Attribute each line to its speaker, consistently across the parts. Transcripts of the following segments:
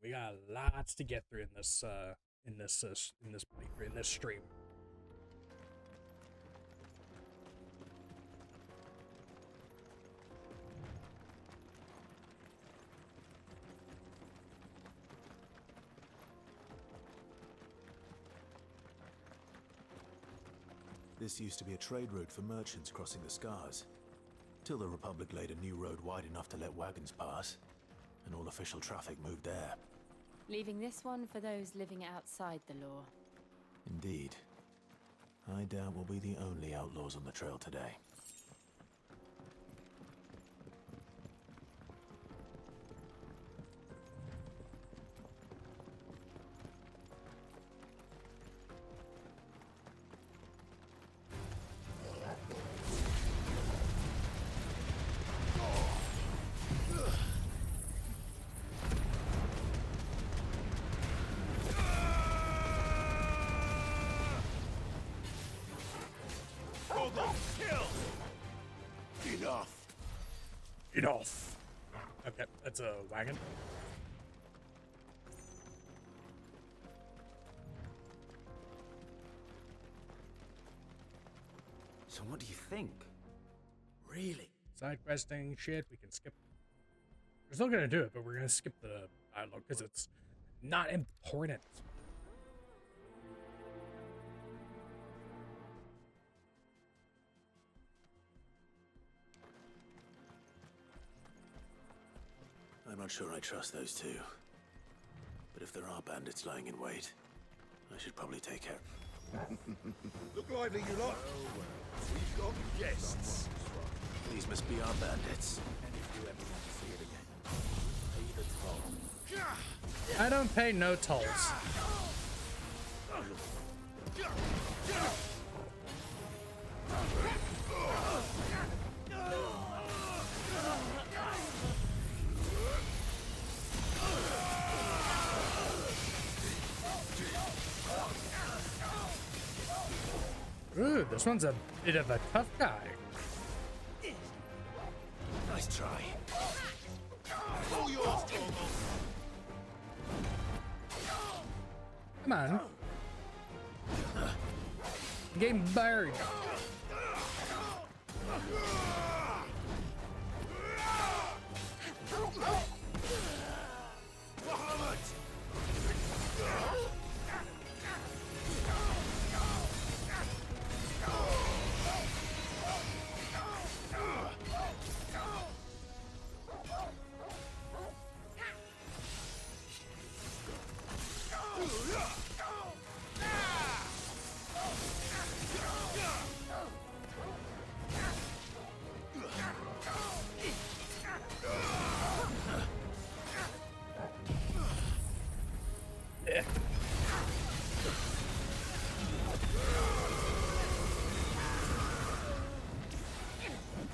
Speaker 1: We got lots to get through in this playthrough, in this stream.
Speaker 2: This used to be a trade route for merchants crossing the Scars, till the Republic laid a new road wide enough to let wagons pass, and all official traffic moved there.
Speaker 3: Leaving this one for those living outside the law.
Speaker 2: Indeed. I doubt we'll be the only outlaws on the trail today.
Speaker 1: Enough. Okay, that's a wagon.
Speaker 4: So what do you think?
Speaker 1: Really? Side questing shit, we can skip. We're still gonna do it, but we're gonna skip the dialogue because it's not important.
Speaker 2: I'm not sure I trust those two. But if there are bandits lying in wait, I should probably take care.
Speaker 5: Look lively, you lot. We've got guests.
Speaker 2: These must be our bandits.
Speaker 5: And if you ever want to see it again, pay the toll.
Speaker 1: I don't pay no tolls. Ooh, this one's a bit of a tough guy.
Speaker 2: Nice try.
Speaker 5: All yours, Torgal.
Speaker 1: Come on. Getting buried.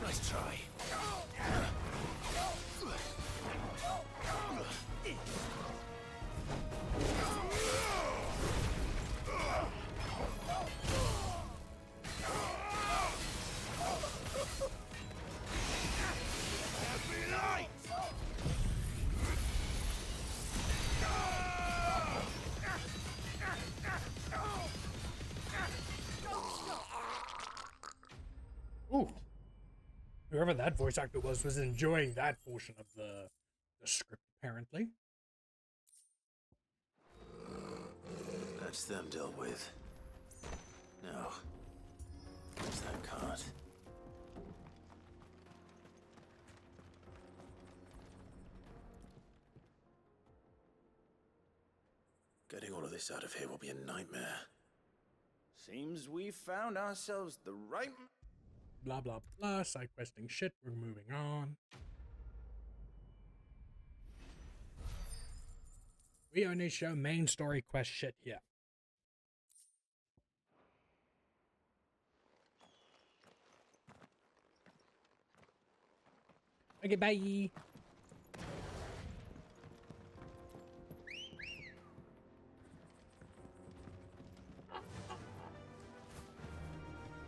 Speaker 2: Nice try.
Speaker 1: Ooh. Whoever that voice actor was enjoying that portion of the script, apparently.
Speaker 2: That's them dealt with. Now, where's that cart? Getting all of this out of here will be a nightmare.
Speaker 4: Seems we found ourselves the right...
Speaker 1: Blah, blah, blah. Side questing shit. We're moving on. We only show main story quest shit here. Okay, bye.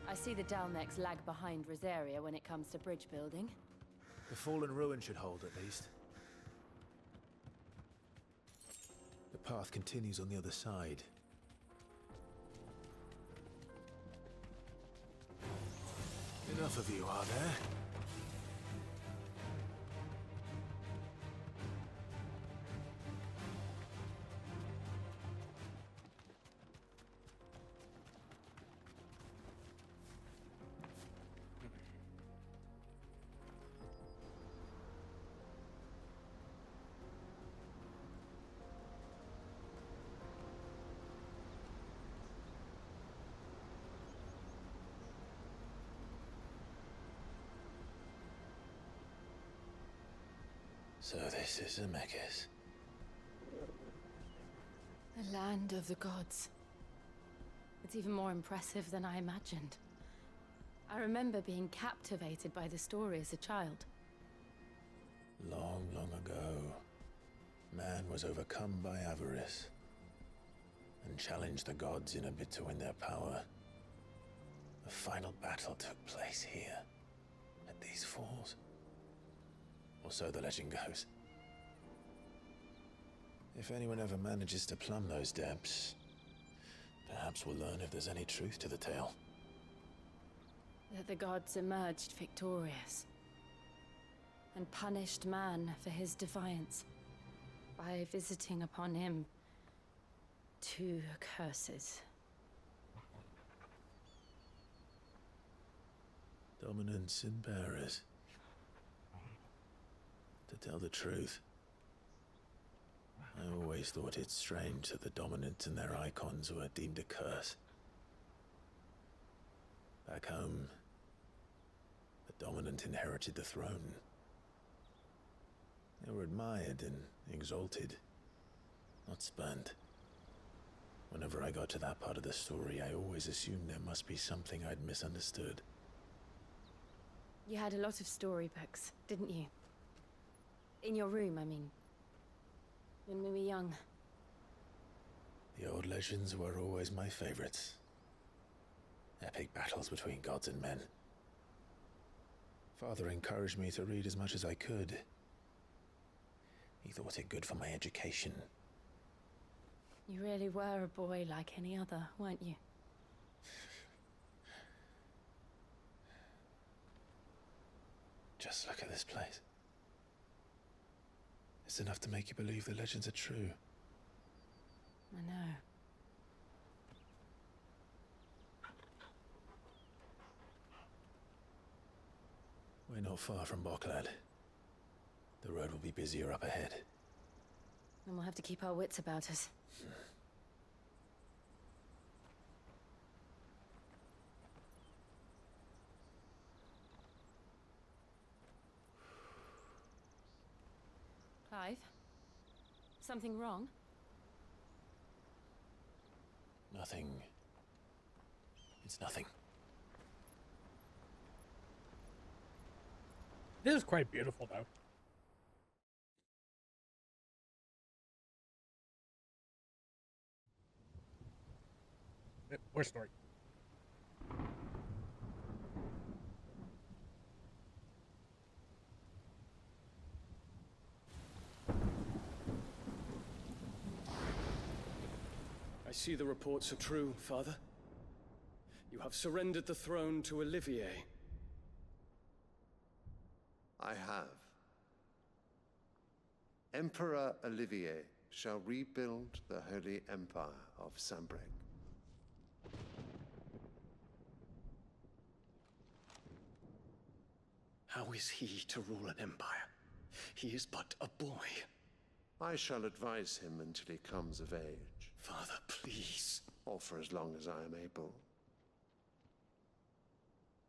Speaker 3: I see the Dalmex lag behind Rosaria when it comes to bridge building.
Speaker 2: The fallen ruin should hold, at least. path continues on the other side. Enough of you, are there?
Speaker 5: So this is Zemeckis.
Speaker 3: The land of the gods. It's even more impressive than I imagined. I remember being captivated by the story as a child.
Speaker 5: Long, long ago, man was overcome by avarice and challenged the gods in a bid to win their power. The final battle took place here, at these falls. Or so the legend goes. If anyone ever manages to plumb those depths, perhaps we'll learn if there's any truth to the tale.
Speaker 3: That the gods emerged victorious and punished man for his defiance by visiting upon him 2 curses.
Speaker 5: Dominants and bearers. To tell the truth, I always thought it strange that the dominant and their icons were deemed a curse. Back home, the dominant inherited the throne. They were admired and exalted, not spurned. Whenever I got to that part of the story, I always assumed there must be something I'd misunderstood.
Speaker 3: You had a lot of storybooks, didn't you? In your room, I mean. When we were young.
Speaker 5: The old legends were always my favorites. Epic battles between gods and men. Father encouraged me to read as much as I could. He thought it good for my education.
Speaker 3: You really were a boy like any other, weren't you?
Speaker 5: Just look at this place. It's enough to make you believe the legends are true.
Speaker 3: I know.
Speaker 5: We're not far from Boklad. The road will be busier up ahead.
Speaker 3: And we'll have to keep our wits about us. Clive? Something wrong?
Speaker 5: Nothing. It's nothing.
Speaker 1: This is quite beautiful, though. More story.
Speaker 6: I see the reports are true, Father. You have surrendered the throne to Olivier.
Speaker 7: I have. Emperor Olivier shall rebuild the Holy Empire of Sanbreque.
Speaker 6: How is he to rule an empire? He is but a boy.
Speaker 7: I shall advise him until he comes of age,
Speaker 6: Father, please.
Speaker 7: or for as long as I am able.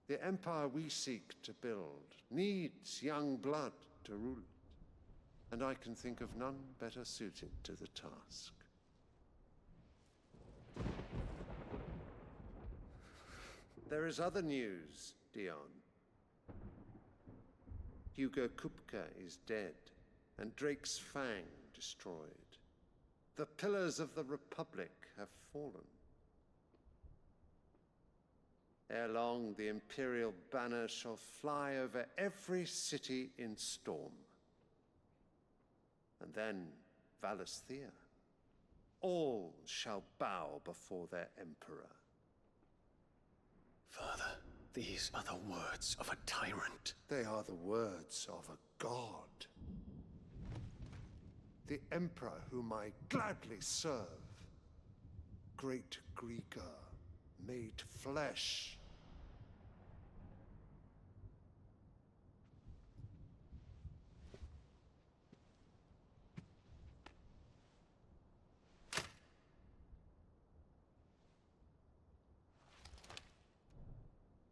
Speaker 7: The empire we seek to build needs young blood to rule it, and I can think of none better suited to the task. There is other news, Dion. Hugo Kupka is dead, and Drake's Fang destroyed. The pillars of the Republic have fallen. Ere long, the Imperial banner shall fly over every city in Storm. And then Valisthea, All shall bow before their emperor.
Speaker 6: Father, these are the words of a tyrant.
Speaker 7: They are the words of a god. The emperor whom I gladly serve. Great Greeker, made flesh.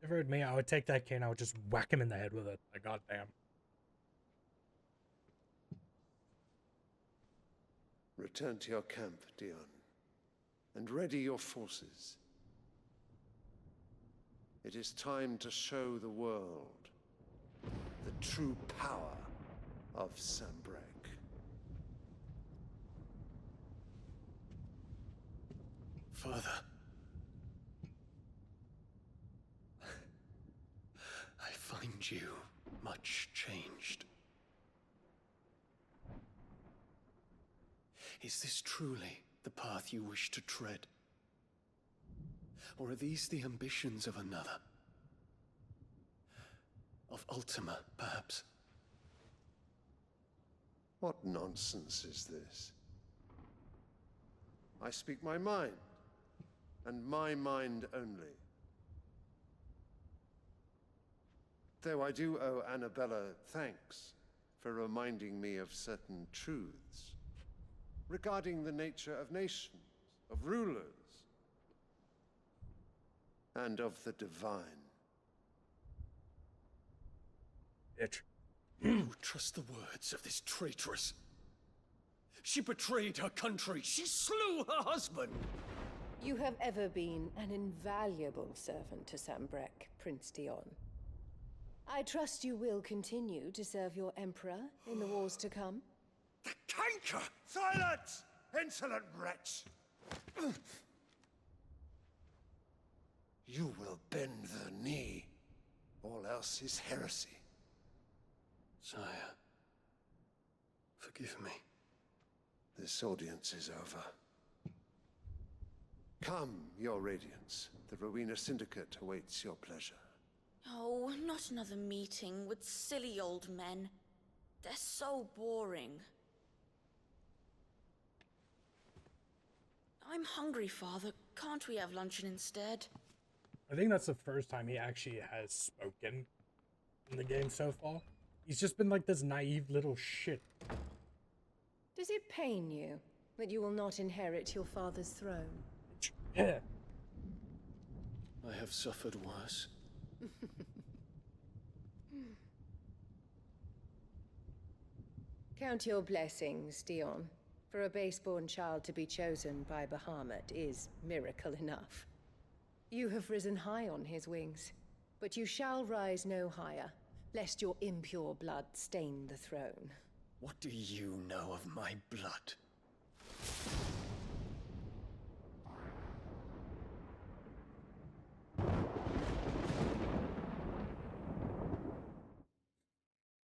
Speaker 1: If it were me, I would take that cane, I would just whack him in the head with it. Like, goddamn.
Speaker 7: Return to your camp, Dion, and ready your forces. It is time to show the world the true power of Sanbreque.
Speaker 6: Father. I find you much changed. Is this truly the path you wish to tread? Or are these the ambitions of another? Of Ultima, perhaps?
Speaker 7: What nonsense is this? I speak my mind, and my mind only. Though I do owe Annabella thanks for reminding me of certain truths regarding the nature of nations, of rulers, and of the divine.
Speaker 1: Bitch.
Speaker 6: You trust the words of this traitress? She betrayed her country. She slew her husband.
Speaker 8: You have ever been an invaluable servant to Sanbreque, Prince Dion. I trust you will continue to serve your Emperor in the wars to come.
Speaker 7: The canker! Silence! Insolent wretch! You will bend the knee. All else is heresy.
Speaker 6: Sire, forgive me.
Speaker 7: This audience is over. Come, your Radiance. The Rowena Syndicate awaits your pleasure.
Speaker 9: Oh, not another meeting with silly old men. They're so boring. I'm hungry, Father. Can't we have luncheon instead?
Speaker 1: I think that's the first time he actually has spoken in the game so far. He's just been like this naive little shit.
Speaker 8: Does it pain you that you will not inherit your father's throne?
Speaker 1: Yeah.
Speaker 6: I have suffered worse.
Speaker 8: Count your blessings, Dion. For a base-born child to be chosen by Bahamut is miracle enough. You have risen high on his wings, but you shall rise no higher, lest your impure blood stain the throne.
Speaker 6: What do you know of my blood?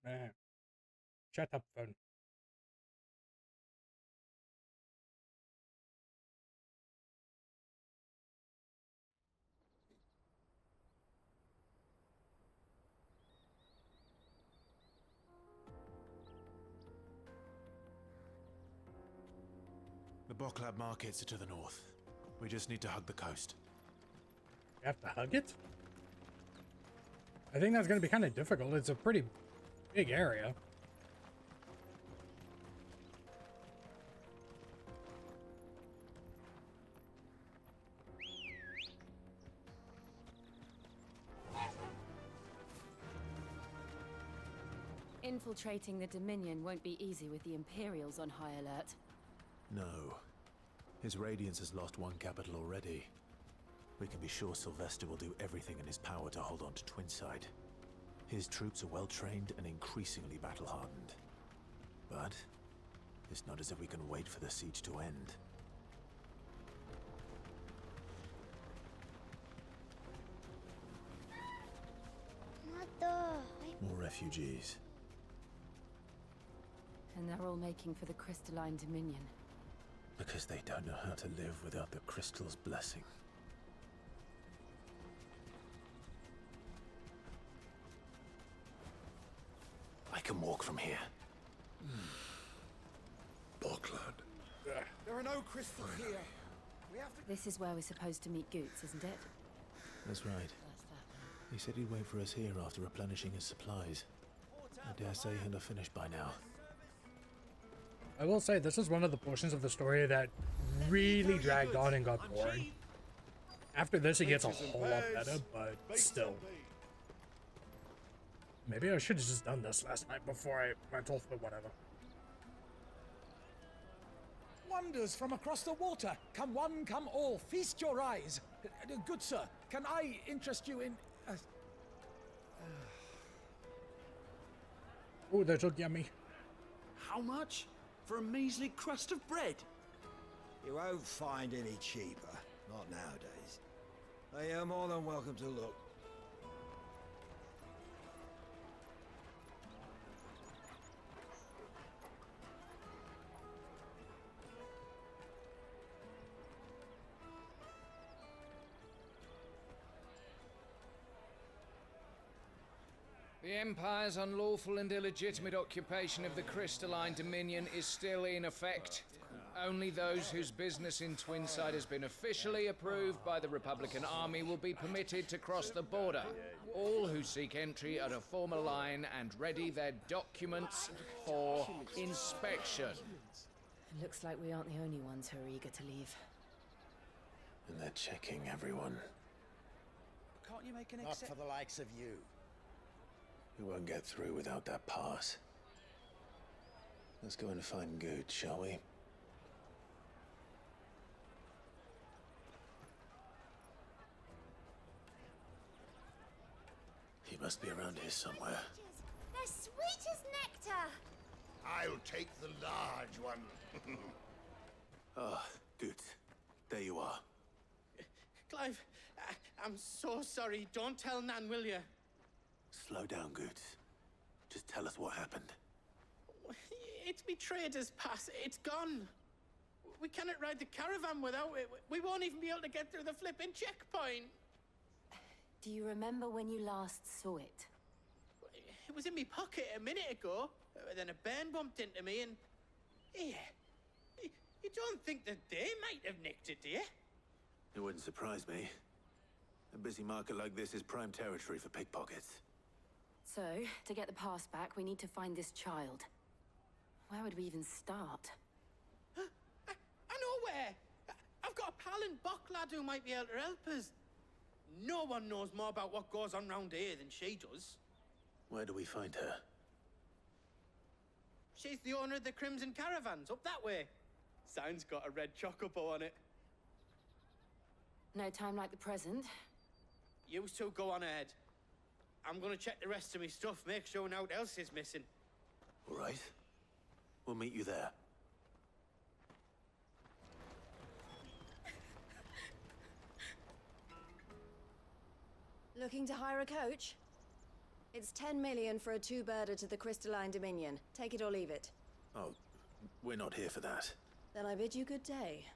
Speaker 1: Man. Shut up, phone.
Speaker 2: The Boklab markets are to the north. We just need to hug the coast.
Speaker 1: You have to hug it? I think that's going to be kind of difficult. It's a pretty big area.
Speaker 3: Infiltrating the Dominion won't be easy with the Imperials on high alert.
Speaker 2: No. His Radiance has lost one capital already. We can be sure Sylvester will do everything in his power to hold on to Twinside. His troops are well trained and increasingly battle-hardened. But it's not as if we can wait for the siege to end. More refugees.
Speaker 3: And they're all making for the Crystalline Dominion.
Speaker 2: Because they don't know how to live without the crystal's blessing. I can walk from here.
Speaker 6: Bockland.
Speaker 10: There are no crystals here. We have to...
Speaker 3: This is where we're supposed to meet Goots, isn't it?
Speaker 2: That's right.
Speaker 3: That's that then.
Speaker 2: He said he'd wait for us here after replenishing his supplies. I dare say he'll have finished by now.
Speaker 1: I will say, this is one of the portions of the story that really dragged on and got boring. After this, it gets a whole lot better, but still. Maybe I should have just done this last night before I went off, but whatever.
Speaker 10: Wonders from across the water. Come one, come all. Feast your eyes. Good sir, can I interest you in...
Speaker 1: Oh, those look yummy.
Speaker 11: How much? For a measly crust of bread?
Speaker 12: You won't find any cheaper. Not nowadays. But you're more than welcome to look.
Speaker 13: The Empire's unlawful and illegitimate occupation of the Crystalline Dominion is still in effect. Only those whose business in Twinside has been officially approved by the Republican Army will be permitted to cross the border. All who seek entry are to form a line and ready their documents for inspection.
Speaker 3: It looks like we aren't the only ones who are eager to leave.
Speaker 5: And they're checking everyone.
Speaker 11: Can't you make an
Speaker 12: Not for the likes of you.
Speaker 5: We won't get through without that pass. Let's go and find Good, shall we? He must be around here somewhere.
Speaker 9: They're sweet as nectar.
Speaker 6: I'll take the large one.
Speaker 2: Ah, Good. There you are.
Speaker 14: Clive, I'm so sorry. Don't tell Nan, will you?
Speaker 2: Slow down, Good. Just tell us what happened.
Speaker 14: It's me trader's pass. It's gone. We cannot ride the caravan without it. We won't even be able to get through the flipping checkpoint.
Speaker 3: Do you remember when you last saw it?
Speaker 14: It was in my pocket a minute ago. Then a bairn bumped into me and... Yeah. You don't think that they might have nicked it, do you?
Speaker 2: It wouldn't surprise me. A busy market like this is prime territory for pickpockets.
Speaker 3: So, to get the pass back, we need to find this child. Where would we even start?
Speaker 14: I know where! I've got a pal in Bocklad who might be able to help us. No one knows more about what goes on round here than she does.
Speaker 2: Where do we find her?
Speaker 14: She's the owner of the Crimson Caravans, up that way. Sign's got a red chocobo on it.
Speaker 3: No time like the present.
Speaker 14: You two go on ahead. I'm gonna check the rest of my stuff, make sure nothing else is missing.
Speaker 2: All right. We'll meet you there.
Speaker 8: Looking to hire a coach? It's 10 million for a two-birder to the Crystalline Dominion. Take it or leave it.
Speaker 2: Oh, we're not here for that.
Speaker 8: Then I bid you good day.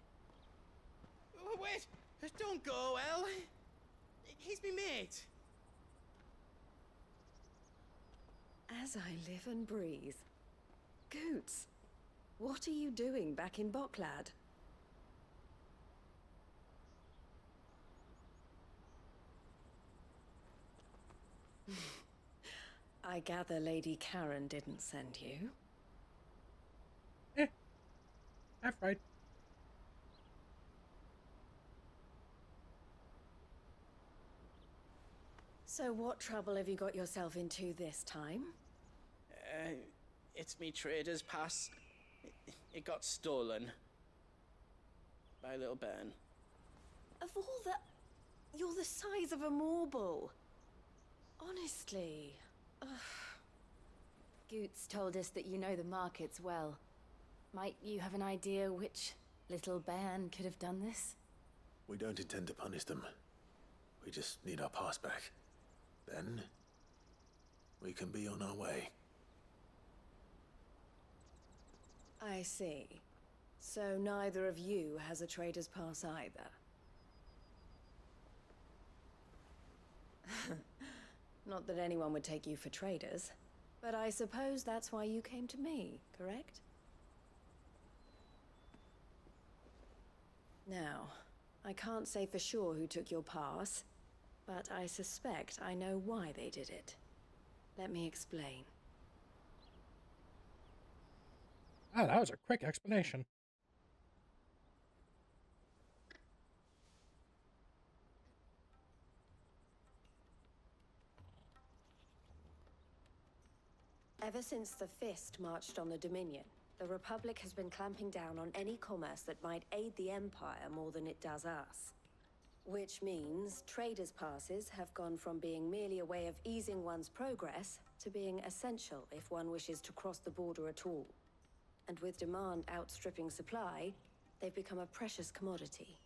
Speaker 14: Oh, wait! Don't go, El. He's me mate.
Speaker 8: As I live and breathe. Goots, what are you doing back in Bocklad? I gather Lady Karen didn't send you.
Speaker 1: Half right.
Speaker 8: So what trouble have you got yourself into this time?
Speaker 14: It's me trader's pass. It got stolen. By a little bairn.
Speaker 8: Of all the... You're the size of a marble. Honestly. Ugh.
Speaker 3: Goots told us that you know the markets well. Might you have an idea which little bairn could have done this?
Speaker 2: We don't intend to punish them. We just need our pass back. Then, we can be on our way.
Speaker 8: I see. So neither of you has a trader's pass either? Not that anyone would take you for traders, but I suppose that's why you came to me, correct? Now, I can't say for sure who took your pass, but I suspect I know why they did it. Let me explain.
Speaker 1: Ah, that was a quick explanation.
Speaker 8: Ever since the Fist marched on the Dominion, the Republic has been clamping down on any commerce that might aid the Empire more than it does us. Which means traders' passes have gone from being merely a way of easing one's progress to being essential if one wishes to cross the border at all. And with demand outstripping supply, they've become a precious commodity,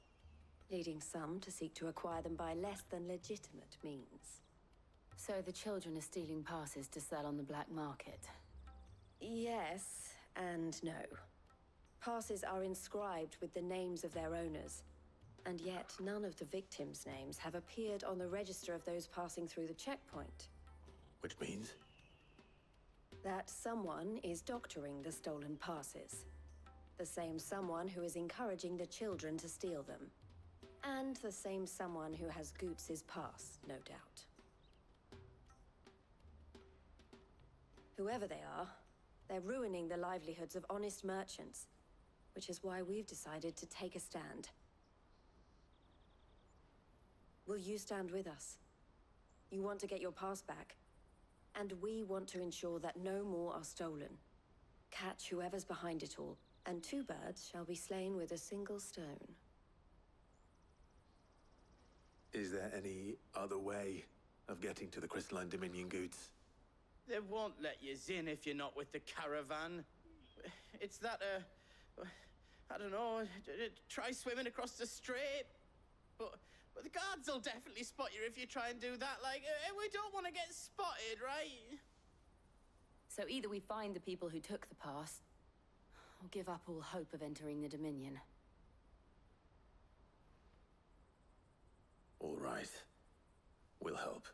Speaker 8: leading some to seek to acquire them by less than legitimate means.
Speaker 3: So the children are stealing passes to sell on the black market?
Speaker 8: Yes and no. Passes are inscribed with the names of their owners, and yet none of the victims' names have appeared on the register of those passing through the checkpoint.
Speaker 5: Which means?
Speaker 8: That someone is doctoring the stolen passes. The same someone who is encouraging the children to steal them. And the same someone who has Goots' pass, no doubt. Whoever they are, they're ruining the livelihoods of honest merchants, which is why we've decided to take a stand. Will you stand with us? You want to get your pass back, and we want to ensure that no more are stolen. Catch whoever's behind it all, and two birds shall be slain with a single stone.
Speaker 5: Is there any other way of getting to the Crystalline Dominion Goods?
Speaker 14: They won't let you in if you're not with the caravan. It's that, I don't know, try swimming across the strait. But the guards will definitely spot you if you try and do that. Like, we don't want to get spotted, right?
Speaker 3: So either we find the people who took the pass, or give up all hope of entering the Dominion.
Speaker 5: All right. We'll help.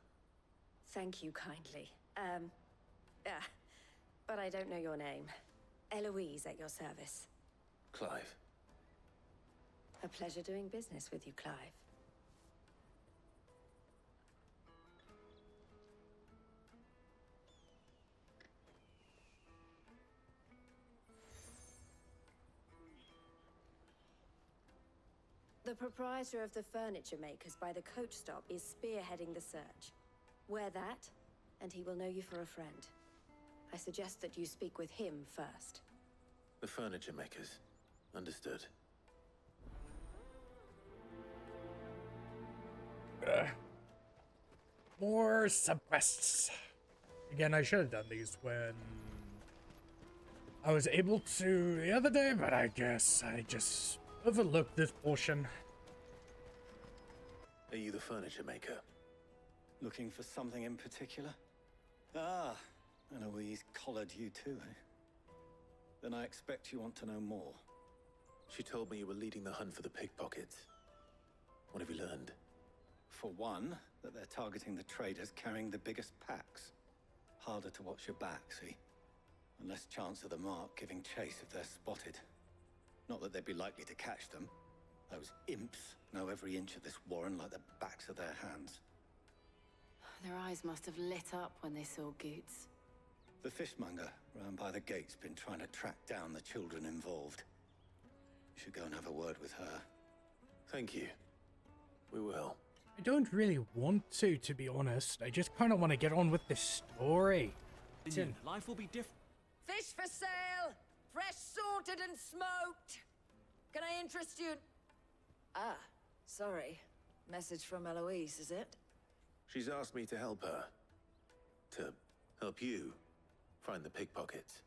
Speaker 8: Thank you kindly. But I don't know your name. Eloise at your service.
Speaker 5: Clive.
Speaker 8: A pleasure doing business with you, Clive. The proprietor of the furniture makers by the coach stop is spearheading the search. Wear that, and he will know you for a friend. I suggest that you speak with him first.
Speaker 5: The furniture makers. Understood.
Speaker 1: More subquests. Again, I should have done these when I was able to the other day, but I guess I just overlooked this portion.
Speaker 5: Are you the furniture maker?
Speaker 6: Looking for something in particular? Ah, Eloise collared you too, eh? Then I expect you want to know more.
Speaker 5: She told me you were leading the hunt for the pickpockets. What have you learned?
Speaker 6: For one, that they're targeting the traders carrying the biggest packs. Harder to watch your back, see? And less chance of the mark giving chase if they're spotted. Not that they'd be likely to catch them. Those imps know every inch of this warren like the backs of their hands.
Speaker 3: Their eyes must have lit up when they saw Goots.
Speaker 6: The fishmonger round by the gate's been trying to track down the children involved. You should go and have a word with her.
Speaker 5: Thank you. We will.
Speaker 1: I don't really want to be honest. I just kind of want to get on with this story.
Speaker 11: Life will be different.
Speaker 8: Fish for sale! Fresh sorted and smoked! Can I interest you? Ah, sorry. Message from Eloise, is it?
Speaker 5: She's asked me to help her. To help you find the pickpockets.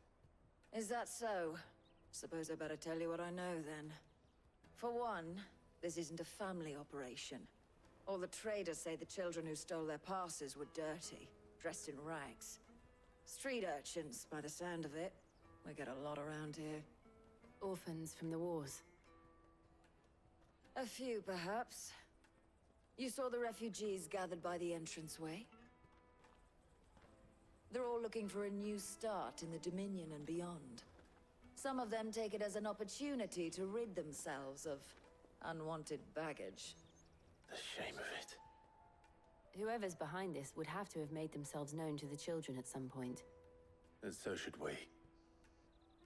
Speaker 8: Is that so? Suppose I better tell you what I know then. For one, this isn't a family operation. All the traders say the children who stole their passes were dirty, dressed in rags. Street urchins, by the sound of it. We get a lot around here.
Speaker 3: Orphans from the wars.
Speaker 15: A few, perhaps. You saw the refugees gathered by the entranceway? They're all looking for a new start in the Dominion and beyond. Some of them take it as an opportunity to rid themselves of unwanted baggage.
Speaker 5: The shame of it.
Speaker 3: Whoever's behind this would have to have made themselves known to the children at some point.
Speaker 5: And so should we.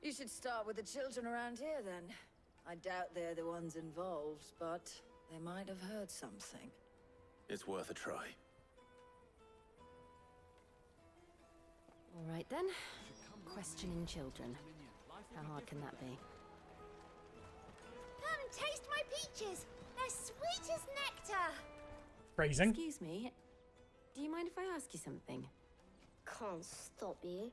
Speaker 15: You should start with the children around here, then. I doubt they're the ones involved, but they might have heard something.
Speaker 5: It's worth a try.
Speaker 3: All right, then. Questioning children. How hard can that be?
Speaker 16: Come taste my peaches! They're sweet as nectar!
Speaker 1: Phrasing.
Speaker 3: Excuse me. Do you mind if I ask you something?
Speaker 16: Can't stop you.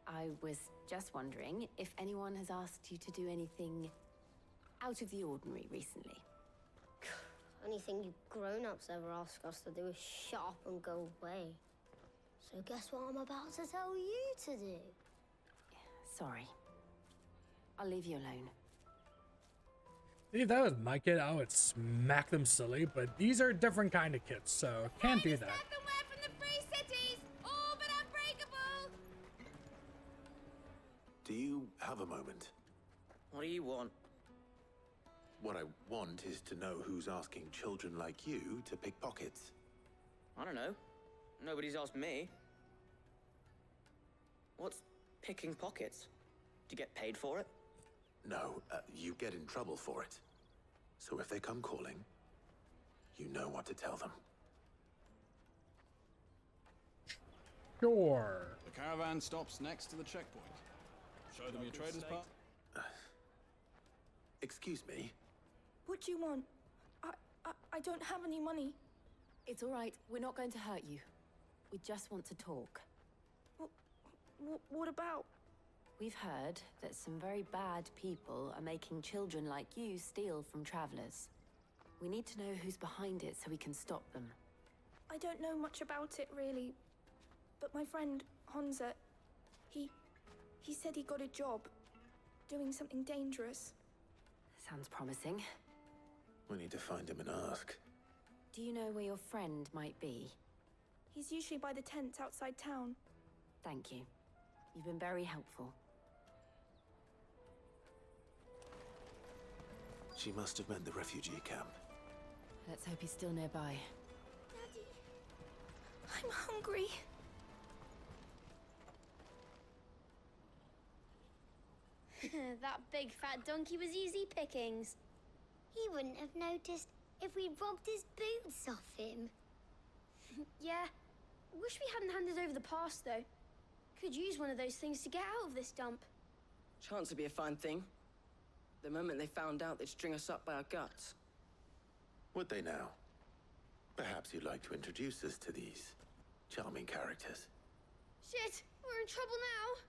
Speaker 3: I was just wondering if anyone has asked you to do anything out of the ordinary recently.
Speaker 16: Anything you grown-ups ever ask us to do is shut up and go away. So guess what I'm about to tell you to do?
Speaker 3: Sorry. I'll leave you alone.
Speaker 1: See, if that was my kid, I would smack them silly, but these are different kind of kids, so can't do that.
Speaker 16: Somewhere from the free cities, all but unbreakable!
Speaker 5: Do you have a moment?
Speaker 14: What do you want?
Speaker 5: What I want is to know who's asking children like you to pick pockets.
Speaker 14: I don't know. Nobody's asked me. What's picking pockets? Do you get paid for it?
Speaker 5: No, you get in trouble for it. So if they come calling, you know what to tell them.
Speaker 1: Sure.
Speaker 11: The caravan stops next to the checkpoint. Show them your trader's pass.
Speaker 5: Excuse me?
Speaker 17: What do you want? I don't have any money.
Speaker 3: It's all right. We're not going to hurt you. We just want to talk.
Speaker 17: What about?
Speaker 3: We've heard that some very bad people are making children like you steal from travelers. We need to know who's behind it so we can stop them.
Speaker 17: I don't know much about it, really. But my friend, Hansa, he said he got a job doing something dangerous.
Speaker 3: Sounds promising.
Speaker 5: We need to find him and ask.
Speaker 3: Do you know where your friend might be?
Speaker 17: He's usually by the tents outside town.
Speaker 3: Thank you. You've been very helpful.
Speaker 5: She must have meant the refugee camp.
Speaker 3: Let's hope he's still nearby.
Speaker 17: Daddy, I'm hungry.
Speaker 16: That big fat donkey was easy pickings. He wouldn't have noticed if we robbed his boots off him.
Speaker 18: Yeah. Wish we hadn't handed over the pass, though. Could use one of those things to get out of this dump.
Speaker 14: Chance would be a fine thing. The moment they found out, they'd string us up by our guts.
Speaker 5: Would they now? Perhaps you'd like to introduce us to these charming characters.
Speaker 18: Shit, we're in trouble now.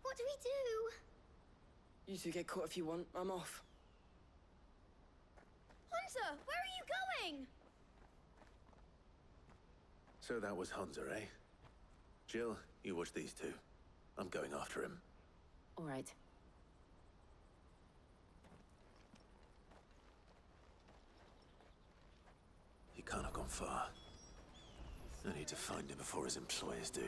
Speaker 16: What do we do?
Speaker 14: You two get caught if you want. I'm off.
Speaker 18: Hunter, where are you going?
Speaker 5: So that was Hansa, eh? Jill, you watch these two. I'm going after him.
Speaker 3: All right.
Speaker 5: He can't have gone far. I need to find him before his employers do.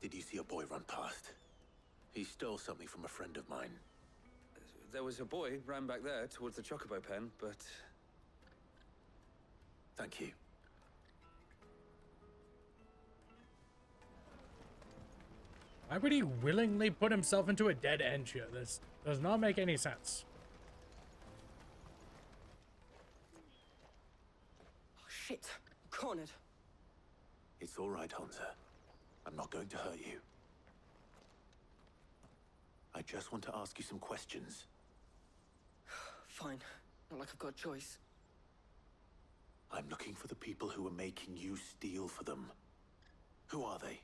Speaker 5: Did you see a boy run past? He stole something from a friend of mine.
Speaker 19: There was a boy ran back there towards the chocobo pen, but...
Speaker 5: Thank you.
Speaker 1: Why would he willingly put himself into a dead end here? This does not make any sense.
Speaker 14: Oh, shit. Cornered.
Speaker 5: It's all right, Hansa. I'm not going to hurt you. I just want to ask you some questions.
Speaker 14: Fine. Not like I've got a choice.
Speaker 5: I'm looking for the people who are making you steal for them. Who are they?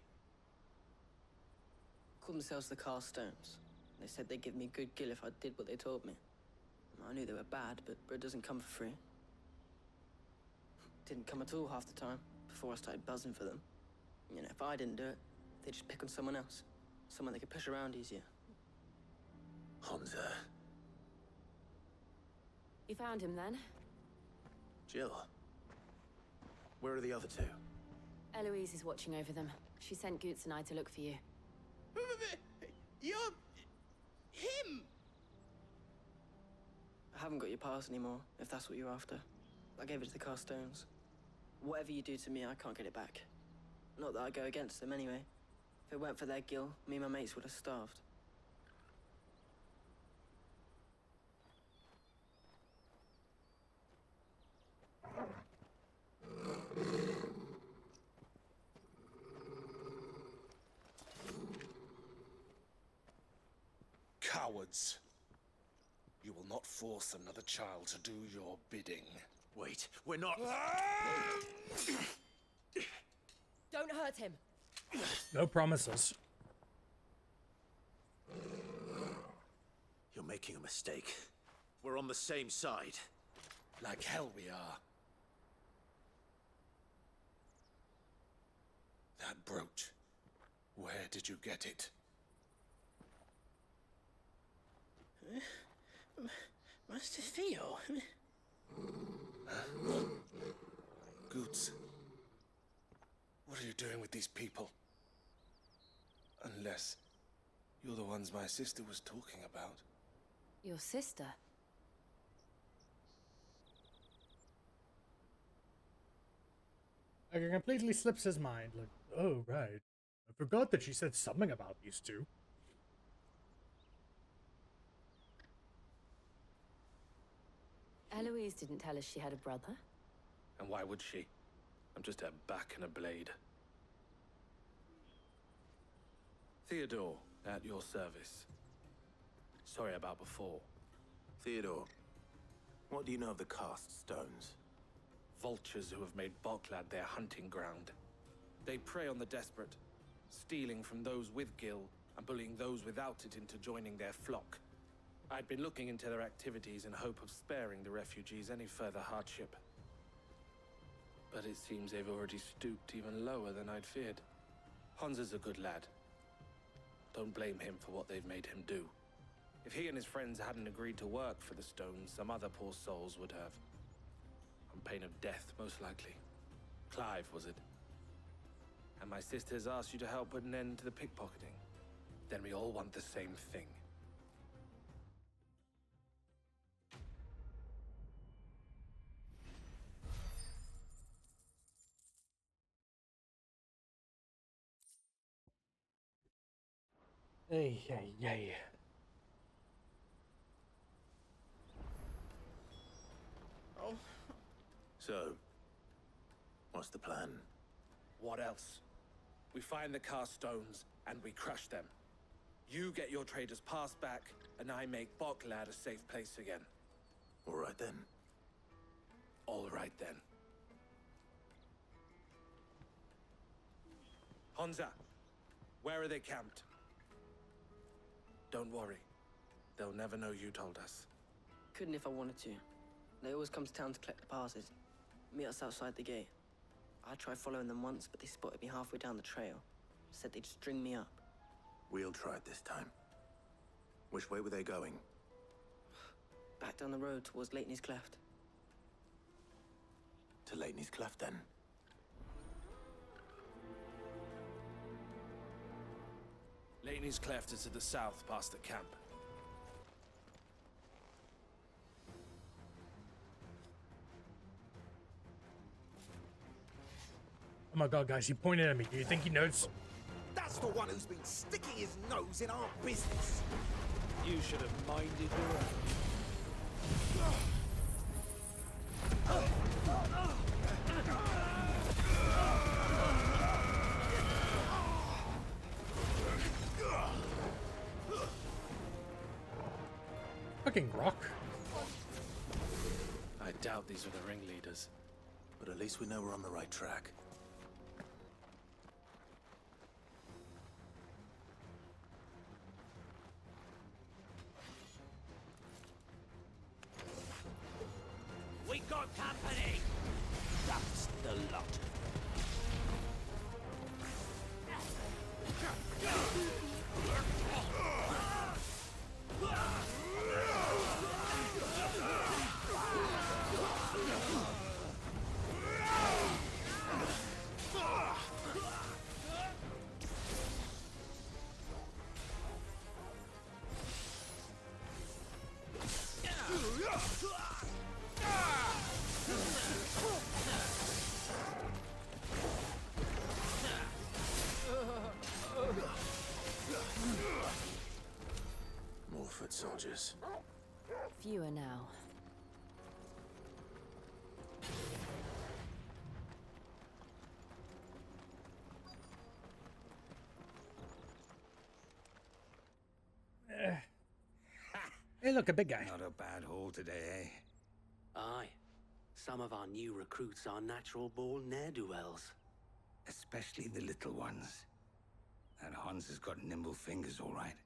Speaker 14: Call themselves the Carstones. They said they'd give me good gill if I did what they told me. I knew they were bad, but bread doesn't come for free. didn't come at all half the time before I started buzzing for them. You know, if I didn't do it, they'd just pick on someone else. Someone they could push around easier.
Speaker 2: Hansa.
Speaker 3: You found him then?
Speaker 2: Jill. Where are the other two?
Speaker 3: Eloise is watching over them. She sent Goots and I to look for you.
Speaker 14: You're... him! I haven't got your pass anymore, if that's what you're after. I gave it to the Carstones. Whatever you do to me, I can't get it back. Not that I go against them anyway. If it weren't for their guild, me and my mates would have starved.
Speaker 11: Cowards. You will not force another child to do your bidding.
Speaker 2: Wait, we're not...
Speaker 15: Don't hurt him.
Speaker 1: No promises.
Speaker 2: You're making a mistake. We're on the same side.
Speaker 11: Like hell we are. That brooch. Where did you get it?
Speaker 14: Master Theo?
Speaker 11: Goots. What are you doing with these people? Unless you're the ones my sister was talking about.
Speaker 3: Your sister?
Speaker 1: Like, it completely slips his mind. Like, oh, right. I forgot that she said something about these two.
Speaker 3: Eloise didn't tell us she had a brother.
Speaker 19: And why would she? I'm just her back and a blade. Theodore, at your service. Sorry about before.
Speaker 2: Theodore, what do you know of the cast stones?
Speaker 19: Vultures who have made Boklad their hunting ground. They prey on the desperate, stealing from those with gil and bullying those without it into joining their flock. I'd been looking into their activities in hope of sparing the refugees any further hardship. But it seems they've already stooped even lower than I'd feared. Hansa's a good lad. Don't blame him for what they've made him do. If he and his friends hadn't agreed to work for the stones, some other poor souls would have. On pain of death, most likely. Clive, was it? And my sisters asked you to help put an end to the pickpocketing. Then we all want the same thing.
Speaker 1: Hey, hey, hey.
Speaker 14: Oh.
Speaker 2: So, what's the plan?
Speaker 19: What else? We find the cast stones and we crush them. You get your traders pass back, and I make Boklad a safe place again.
Speaker 2: All right then.
Speaker 19: All right then. Hansa, where are they camped? Don't worry. They'll never know you told us.
Speaker 14: Couldn't if I wanted to. They always come to town to collect the passes. Meet us outside the gate. I tried following them once, but they spotted me halfway down the trail. Said they'd string me up.
Speaker 2: We'll try it this time. Which way were they going?
Speaker 14: Back down the road towards Leitney's Cleft.
Speaker 2: To Leitney's Cleft, then?
Speaker 19: Leitney's Cleft is to the south, past the camp.
Speaker 1: Oh my god, guys, he pointed at me. Do you think he knows?
Speaker 10: That's the one who's been sticking his nose in our business.
Speaker 19: You should have minded your
Speaker 1: Fucking rock.
Speaker 19: I doubt these were the ringleaders.
Speaker 2: But at least we know we're on the right track.
Speaker 10: We got company!
Speaker 20: The lot of them.
Speaker 5: More foot soldiers.
Speaker 3: Fewer now.
Speaker 1: Hey, look, a big guy.
Speaker 21: Not a bad haul today, eh?
Speaker 20: Aye. Some of our new recruits are natural-born ne'er-do-wells.
Speaker 21: Especially the little ones. That Hans has got nimble fingers, all right.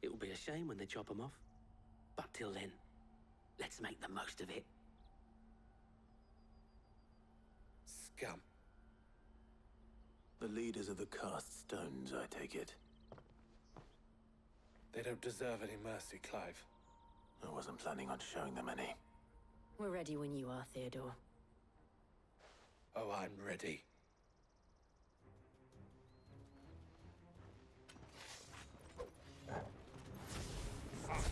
Speaker 20: It will be a shame when they chop them off. But till then, let's make the most of it.
Speaker 19: Scum.
Speaker 2: The leaders of the cast stones, I take it.
Speaker 19: They don't deserve any mercy, Clive.
Speaker 2: I wasn't planning on showing them any.
Speaker 3: We're ready when you are, Theodore.
Speaker 19: Oh, I'm ready.
Speaker 10: Fuck.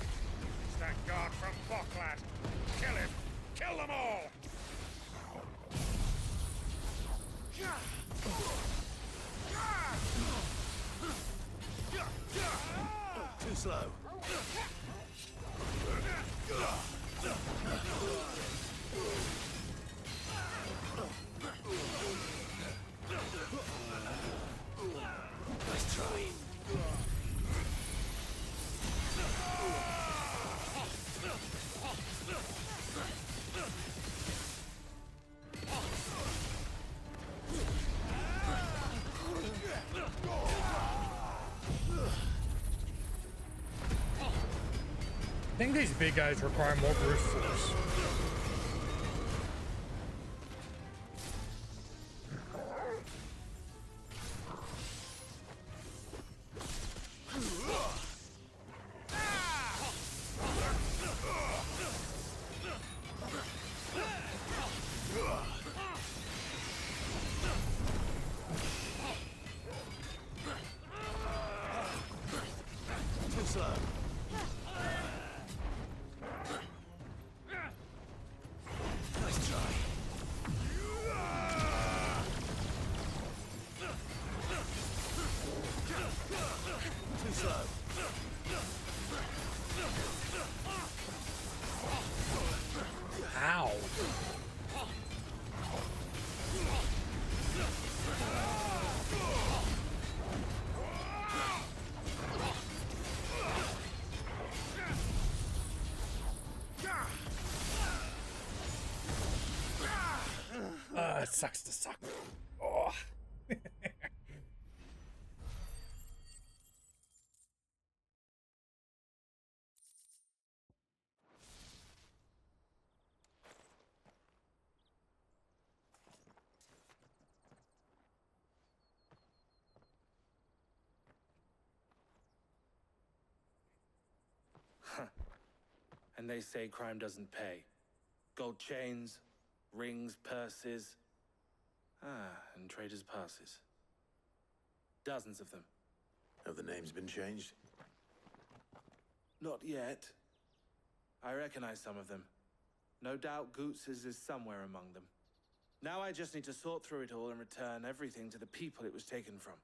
Speaker 10: It's that guard from Bocklad. Kill him. Kill them all.
Speaker 2: Too slow.
Speaker 20: Nice try.
Speaker 1: I think these big guys require more brute force.
Speaker 2: Too slow.
Speaker 20: Nice try.
Speaker 2: Too slow.
Speaker 1: Ow. It sucks to suck. Oh.
Speaker 19: And they say crime doesn't pay. Gold chains, rings, purses. And traders' passes. Dozens of them.
Speaker 5: Have the names been changed?
Speaker 19: Not yet. I recognize some of them. No doubt Goots's is somewhere among them. Now I just need to sort through it all and return everything to the people it was taken from.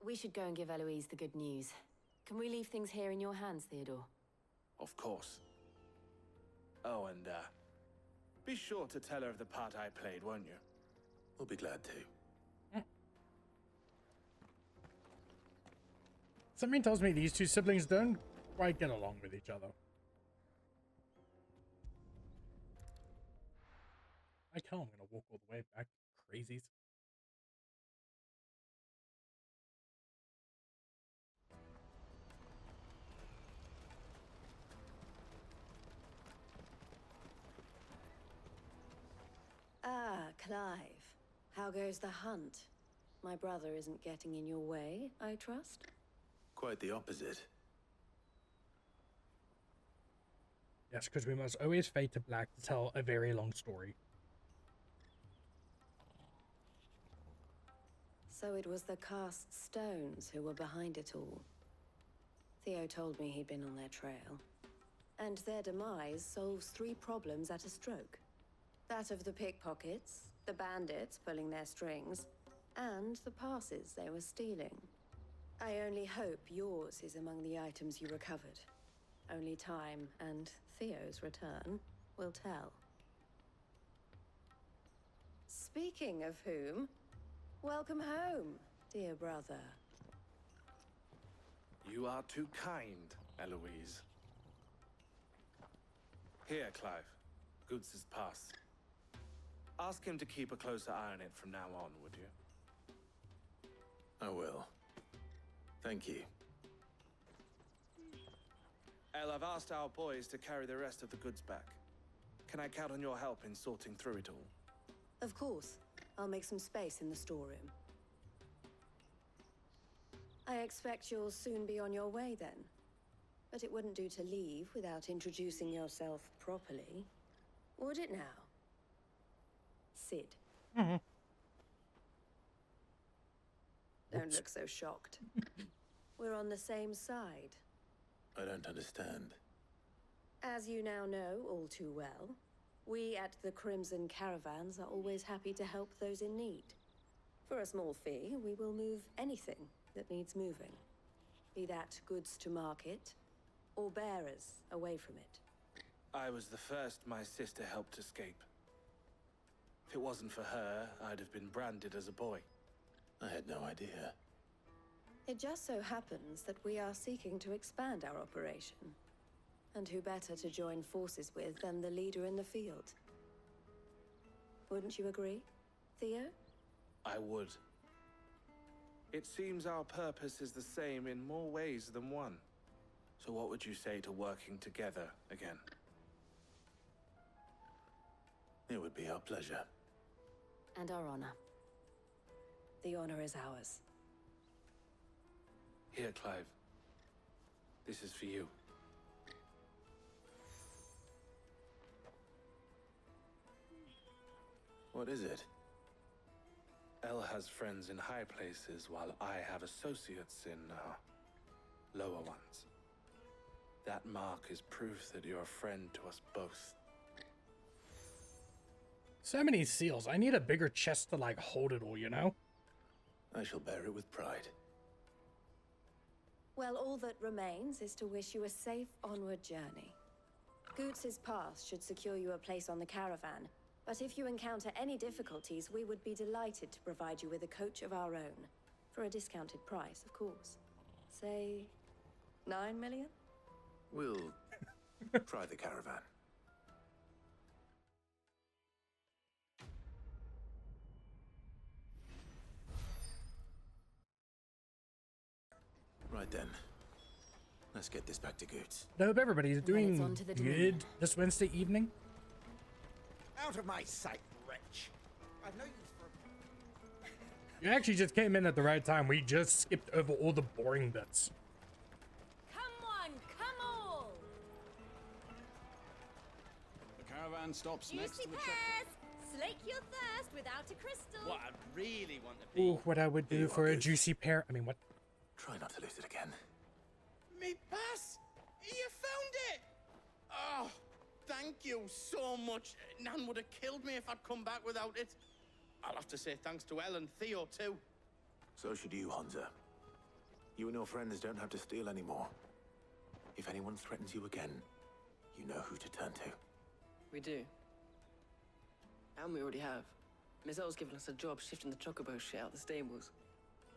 Speaker 3: We should go and give Eloise the good news. Can we leave things here in your hands, Theodore?
Speaker 19: Of course. Oh, and, be sure to tell her of the part I played, won't you?
Speaker 5: We'll be glad to.
Speaker 1: Something tells me these two siblings don't quite get along with each other. I tell I'm gonna walk all the way back, crazies.
Speaker 15: Clive, how goes the hunt? My brother isn't getting in your way, I trust?
Speaker 5: Quite the opposite.
Speaker 1: Yes, because we must always fade to black to tell a very long story.
Speaker 15: So it was the cast stones who were behind it all. Theo told me he'd been on their trail. And their demise solves 3 problems at a stroke. That of the pickpockets, the bandits pulling their strings, and the passes they were stealing. I only hope yours is among the items you recovered. Only time and Theo's return will tell. Speaking of whom, welcome home, dear brother.
Speaker 19: You are too kind, Eloise. Here, Clive. Goods' pass. Ask him to keep a closer eye on it from now on, would you?
Speaker 5: I will. Thank you.
Speaker 19: El, I've asked our boys to carry the rest of the goods back. Can I count on your help in sorting through it all?
Speaker 15: Of course. I'll make some space in the storeroom. I expect you'll soon be on your way then. But it wouldn't do to leave without introducing yourself properly. Would it now? Sid. Don't look so shocked. We're on the same side.
Speaker 5: I don't understand.
Speaker 15: As you now know all too well, we at the Crimson Caravans are always happy to help those in need. For a small fee, we will move anything that needs moving. Be that goods to market, or bearers away from it.
Speaker 19: I was the first my sister helped escape. If it wasn't for her, I'd have been branded as a boy.
Speaker 5: I had no idea.
Speaker 15: It just so happens that we are seeking to expand our operation. And who better to join forces with than the leader in the field? Wouldn't you agree, Theo?
Speaker 19: I would. It seems our purpose is the same in more ways than one. So what would you say to working together again?
Speaker 5: It would be our pleasure.
Speaker 15: And our honor. The honor is ours.
Speaker 19: Here, Clive. This is for you.
Speaker 5: What is it?
Speaker 19: El has friends in high places, while I have associates in, lower ones. That mark is proof that you're a friend to us both.
Speaker 1: So many seals. I need a bigger chest to, like, hold it all, you know?
Speaker 5: I shall bear it with pride.
Speaker 15: Well, all that remains is to wish you a safe onward journey. Goots' pass should secure you a place on the caravan, but if you encounter any difficulties, we would be delighted to provide you with a coach of our own. For a discounted price, of course. Say, 9 million?
Speaker 5: We'll try the caravan. Right then. Let's get this back to Goots.
Speaker 1: I hope everybody's doing
Speaker 15: on to the
Speaker 1: good
Speaker 15: Dominion.
Speaker 1: this Wednesday evening.
Speaker 10: Out of my sight, wretch. I've no use for
Speaker 1: You actually just came in at the right time. We just skipped over all the boring bits.
Speaker 3: Come one, come all!
Speaker 4: The caravan stops next
Speaker 3: Juicy
Speaker 4: to the
Speaker 3: pears! Slake your thirst without a crystal.
Speaker 14: What I really want to be.
Speaker 1: Ooh, what I would do for a juicy pear. I mean, what?
Speaker 5: Try not to lose it again.
Speaker 14: Me pass! You found it! Oh, thank you so much. Nan would have killed me if I'd come back without it. I'll have to say thanks to El and Theo too.
Speaker 5: So should you, Hansa. You and your friends don't have to steal anymore. If anyone threatens you again, you know who to turn to.
Speaker 22: We do. And we already have. Miss L's given us a job shifting the chocobo shit out the stables.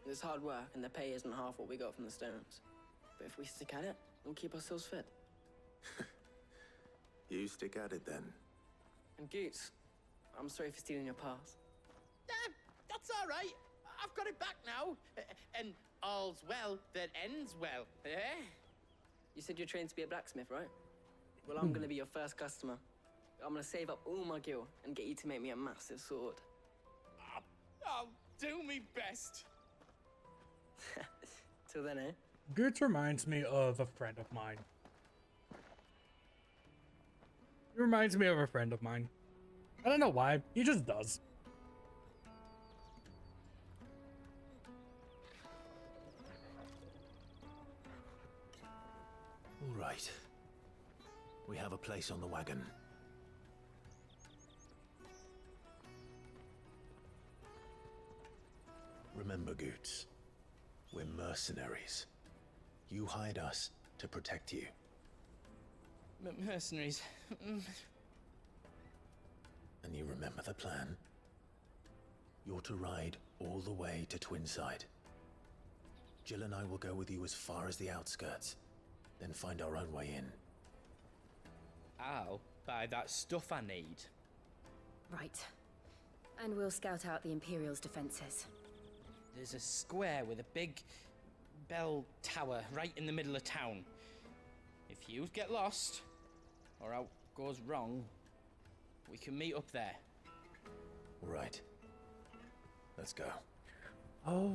Speaker 22: It's hard work, and the pay isn't half what we got from the stones. But if we stick at it, we'll keep ourselves fit.
Speaker 5: You stick at it then.
Speaker 22: And Goots, I'm sorry for stealing your pass.
Speaker 14: That's all right. I've got it back now. And all's well that ends well, eh?
Speaker 22: You said you're trained to be a blacksmith, right? Well, I'm gonna be your first customer. I'm gonna save up all my gil and get you to make me a massive sword.
Speaker 14: I'll do me best.
Speaker 22: Till then, eh?
Speaker 1: Goots reminds me of a friend of mine. He reminds me of a friend of mine. I don't know why. He just does.
Speaker 2: All right. We have a place on the wagon. Remember, Goots, we're mercenaries. You hired us to protect you.
Speaker 14: Mercenaries.
Speaker 2: And you remember the plan? You're to ride all the way to Twinside. Jill and I will go with you as far as the outskirts, then find our own way in.
Speaker 14: I'll buy that stuff I need.
Speaker 3: Right. And we'll scout out the Imperial's defenses.
Speaker 14: There's a square with a big bell tower right in the middle of town. If you get lost, or out goes wrong, we can meet up there.
Speaker 2: All right. Let's go.
Speaker 1: Oh,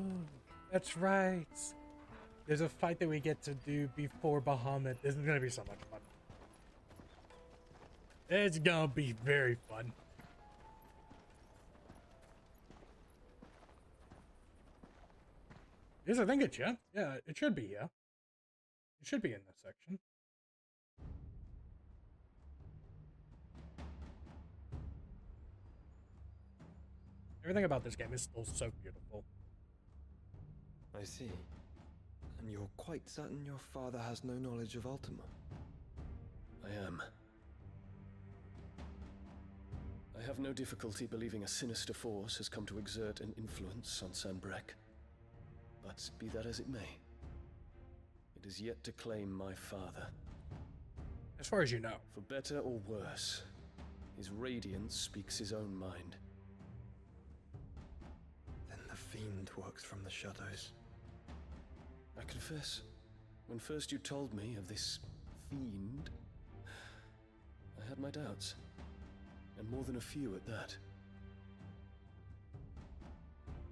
Speaker 1: that's right. There's a fight that we get to do before Bahamut. This is gonna be so much fun. It's gonna be very fun. Yes, I think it's yeah. Yeah, it should be, yeah. It should be in this section. Everything about this game is still so beautiful.
Speaker 7: I see. And you're quite certain your father has no knowledge of Ultima?
Speaker 13: I am. I have no difficulty believing a sinister force has come to exert an influence on Sanbreque. But be that as it may, it is yet to claim my father.
Speaker 1: As far as you know.
Speaker 13: For better or worse, his radiance speaks his own mind.
Speaker 7: Then the fiend works from the shadows.
Speaker 13: I confess, when first you told me of this fiend, I had my doubts. And more than a few at that.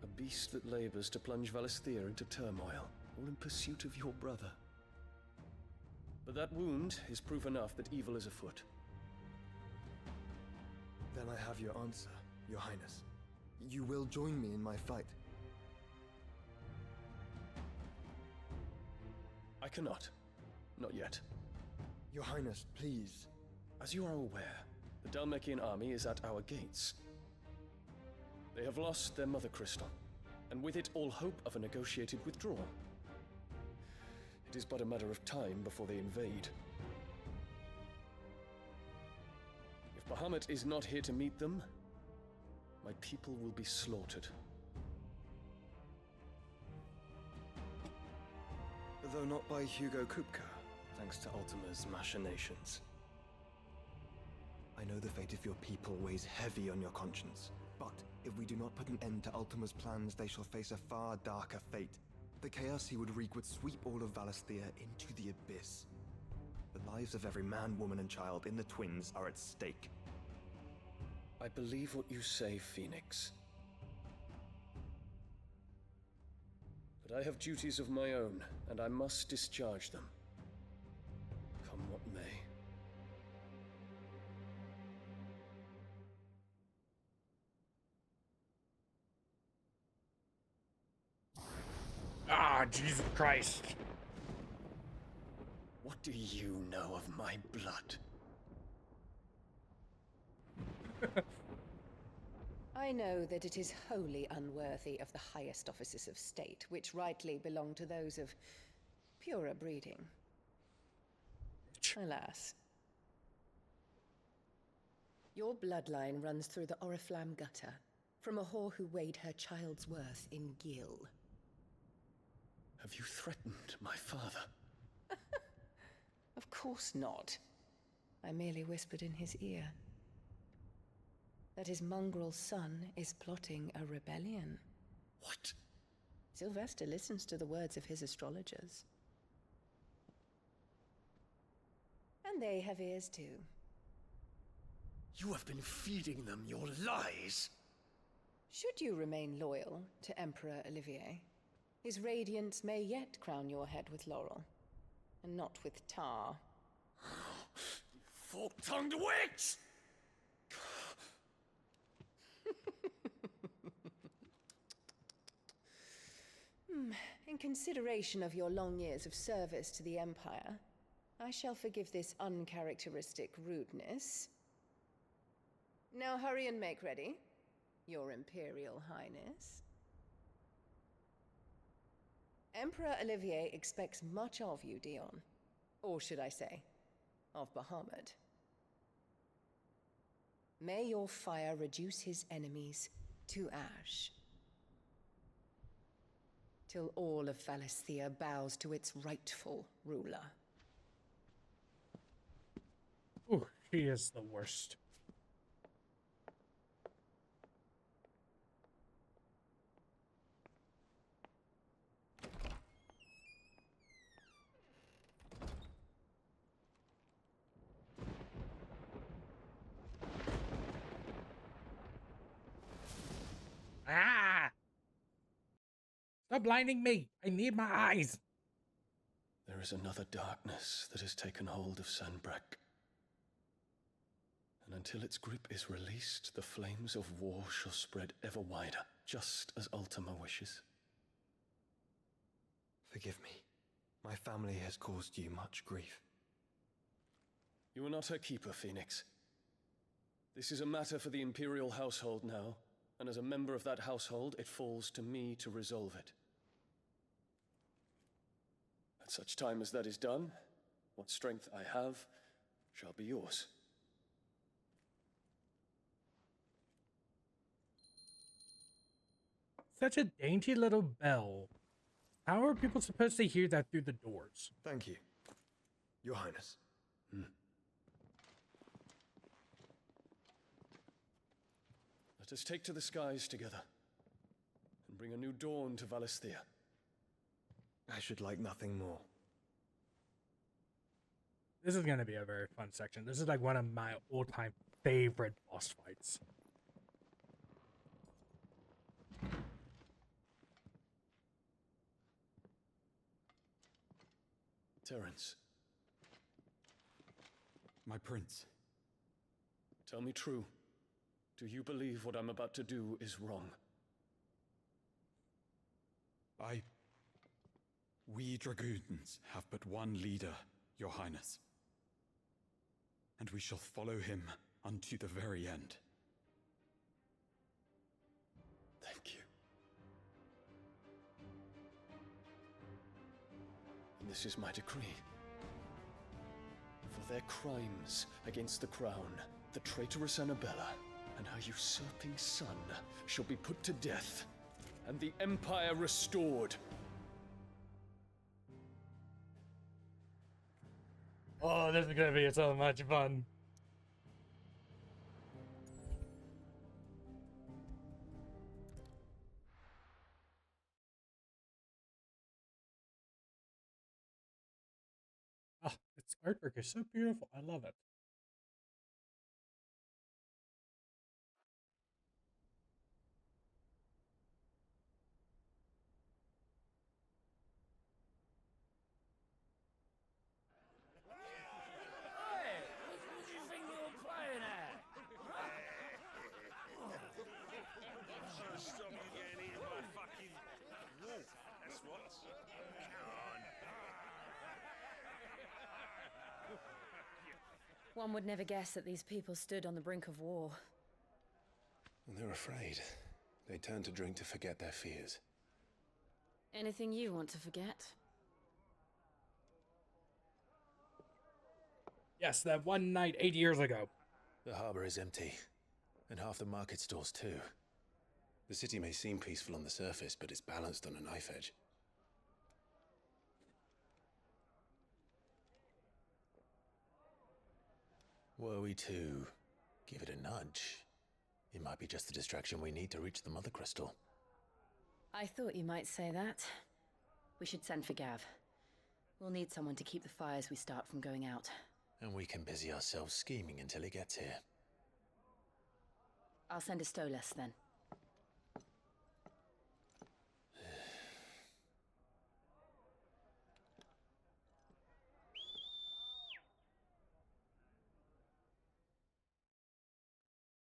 Speaker 13: A beast that labors to plunge Valisthea into turmoil, all in pursuit of your brother. But that wound is proof enough that evil is afoot.
Speaker 7: Then I have your answer, Your Highness. You will join me in my fight.
Speaker 13: I cannot. Not yet.
Speaker 7: Your Highness, please.
Speaker 13: As you are aware, the Dhalmekian army is at our gates. They have lost their mother crystal, and with it all hope of a negotiated withdrawal. It is but a matter of time before they invade. If Bahamut is not here to meet them, my people will be slaughtered.
Speaker 7: Though not by Hugo Kupka, thanks to Ultima's machinations. I know the fate of your people weighs heavy on your conscience, but if we do not put an end to Ultima's plans, they shall face a far darker fate. The chaos he would wreak would sweep all of Valisthea into the abyss. The lives of every man, woman, and child in the Twins are at stake.
Speaker 13: I believe what you say, Phoenix. But I have duties of my own, and I must discharge them. Come what may.
Speaker 1: Ah, Jesus Christ.
Speaker 13: What do you know of my blood?
Speaker 8: I know that it is wholly unworthy of the highest offices of state, which rightly belong to those of purer breeding. Alas. Your bloodline runs through the Oriflamme gutter, from a whore who weighed her child's worth in gil.
Speaker 13: Have you threatened my father?
Speaker 8: Of course not. I merely whispered in his ear that his mongrel son is plotting a rebellion.
Speaker 13: What?
Speaker 8: Sylvester listens to the words of his astrologers. And they have ears too.
Speaker 13: You have been feeding them your lies.
Speaker 8: Should you remain loyal to Emperor Olivier, his radiance may yet crown your head with laurel, and not with tar.
Speaker 11: Fork-tongued witch!
Speaker 8: In consideration of your long years of service to the Empire, I shall forgive this uncharacteristic rudeness. Now hurry and make ready, Your Imperial Highness. Emperor Olivier expects much of you, Dion. Or should I say, of Bahamut. May your fire reduce his enemies to ash, till all of Valisthea bows to its rightful ruler.
Speaker 1: Ooh, she is the worst. Ah! Stop blinding me! I need my eyes!
Speaker 13: There is another darkness that has taken hold of Sanbreque. And until its grip is released, the flames of war shall spread ever wider, just as Ultima wishes.
Speaker 7: Forgive me. My family has caused you much grief.
Speaker 13: You are not her keeper, Phoenix. This is a matter for the Imperial household now, and as a member of that household, it falls to me to resolve it. At such time as that is done, what strength I have shall be yours.
Speaker 1: Such a dainty little bell. How are people supposed to hear that through the doors?
Speaker 7: Thank you, Your Highness.
Speaker 13: Let us take to the skies together, and bring a new dawn to Valisthea.
Speaker 7: I should like nothing more.
Speaker 1: This is going to be a very fun section. This is like one of my all-time favorite boss fights.
Speaker 13: Terence.
Speaker 9: My prince.
Speaker 13: Tell me true. Do you believe what I'm about to do is wrong?
Speaker 9: We dragoons have but one leader, Your Highness. And we shall follow him unto the very end.
Speaker 13: Thank you. And this is my decree. For their crimes against the crown, the traitorous Annabella and her usurping son shall be put to death, and the Empire restored.
Speaker 1: Oh, this is gonna be so much fun. Oh, its artwork is so beautiful. I love it.
Speaker 3: One would never guess that these people stood on the brink of war.
Speaker 5: They're afraid. They turn to drink to forget their fears.
Speaker 3: Anything you want to forget?
Speaker 1: Yes, that one night 8 years ago.
Speaker 5: The harbor is empty, and half the market stalls too. The city may seem peaceful on the surface, but it's balanced on a knife edge. Were we to give it a nudge, it might be just the distraction we need to reach the Mother Crystal.
Speaker 3: I thought you might say that. We should send for Gav. We'll need someone to keep the fires we start from going out.
Speaker 5: And we can busy ourselves scheming until he gets here.
Speaker 3: I'll send a Stolas then.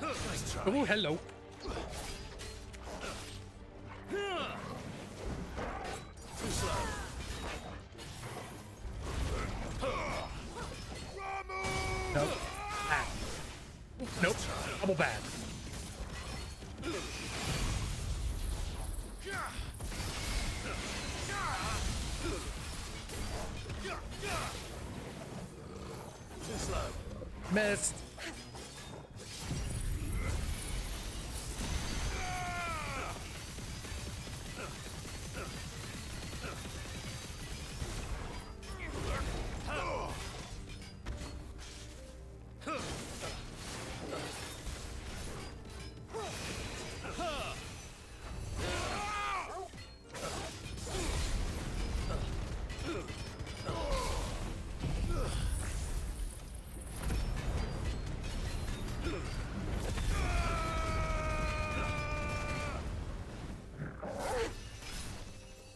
Speaker 2: Nice try.
Speaker 1: Oh, hello.
Speaker 2: Too slow.
Speaker 1: Nope. Ah. Nope. Double bad.
Speaker 2: Too slow.
Speaker 1: Missed.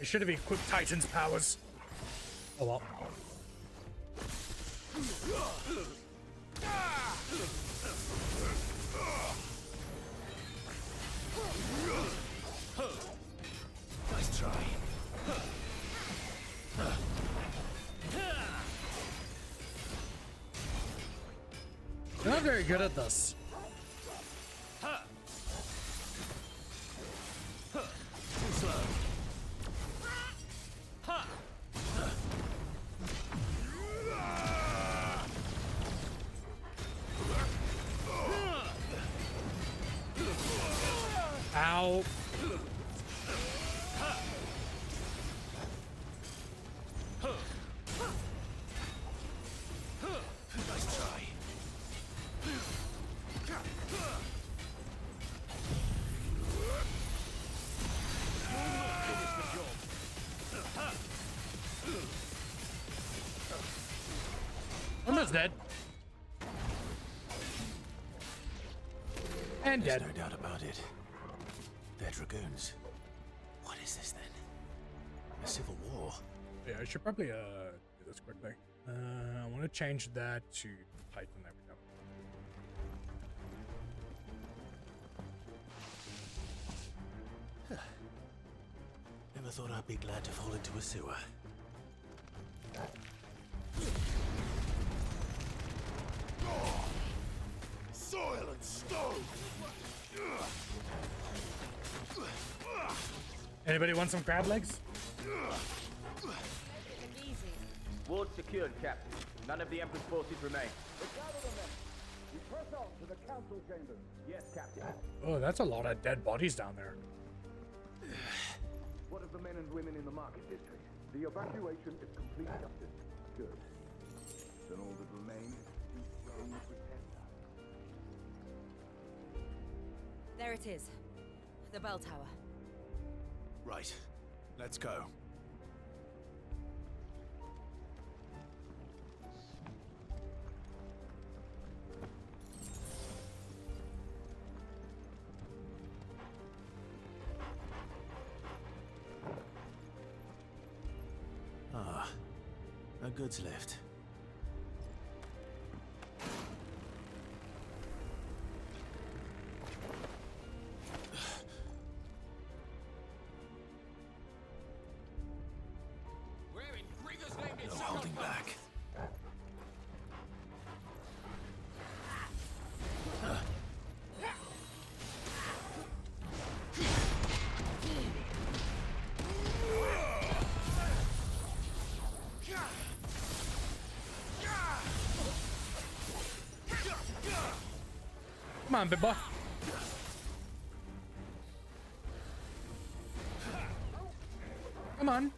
Speaker 1: It should have equipped Titan's powers. Oh well.
Speaker 2: Nice try.
Speaker 1: You're not very good at this.
Speaker 2: Too slow.
Speaker 1: Ow.
Speaker 2: Nice try.
Speaker 1: Almost dead. And
Speaker 2: There's
Speaker 1: dead.
Speaker 2: no doubt about it. They're dragoons. What is this then? A civil war?
Speaker 1: Yeah, I should probably do this quickly. I want to change that to Titan. There we go.
Speaker 2: Never thought I'd be glad to fall into a sewer.
Speaker 11: Soil and stone!
Speaker 1: Anybody want some crab legs?
Speaker 6: Ward secured, Captain. None of the Emperor's forces remain.
Speaker 12: We press on to the council chambers.
Speaker 6: Yes, Captain.
Speaker 1: Oh, that's a lot of dead bodies down there.
Speaker 12: What of the men and women in the market district? The evacuation is complete, Captain. Good. Then all that remains is to dethrone the pretender.
Speaker 23: There it is. The bell tower.
Speaker 2: Right. Let's go. Ah, a goods lift. No holding back.
Speaker 1: Come on, big boy. Come on.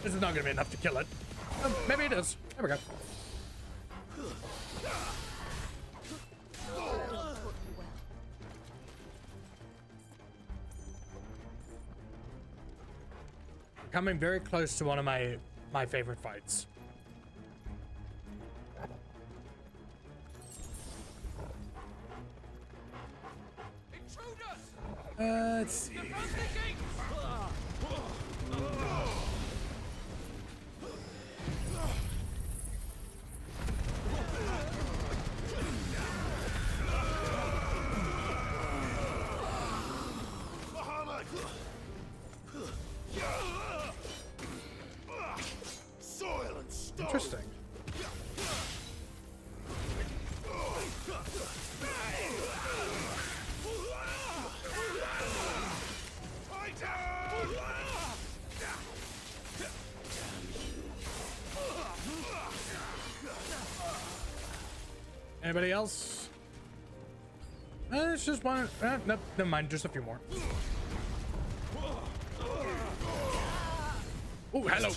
Speaker 1: This is not gonna be enough to kill it. Maybe it is. There we go. coming very close to one of my favorite fights. Let's see. Interesting. Anybody else? It's just one. Nope, never mind. Just a few more. Oh, hello.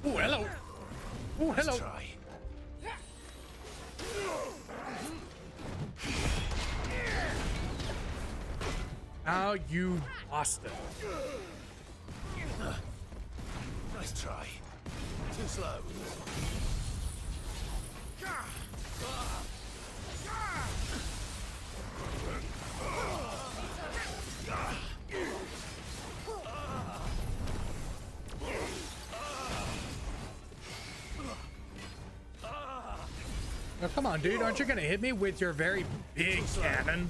Speaker 1: Oh, hello. Oh, hello. Oh, you bastard.
Speaker 2: Nice try. Too slow.
Speaker 1: Oh, come on, dude. Aren't you gonna hit me with your very big cannon?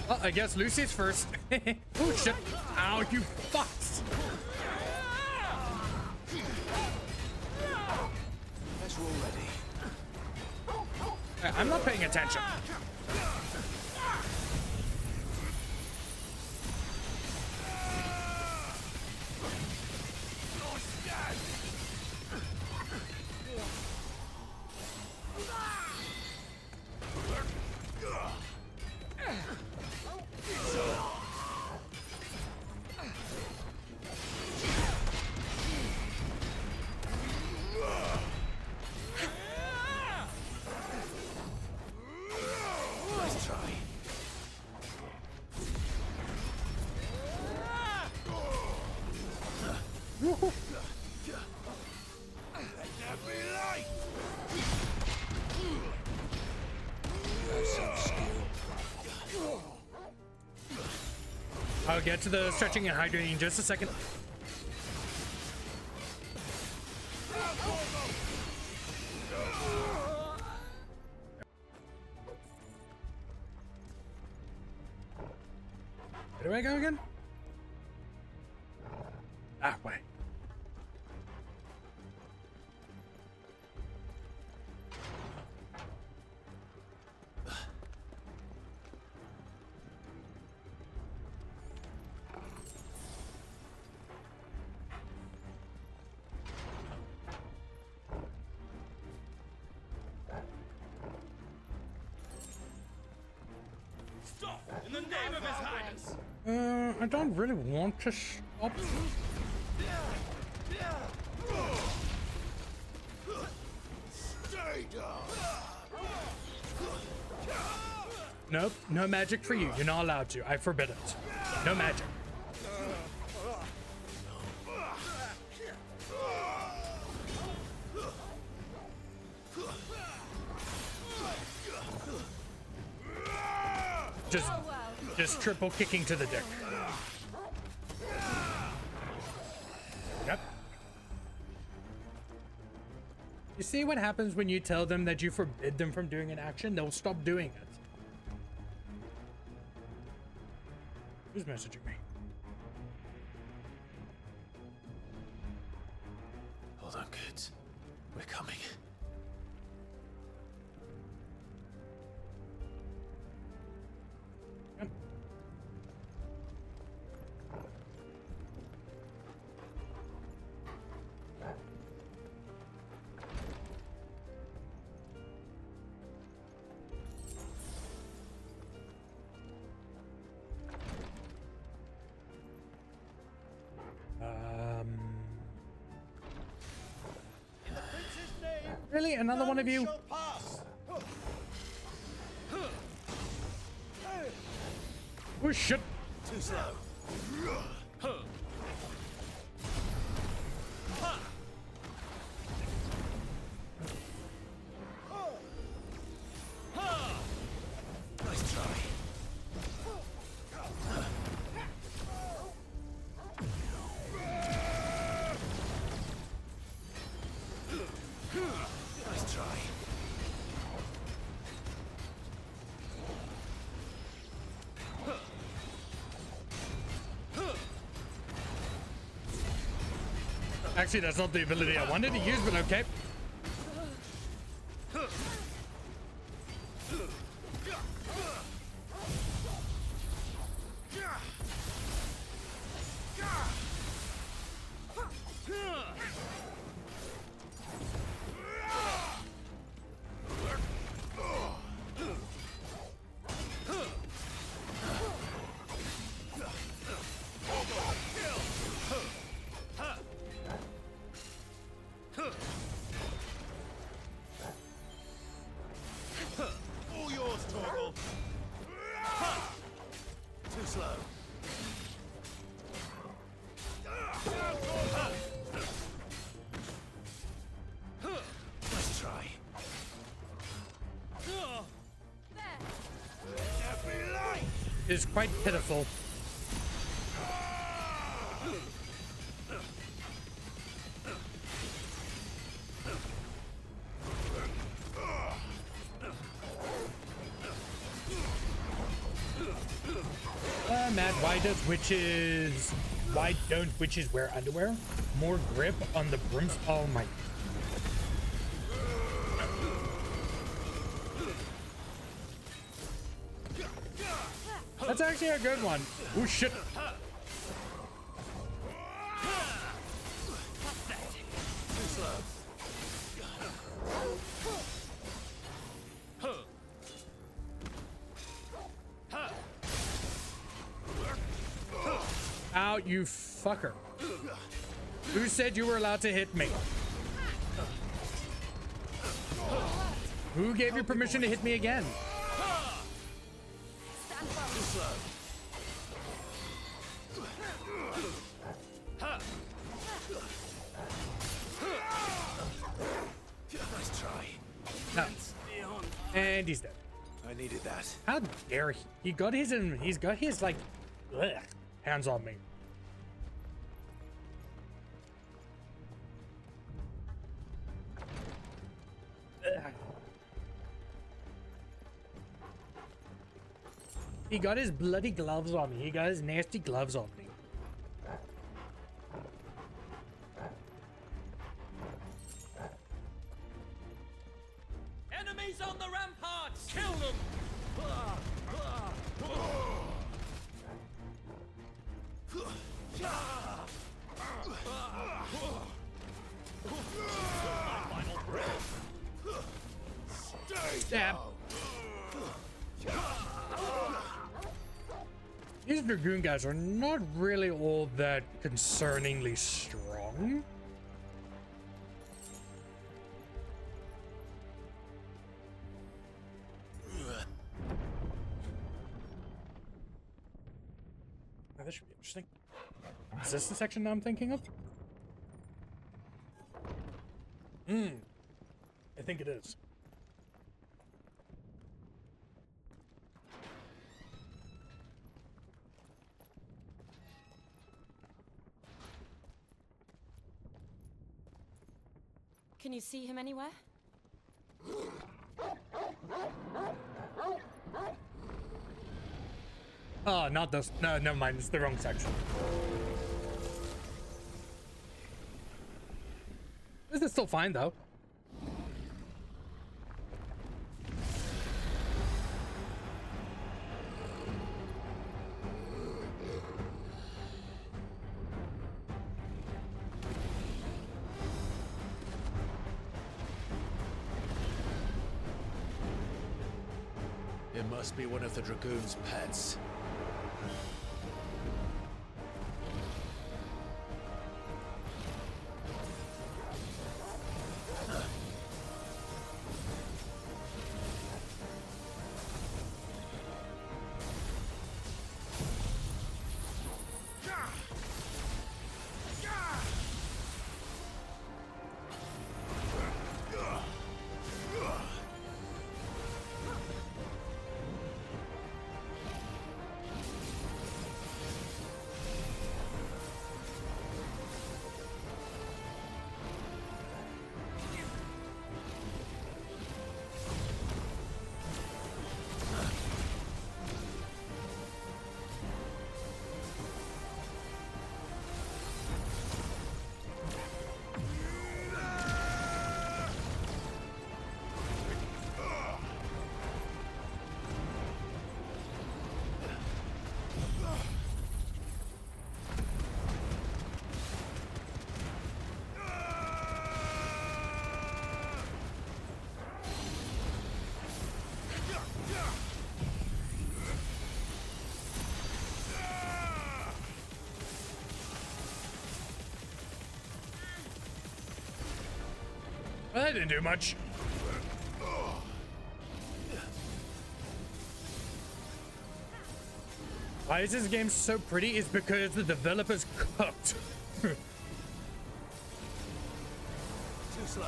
Speaker 1: Well, I guess Lucy's first. Oh, shit. Ow, you fucks.
Speaker 2: Let's roll ready.
Speaker 1: I'm not paying attention. I'll get to the stretching and hydrating in just a second. Where do I go again? Ah, way.
Speaker 16: In the name of His Highness!
Speaker 1: I don't really want to stop.
Speaker 16: Stay down!
Speaker 1: Nope, no magic for you. You're not allowed to. I forbid it. No magic. Just triple kicking to the dick. Yep. You see what happens when you tell them that you forbid them from doing an action? They'll stop doing it. Who's messaging me?
Speaker 2: Hold on, kids. We're coming.
Speaker 16: In the prince's name,
Speaker 1: Really? Another one of you? Oh shit!
Speaker 2: Too slow. Nice try. Nice try.
Speaker 1: Actually, that's not the ability I wanted to use, but okay.
Speaker 2: All yours, Torgal. Too slow. Nice try.
Speaker 1: Is quite pitiful. Matt, why don't witches wear underwear? More grip on the brooms. Oh my. That's actually a good one. Oh shit.
Speaker 2: Too slow.
Speaker 1: Out, you fucker. Who said you were allowed to hit me? Who gave you permission to hit me again?
Speaker 2: Too slow. Nice try.
Speaker 1: No. And he's dead.
Speaker 2: I needed that.
Speaker 1: How dare he? He's got his like hands on me. He got his bloody gloves on me. He got his nasty gloves on me.
Speaker 16: Enemies on the ramparts! Kill them!
Speaker 1: Stab. These Dragoon guys are not really all that concerningly strong. Oh, this should be interesting. Is this the section I'm thinking of? I think it is.
Speaker 23: Can you see him anywhere?
Speaker 1: Oh, not this. No, never mind. It's the wrong section. This is still fine, though.
Speaker 2: It must be one of the Dragoon's pets.
Speaker 1: didn't do much. Why is this game so pretty? It's because the developers cooked.
Speaker 2: Too slow.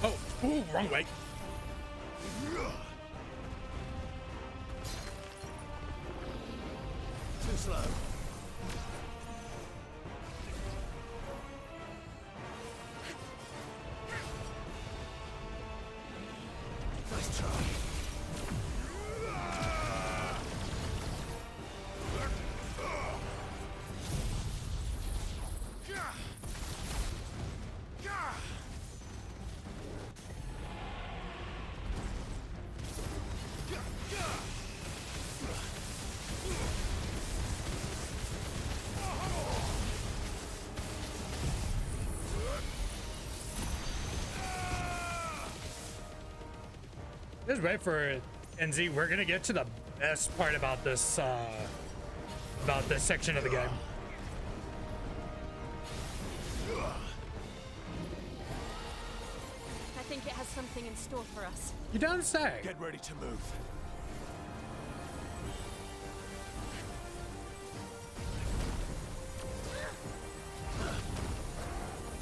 Speaker 1: Oh, ooh, wrong way.
Speaker 2: Too slow. Nice try.
Speaker 1: Just wait for it, NZ. We're gonna get to the best part about this section of the game.
Speaker 23: I think it has something in store for us.
Speaker 1: You don't say.
Speaker 2: Get ready to move.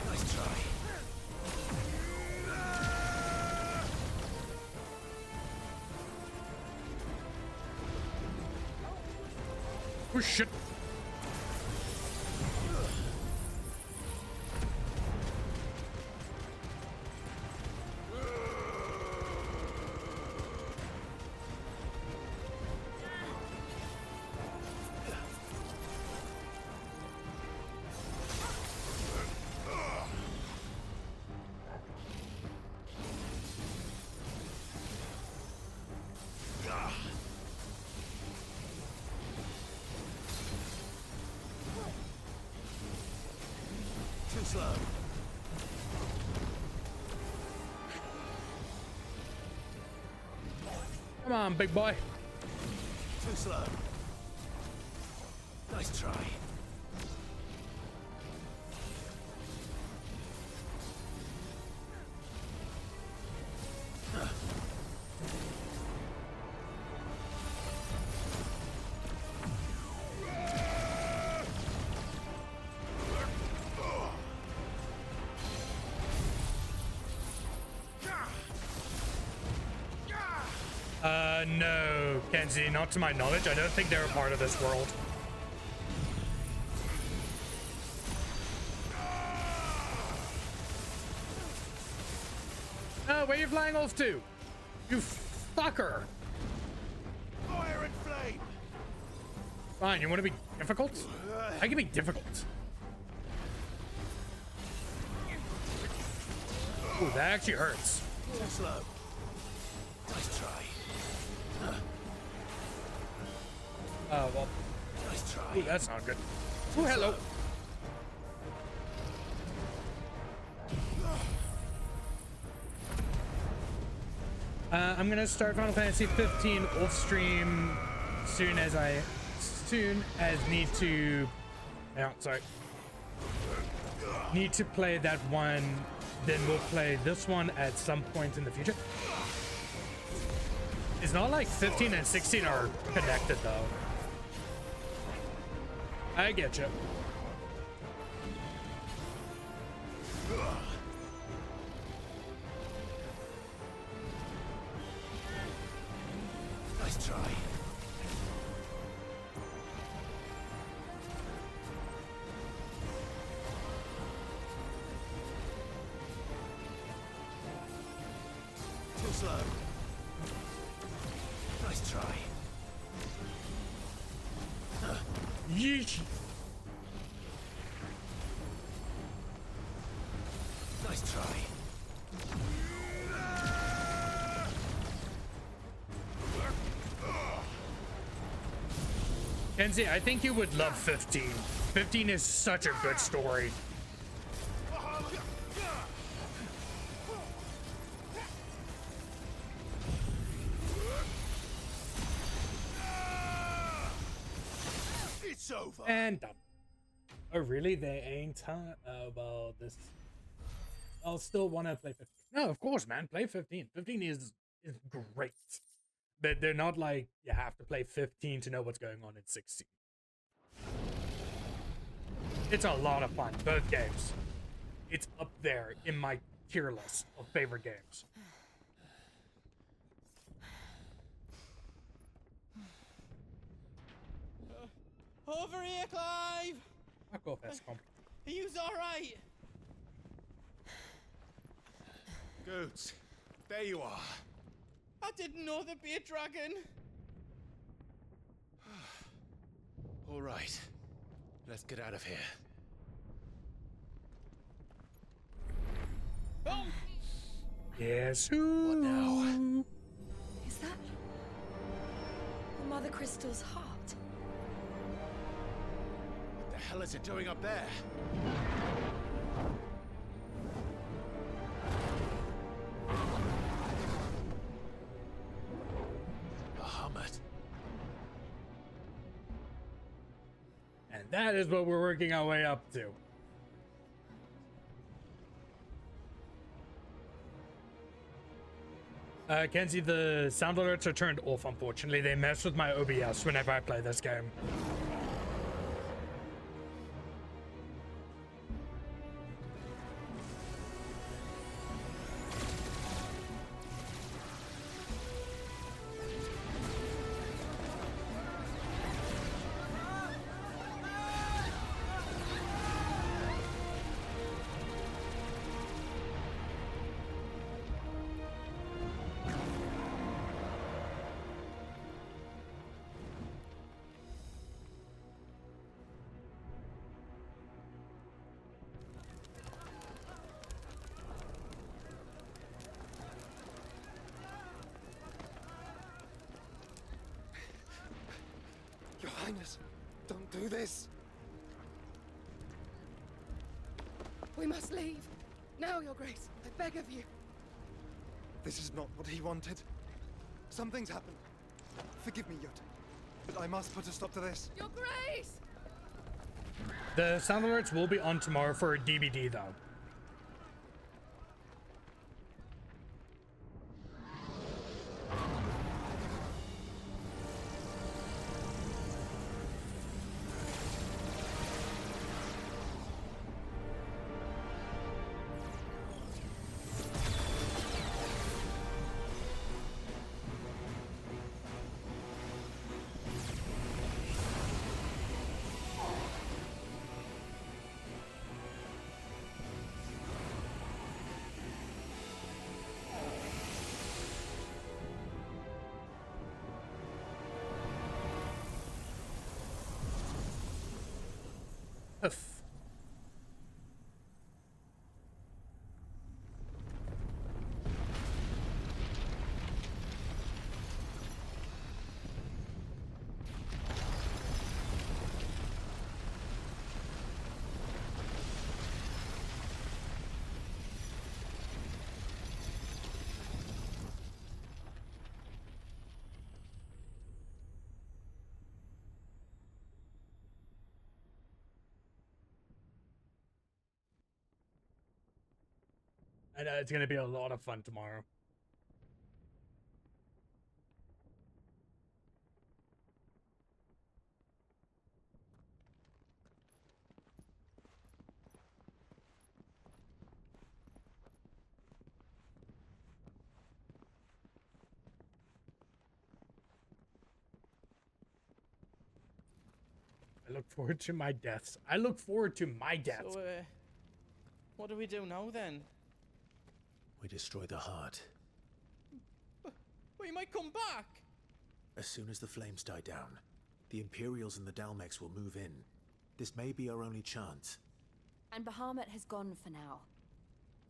Speaker 2: Nice try.
Speaker 1: Oh shit.
Speaker 2: Too slow.
Speaker 1: Come on, big boy.
Speaker 2: Too slow. Nice try.
Speaker 1: No, Kenzie, not to my knowledge. I don't think they're a part of this world. Where are you flying off to? You fucker!
Speaker 2: Fire and flame!
Speaker 1: Fine, you want to be difficult? I can be difficult. Ooh, that actually hurts.
Speaker 2: Too slow. Nice try.
Speaker 1: Well.
Speaker 2: Nice try.
Speaker 1: Ooh, that's not good. Ooh, hello. I'm gonna start Final Fantasy 15 off stream soon as need to. Yeah, sorry. Need to play that one. Then we'll play this one at some point in the future. It's not like 15 and 16 are connected though. I get you.
Speaker 2: Nice try. Too slow. Nice try.
Speaker 1: Yeesh.
Speaker 2: Nice try.
Speaker 1: Kenzie, I think you would love 15. 15 is such a good story.
Speaker 2: It's over.
Speaker 1: And done. Oh, really? They ain't, huh? Well, this... I'll still want to play 15. No, of course, man. Play 15. 15 is great. But they're not like, you have to play 15 to know what's going on in 16. It's a lot of fun, both games. It's up there in my tier list of favorite games.
Speaker 14: Over here, Clive!
Speaker 1: Fuck off, Escom.
Speaker 14: Are you alright?
Speaker 2: Goots, there you are.
Speaker 14: I didn't know there'd be a dragon.
Speaker 2: All right, let's get out of here.
Speaker 14: Oh!
Speaker 1: Yes.
Speaker 2: What now?
Speaker 3: Is that the Mother Crystal's heart?
Speaker 2: What the hell is it doing up there? Bahamut.
Speaker 1: And that is what we're working our way up to. Kenzie, the sound alerts are turned off, unfortunately. They mess with my OBS whenever I play this game.
Speaker 7: Your Highness, don't do this.
Speaker 8: We must leave. Now, Your Grace. I beg of you.
Speaker 7: This is not what he wanted. Something's happened. Forgive me, Yota. But I must put a stop to this.
Speaker 8: Your Grace!
Speaker 1: The sound alerts will be on tomorrow for a DVD, though. I know it's going to be a lot of fun tomorrow. I look forward to my deaths. I look forward to my deaths.
Speaker 14: So, what do we do now then?
Speaker 2: We destroy the heart.
Speaker 14: We might come back.
Speaker 2: As soon as the flames die down, the Imperials and the Dalmex will move in. This may be our only chance.
Speaker 23: And Bahamut has gone for now.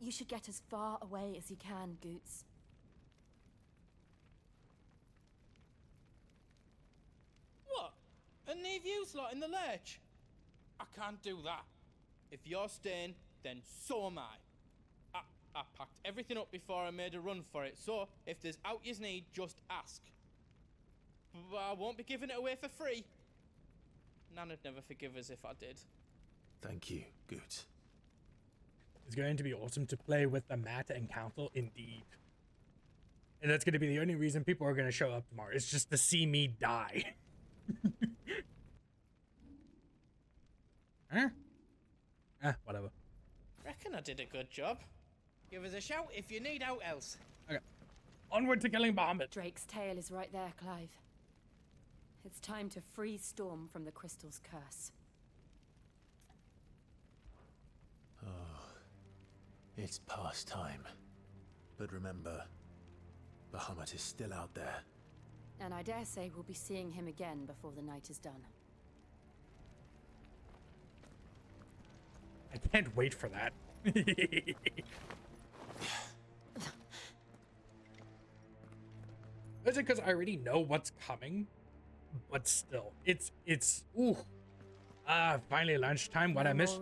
Speaker 23: You should get as far away as you can, Goots.
Speaker 14: What? And leave you lot in the lurch? I can't do that. If you're staying, then so am I. I packed everything up before I made a run for it, so if there's out you need, just ask. But I won't be giving it away for free. Nan'd never forgive us if I did.
Speaker 2: Thank you, Goots.
Speaker 1: It's going to be awesome to play with the Matt and Council, indeed. And that's going to be the only reason people are going to show up tomorrow. It's just to see me die. Huh? Whatever.
Speaker 14: Reckon I did a good job. Give us a shout if you need out else.
Speaker 1: Okay. Onward to killing Bahamut.
Speaker 3: Drake's tail is right there, Clive. It's time to free Storm from the crystal's curse.
Speaker 2: Oh, it's past time. But remember, Bahamut is still out there.
Speaker 3: And I dare say we'll be seeing him again before the night is done.
Speaker 1: I can't wait for that. Is it because I already know what's coming? But still, it's ooh. Finally lunchtime. What I missed?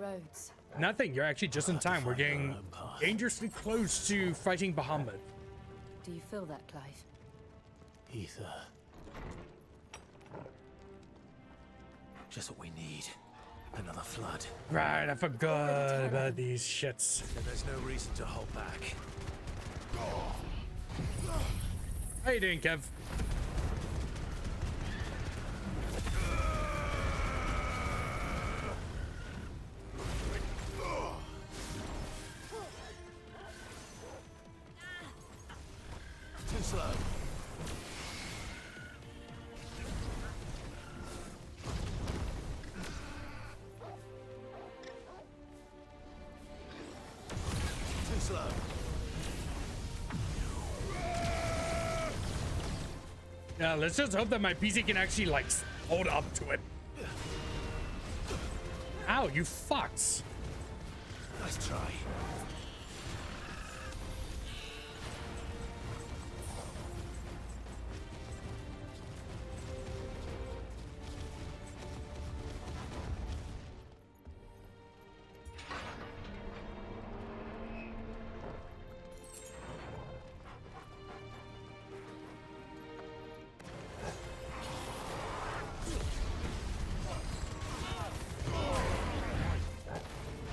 Speaker 1: Nothing. You're actually just in time. We're getting dangerously close to fighting Bahamut.
Speaker 3: Do you feel that, Clive?
Speaker 2: Ether. Just what we need. Another flood.
Speaker 1: Right, I forgot about these shits.
Speaker 2: And there's no reason to hold back.
Speaker 1: How you doing, Kev?
Speaker 2: Too slow. Too slow.
Speaker 1: Yeah, let's just hope that my PC can actually, like, hold up to it. Ow, you fucks.
Speaker 2: Nice try.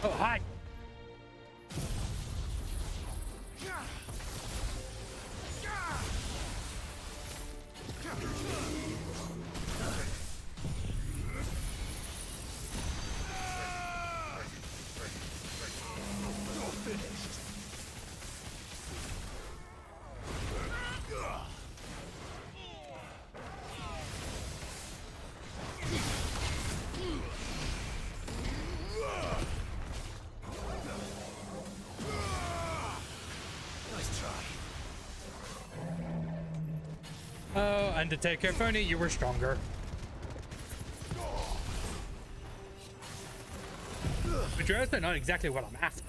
Speaker 1: Oh, hi. Oh, Undertaker, if only you were stronger. But you're also not exactly what I'm after.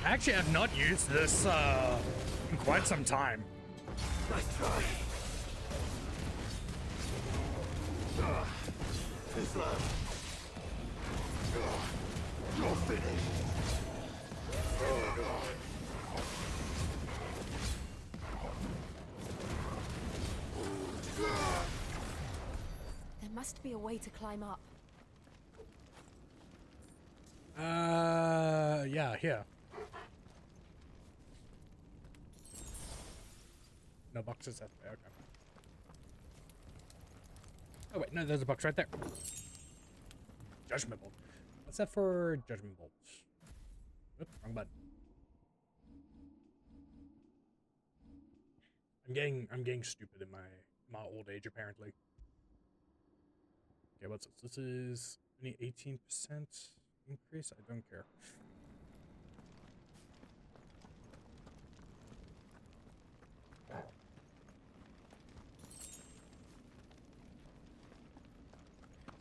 Speaker 1: Actually, I've not used this in quite some time.
Speaker 2: Nice try. Too slow. You're finished.
Speaker 23: must be a way to climb up.
Speaker 1: Yeah, here. No boxes that way, okay. Oh wait, no, there's a box right there. Judgment bolt. What's that for judgment bolts? Oops, wrong button. I'm getting stupid in my old age apparently. Okay, what's this? This is only 18% increase. I don't care.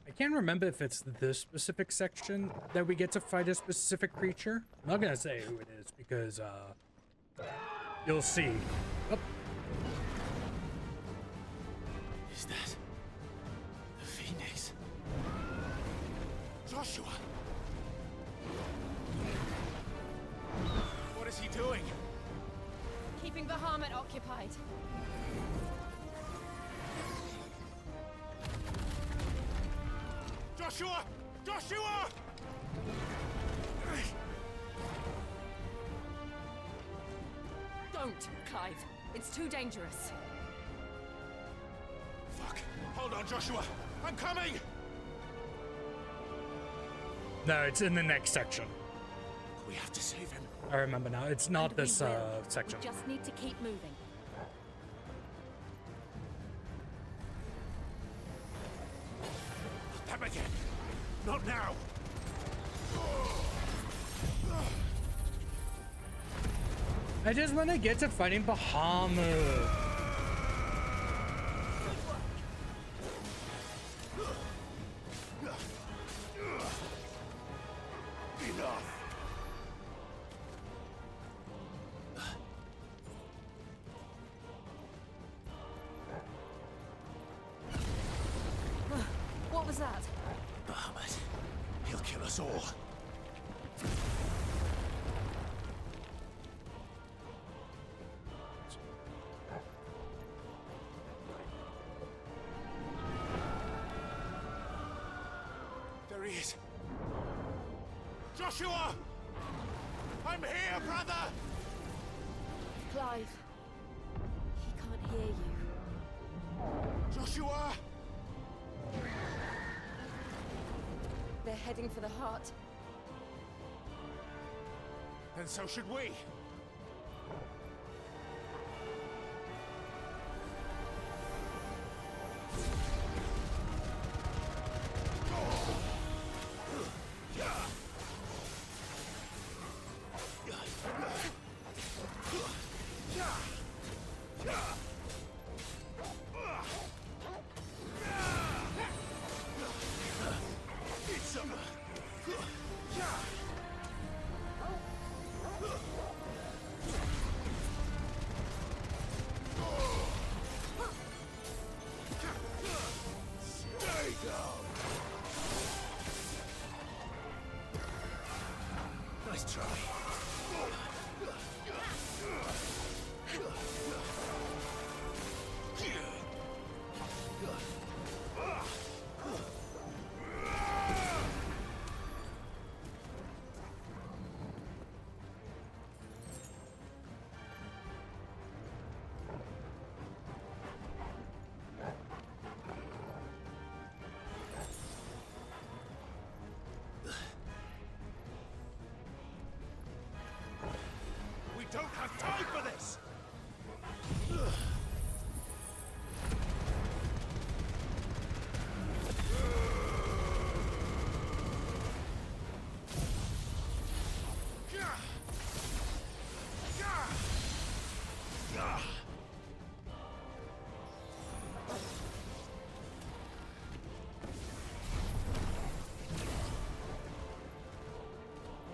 Speaker 1: I can't remember if it's this specific section that we get to fight a specific creature. I'm not gonna say who it is because you'll see. Oh.
Speaker 2: Is that the Phoenix?
Speaker 10: Joshua! What is he doing?
Speaker 3: Keeping Bahamut occupied.
Speaker 10: Joshua! Joshua!
Speaker 3: Don't, Clive. It's too dangerous.
Speaker 10: Fuck! Hold on, Joshua! I'm coming!
Speaker 1: No, it's in the next section.
Speaker 10: We have to save him.
Speaker 1: I remember now. It's not this section.
Speaker 23: We just need to keep moving.
Speaker 10: Them again! Not now!
Speaker 1: I just want to get to fighting Bahamut.
Speaker 10: Enough!
Speaker 23: What was that?
Speaker 2: Bahamut. He'll kill us all.
Speaker 10: There he is. Joshua! I'm here, brother!
Speaker 23: Clive. He can't hear you.
Speaker 10: Joshua!
Speaker 3: They're heading for the heart.
Speaker 10: Then so should we.
Speaker 2: Nice try.
Speaker 10: We don't have time for this!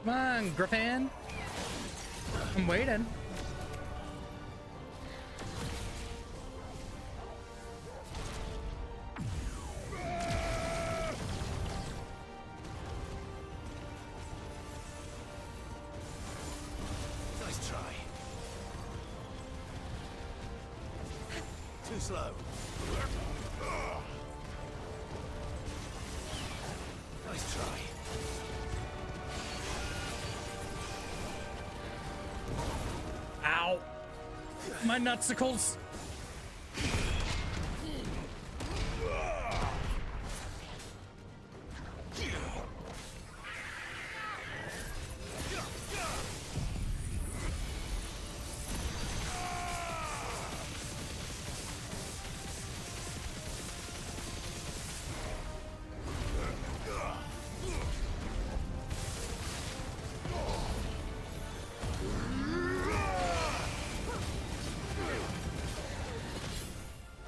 Speaker 1: Come on, Griffin. I'm waiting.
Speaker 2: Nice try. Too slow.
Speaker 1: My nutsicles.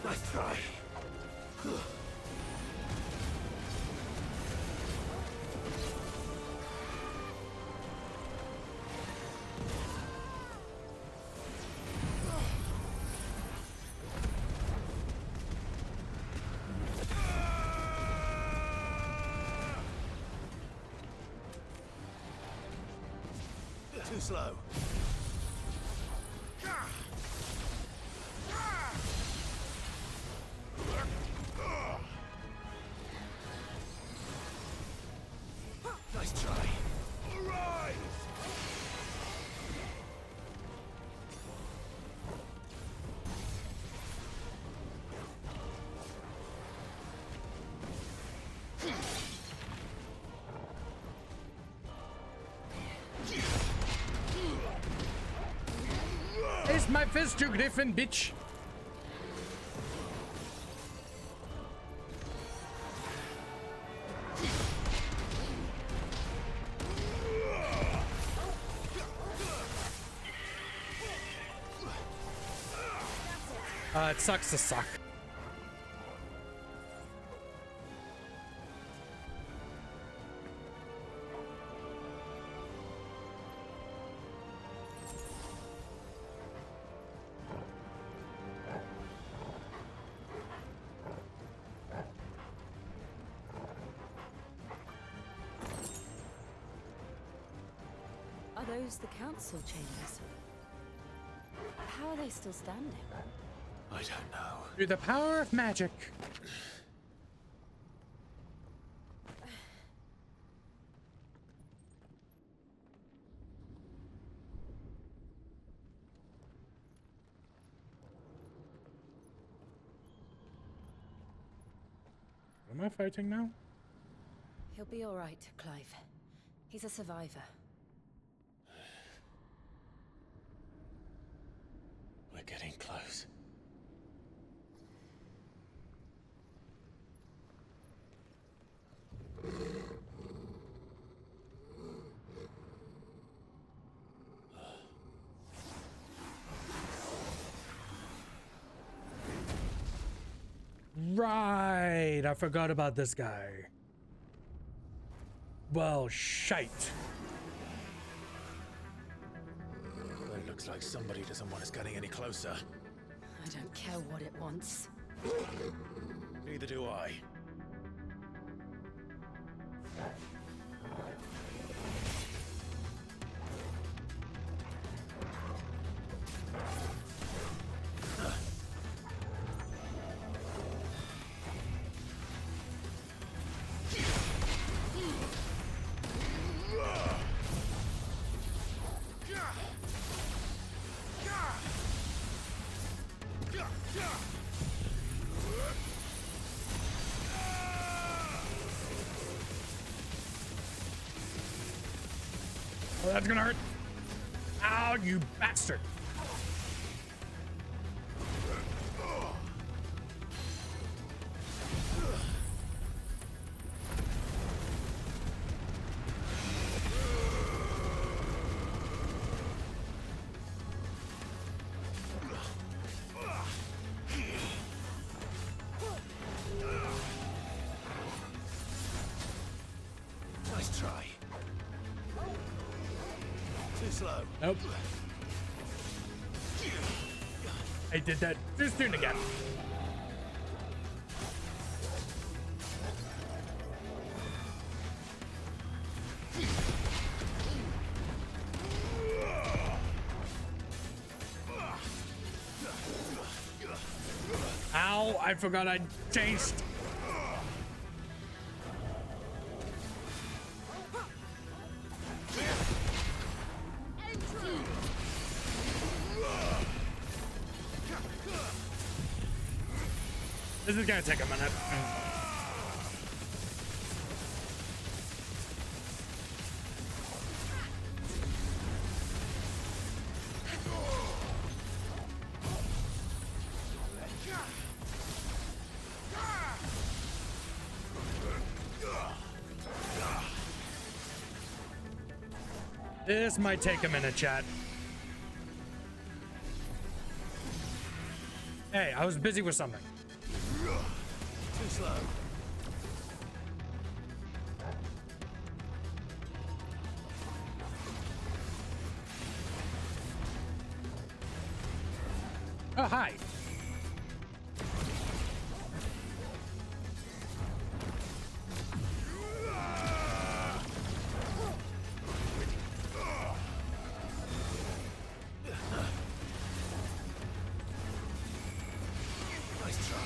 Speaker 2: Nice try. Too slow. Nice try. Arise!
Speaker 1: It's my fist, you griffin, bitch. It sucks to suck.
Speaker 23: Are those the council chambers? How are they still standing?
Speaker 2: I don't know.
Speaker 1: Through the power of magic. What am I fighting now?
Speaker 3: He'll be all right, Clive. He's a survivor.
Speaker 2: We're getting close.
Speaker 1: Right, I forgot about this guy. Well, shite.
Speaker 2: Well, it looks like somebody doesn't want us getting any closer.
Speaker 3: I don't care what it wants.
Speaker 2: Neither do I.
Speaker 1: Oh, that's gonna hurt. Ow, you bastard.
Speaker 2: Nice try. Too slow.
Speaker 1: Nope. I did that too soon again. Ow, I forgot I chased. This is gonna take a minute. This might take a minute, chat. Hey, I was busy with something.
Speaker 2: Too slow.
Speaker 1: Oh, hi.
Speaker 2: Nice try.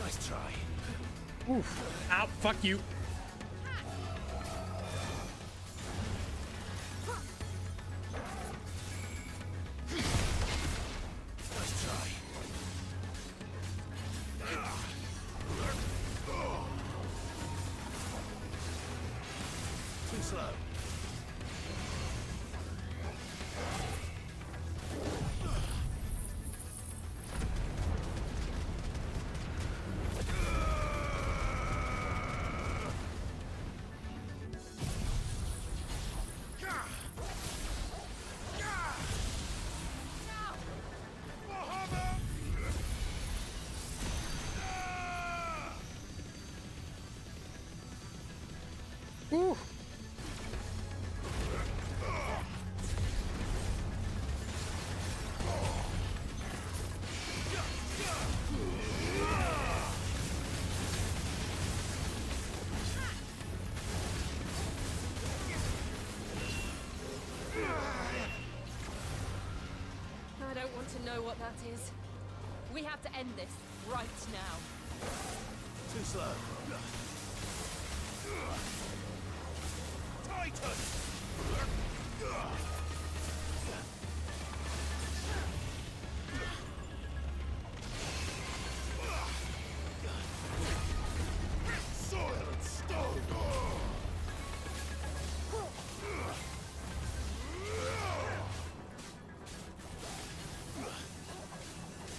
Speaker 2: Nice try.
Speaker 1: Oof. Ow, fuck you.
Speaker 2: Nice try. Too slow.
Speaker 1: Ooh.
Speaker 23: I don't want to know what that is. We have to end this right now.
Speaker 2: Too slow. Titan! Soil and stone!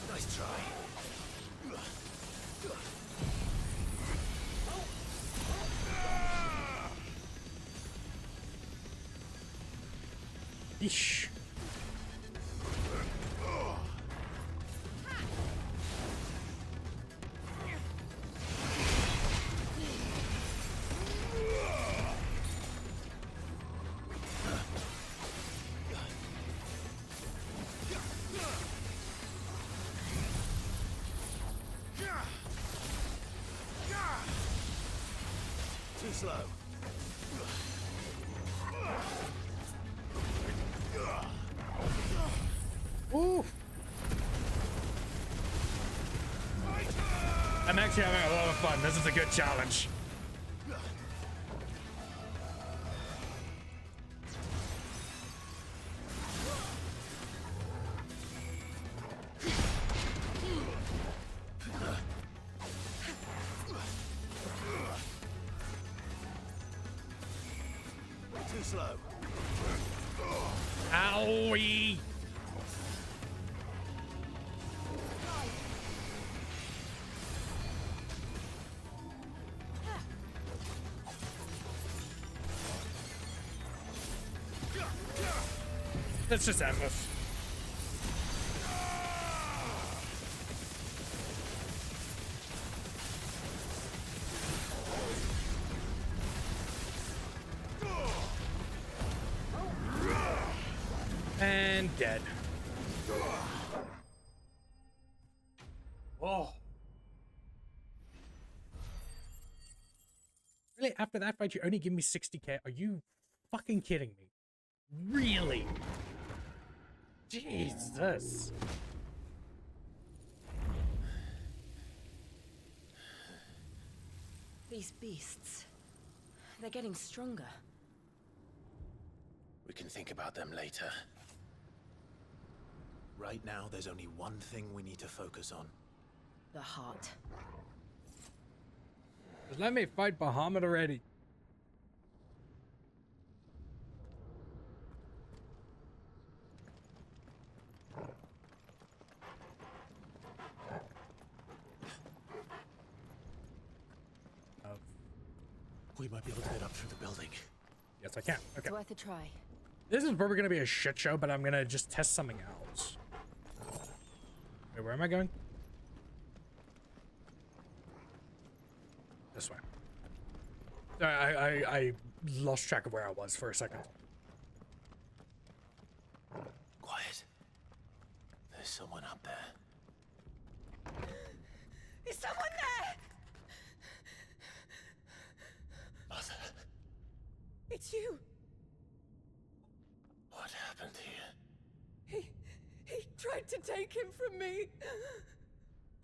Speaker 2: Nice try.
Speaker 1: Eesh.
Speaker 2: Too slow.
Speaker 1: Ooh. I'm actually having a lot of fun. This is a good challenge.
Speaker 2: Too slow.
Speaker 1: Owie. Let's just end this. And dead. Oh. Really? After that fight, you only give me 60k? Are you fucking kidding me? Really? Jesus.
Speaker 23: These beasts. They're getting stronger.
Speaker 5: We can think about them later. Right now, there's only one thing we need to focus on.
Speaker 23: The heart.
Speaker 1: Just let me fight Bahamut already.
Speaker 5: We might be able to get up through the building.
Speaker 1: Yes, I can. Okay.
Speaker 23: It's worth a try.
Speaker 1: This is probably going to be a shit show, but I'm going to just test something else. Wait, where am I going? This way. I lost track of where I was for a second.
Speaker 5: Quiet. There's someone up there.
Speaker 23: Is someone there?
Speaker 5: Mother.
Speaker 23: It's you.
Speaker 5: What happened here?
Speaker 23: He tried to take him from me.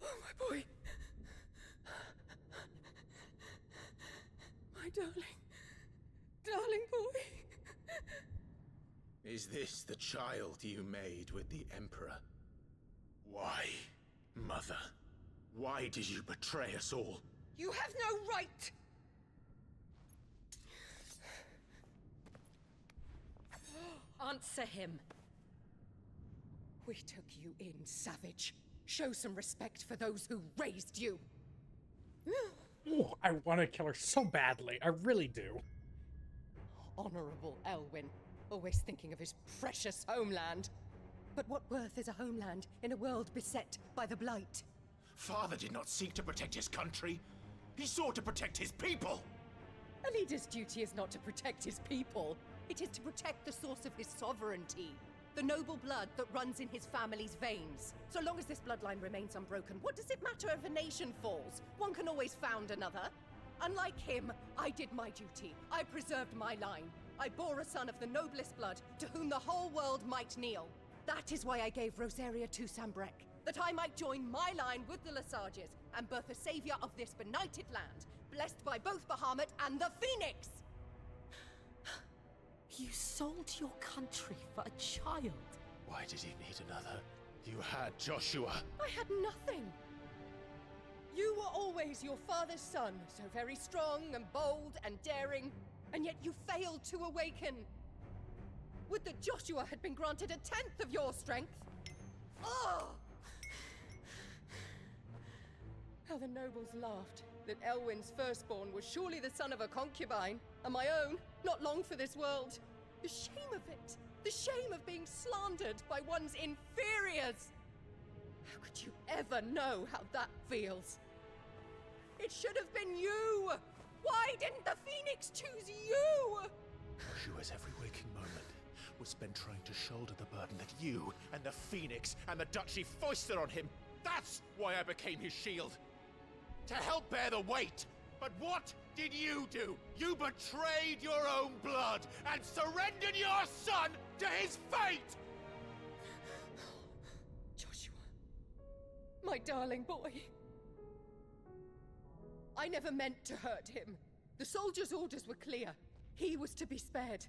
Speaker 23: Oh, my boy. My darling boy.
Speaker 5: Is this the child you made with the Emperor? Why, Mother? Why did you betray us all?
Speaker 23: You have no right. Answer him.
Speaker 8: We took you in, savage. Show some respect for those who raised you.
Speaker 1: Oh, I want to kill her so badly. I really do.
Speaker 8: Honorable Elwyn, always thinking of his precious homeland. But what worth is a homeland in a world beset by the Blight?
Speaker 5: Father did not seek to protect his country. He sought to protect his people.
Speaker 8: A leader's duty is not to protect his people. It is to protect the source of his sovereignty. The noble blood that runs in his family's veins. So long as this bloodline remains unbroken, what does it matter if a nation falls? One can always found another. Unlike him, I did my duty. I preserved my line. I bore a son of the noblest blood, to whom the whole world might kneel. That is why I gave Rosaria to Sambrek, that I might join my line with the Lesages and birth a savior of this benighted land, blessed by both Bahamut and the Phoenix!
Speaker 23: You sold your country for a child.
Speaker 5: Why did he need another? You had Joshua.
Speaker 8: I had nothing. You were always your father's son, so very strong and bold and daring, and yet you failed to awaken. Would that Joshua had been granted 1/10 of your strength? Oh! How the nobles laughed that Elwyn's firstborn was surely the son of a concubine, and my own, not long for this world. The shame of it! The shame of being slandered by one's inferiors! How could you ever know how that feels? It should have been you! Why didn't the Phoenix choose you?
Speaker 5: Joshua's every waking moment was spent trying to shoulder the burden that you and the Phoenix and the Duchy foisted on him. That's why I became his shield. To help bear the weight. But what did you do? You betrayed your own blood and surrendered your son to his fate!
Speaker 8: Joshua. My darling boy. I never meant to hurt him. The soldiers' orders were clear. He was to be spared.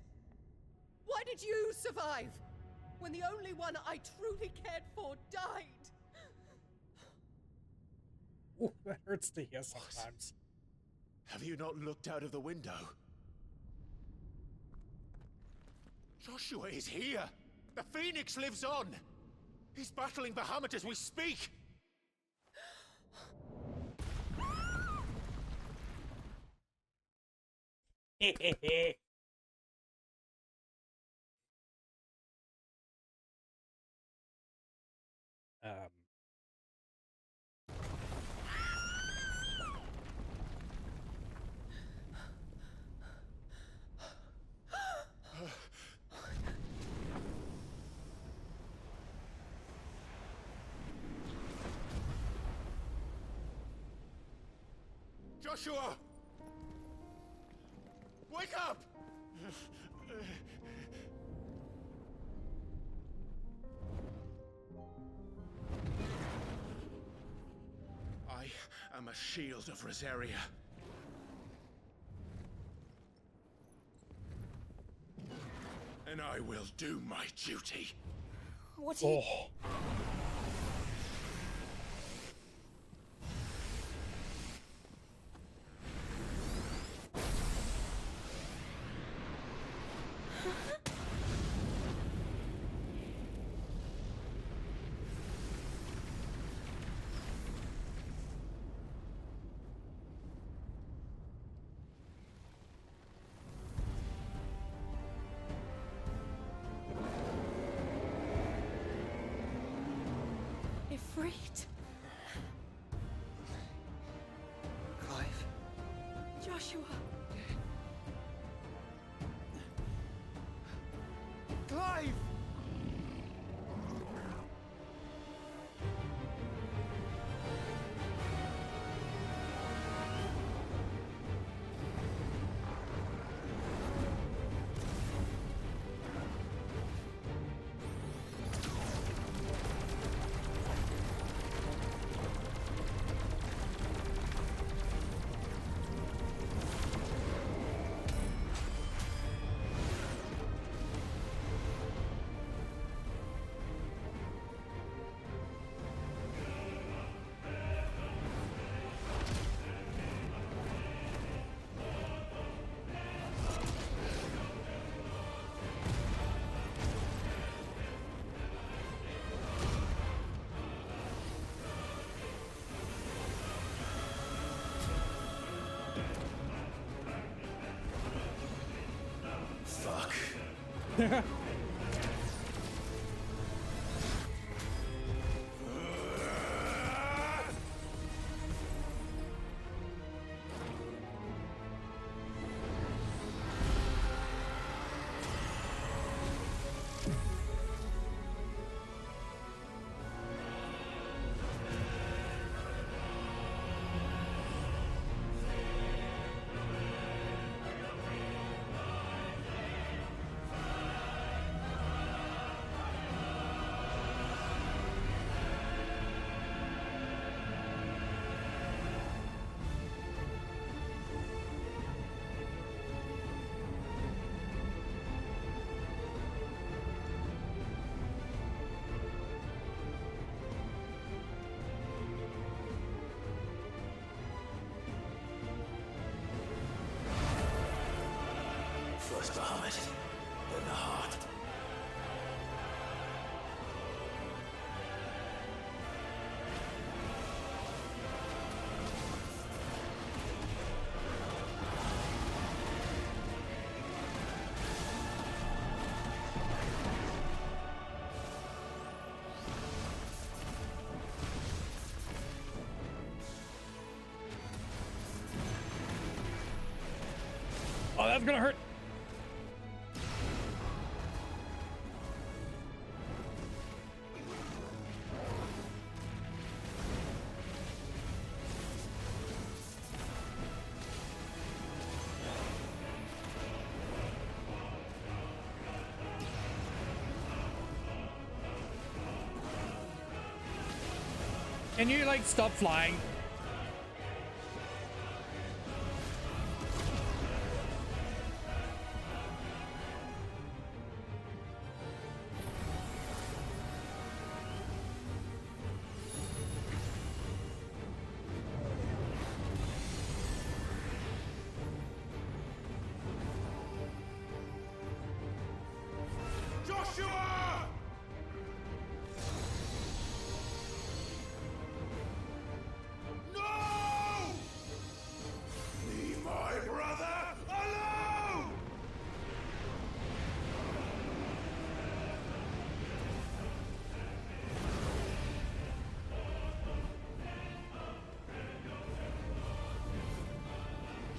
Speaker 8: Why did you survive? When the only one I truly cared for died?
Speaker 1: Ooh, that hurts to hear sometimes.
Speaker 5: Have you not looked out of the window? Joshua is here! The Phoenix lives on! He's battling Bahamut as we speak! Joshua! Wake up! I am a shield of Rosaria.
Speaker 12: and I will do my duty.
Speaker 23: What are you... Ifrit.
Speaker 7: Clive?
Speaker 23: Joshua.
Speaker 7: Clive!
Speaker 5: Fuck. First Bahamut, then the heart.
Speaker 1: Oh, that's gonna hurt. Can you like stop flying?
Speaker 12: Joshua! No! Leave my brother alone!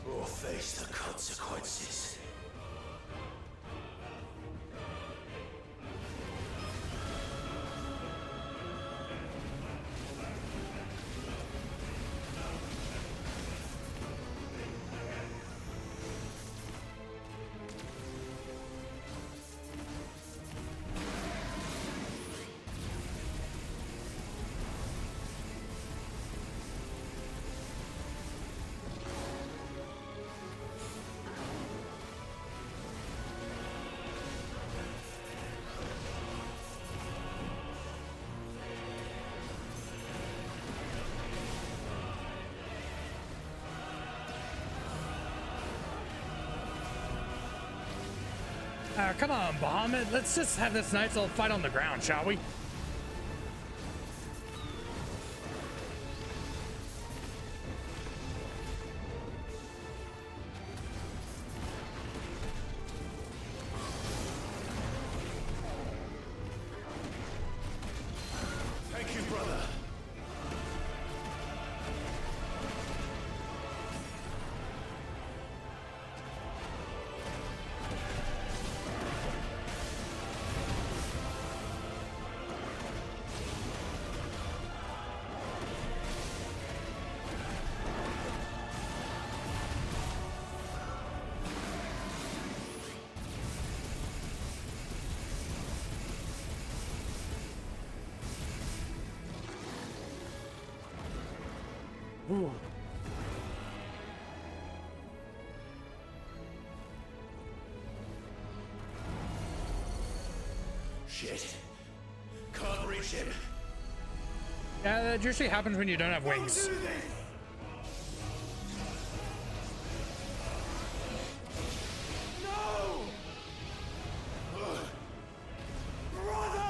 Speaker 5: Or face the consequences.
Speaker 1: Come on, Bahamut. Let's just have this nice little fight on the ground, shall we?
Speaker 5: Thank you, brother.
Speaker 1: Ooh.
Speaker 5: Shit. Can't reach him.
Speaker 1: Yeah, that usually happens when you don't have wings.
Speaker 5: Don't do this! No! Brother!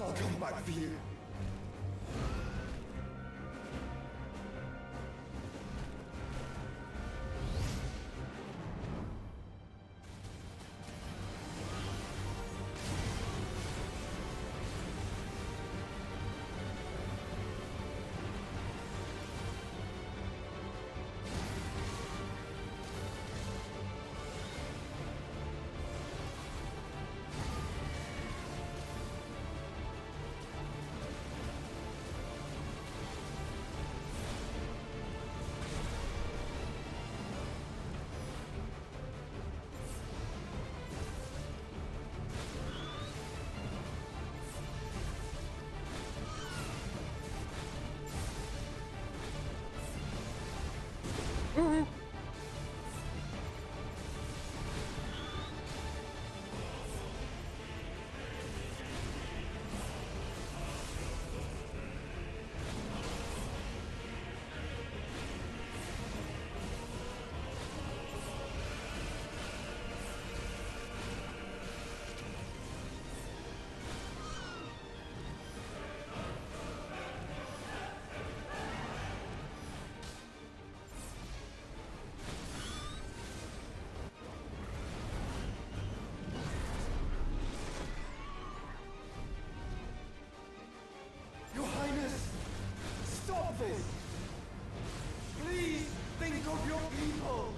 Speaker 12: I'll come back for you. Your Highness, stop this! Please think of your people!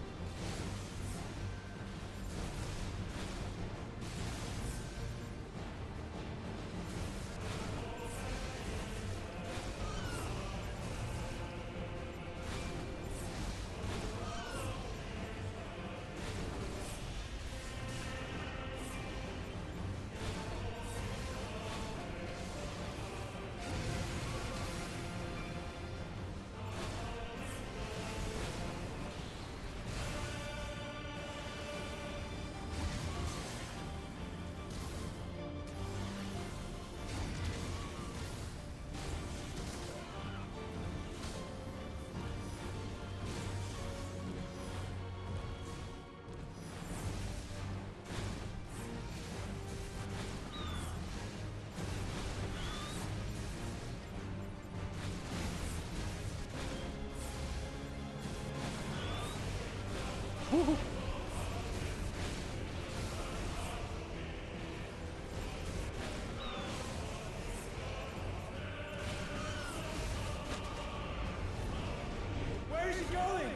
Speaker 10: Where is he going?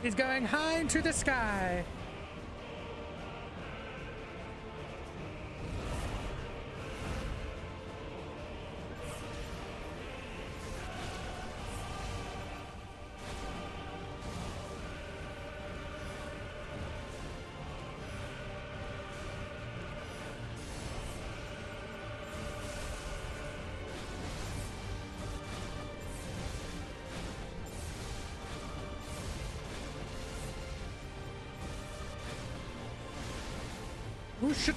Speaker 1: He's going high into the sky. Oh shit.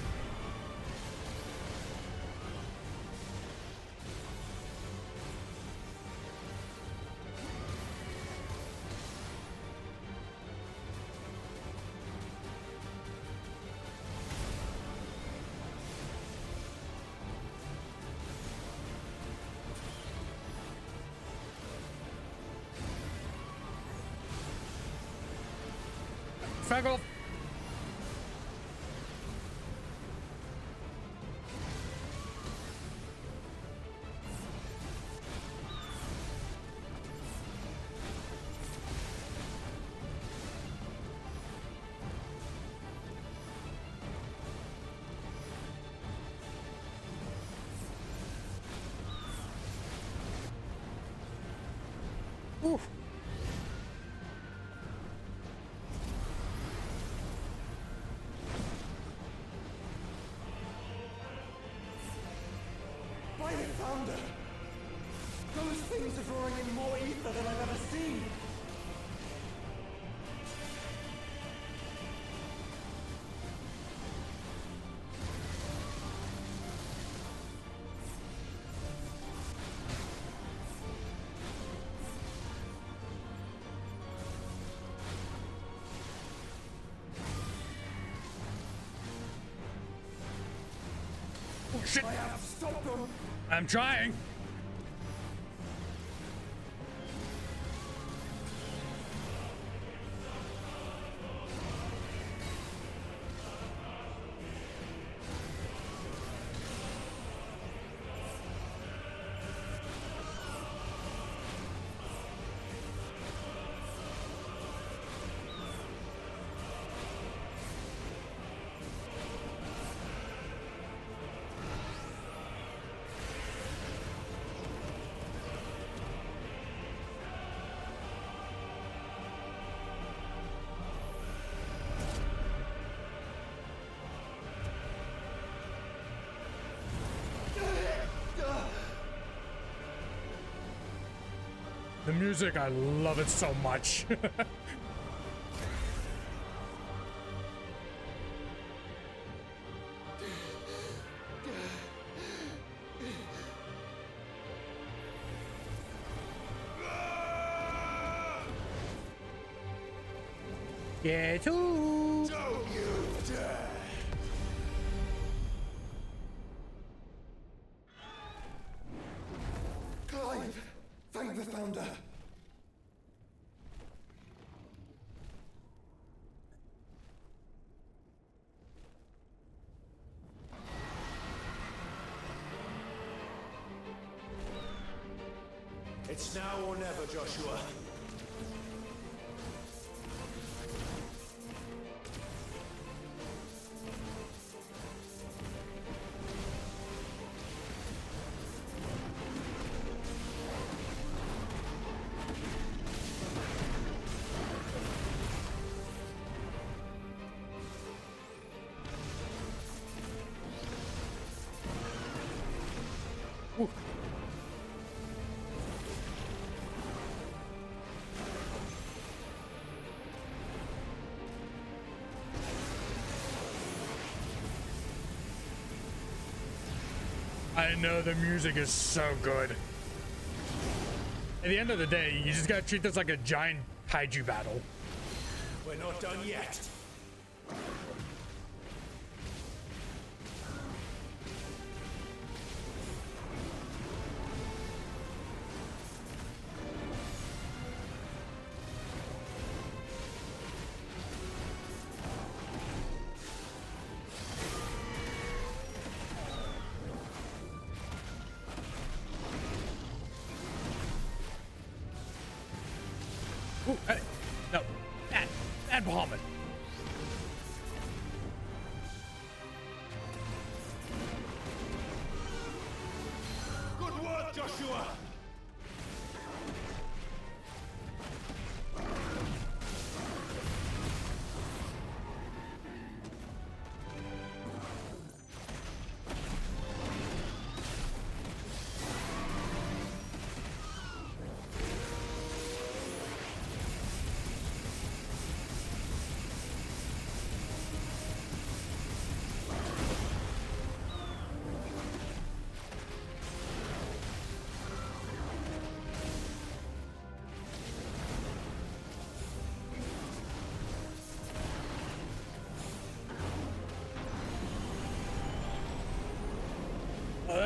Speaker 1: Fuck off. Oof.
Speaker 7: Flaming thunder! Those things are drawing in more ether than I've ever seen!
Speaker 1: Oh shit.
Speaker 7: I have to stop them!
Speaker 1: I'm trying. The music, I love it so much. Get to.
Speaker 7: Don't you dare! Clive! Thank the founder!
Speaker 2: It's now or never, Joshua.
Speaker 1: Ooh. I know the music is so good. At the end of the day, you just gotta treat this like a giant kaiju battle.
Speaker 2: We're not done yet.
Speaker 1: Ooh, no, that bombing.
Speaker 2: Good work, Joshua.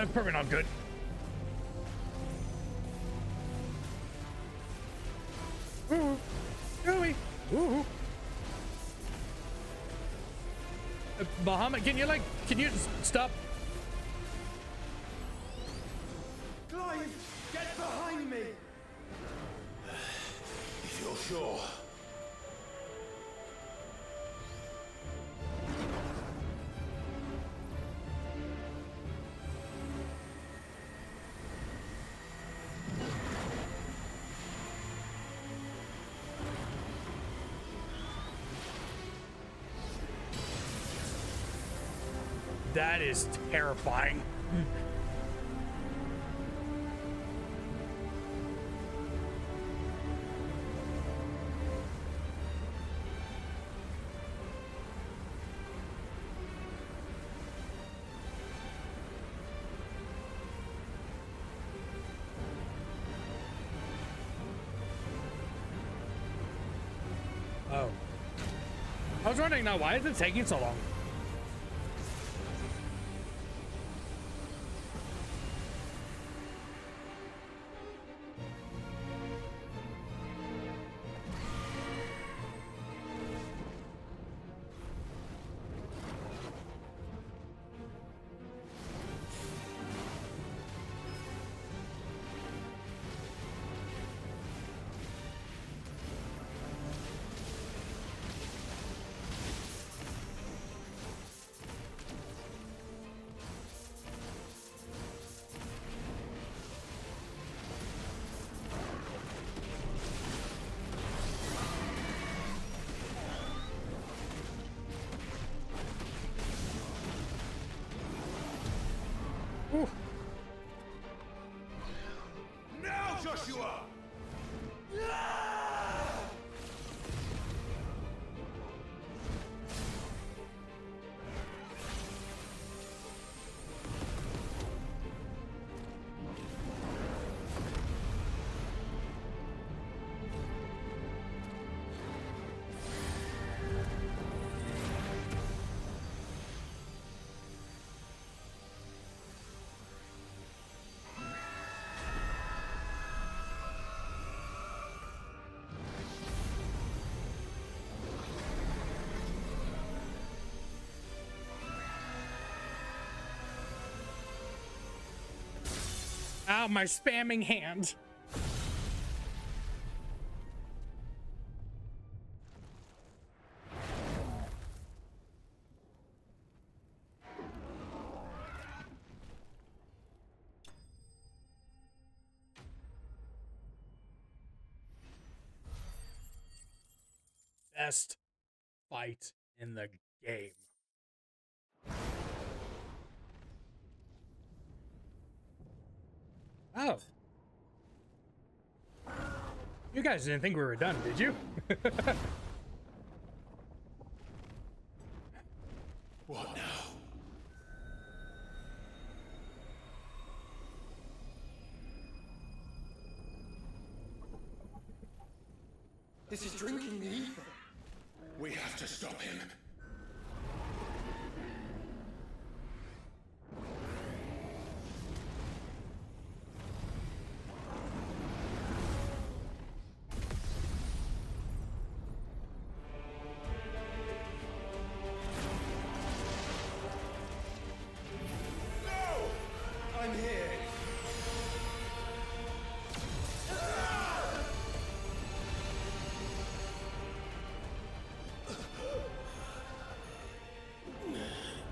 Speaker 1: that's probably not good. Ooh, gooey. Ooh. Bahamut, can you stop?
Speaker 10: Clive, get behind me!
Speaker 5: If you're sure.
Speaker 1: That is terrifying. Oh. I was wondering now, why is it taking so long?
Speaker 10: Now, Joshua!
Speaker 1: Ow, my spamming hand. Best fight in the game. Oh. You guys didn't think we were done, did you?
Speaker 5: What now?
Speaker 10: This is drinking the ether.
Speaker 5: We have to stop him.
Speaker 10: I'm here.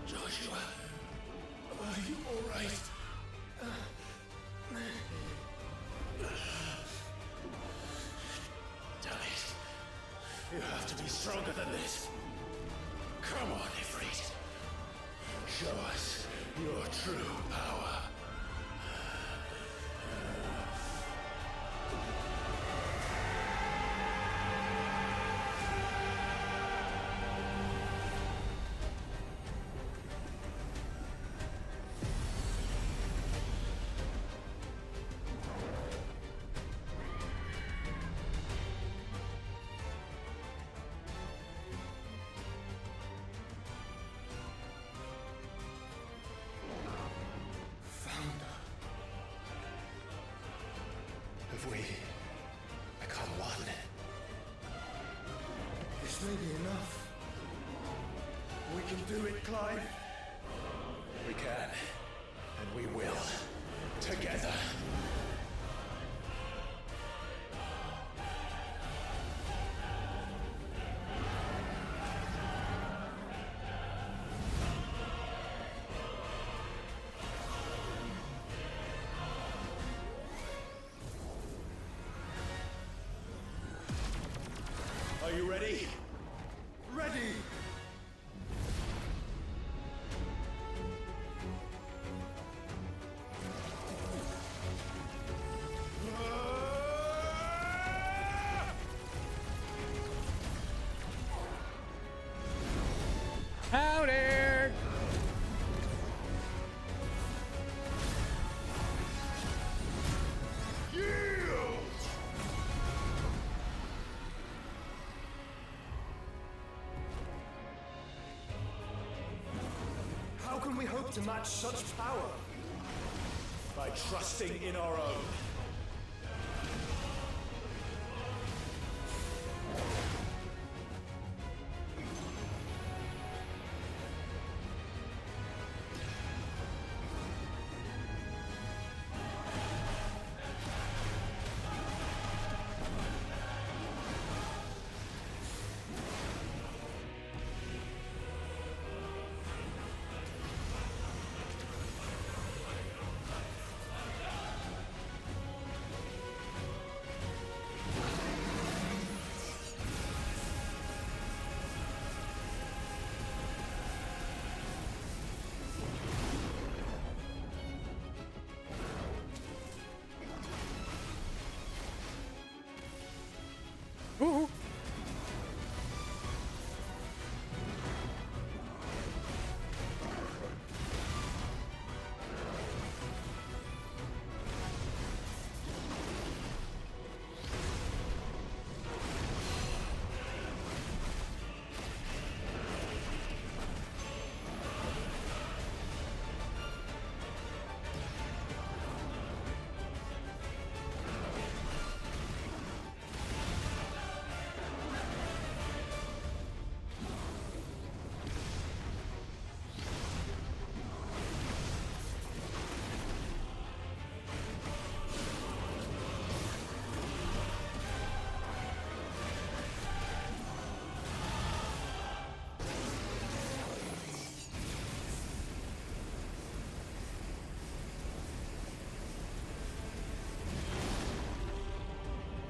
Speaker 5: Joshua, are you all right? Damn it. You have to be stronger than this. Come on, Ifrit. Show us your true power. If we become one,
Speaker 7: This may be enough. We can do it, Clive.
Speaker 5: we can, and we will, together. Are you ready?
Speaker 7: Ready!
Speaker 1: Howdy!
Speaker 7: How can we hope to match such power?
Speaker 5: By trusting in our own.
Speaker 1: Ooh.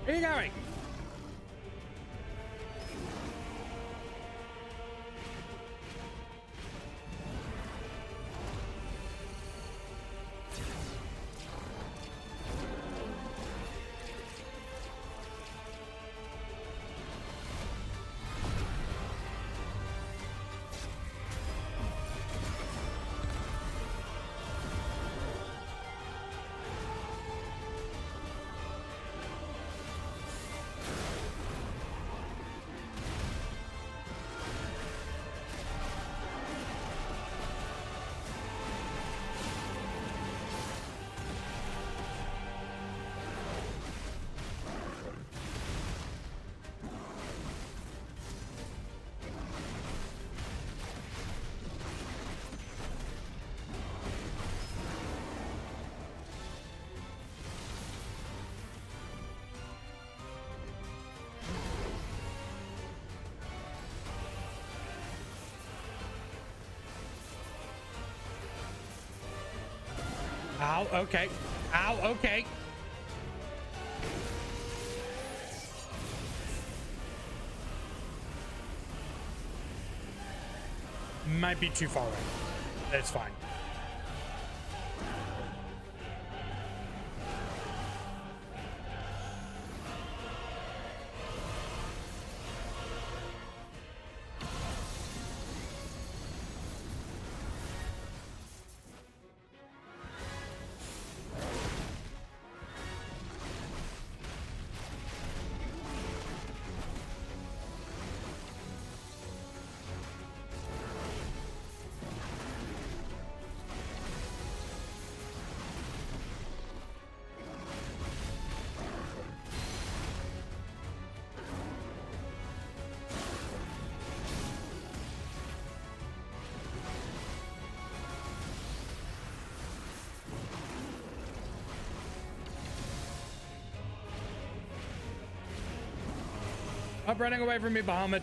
Speaker 1: Where are you going? Ow, okay. Ow, okay. Might be too far away. That's fine. Stop running away from me, Bahamut.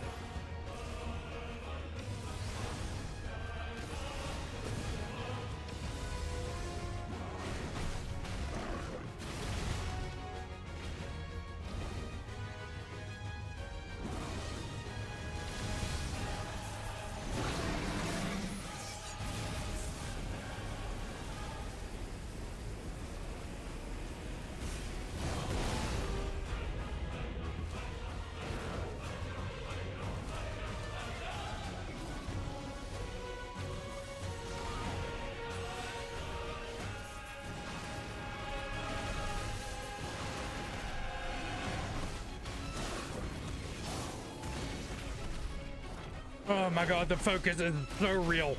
Speaker 1: Oh my god, the focus is so real.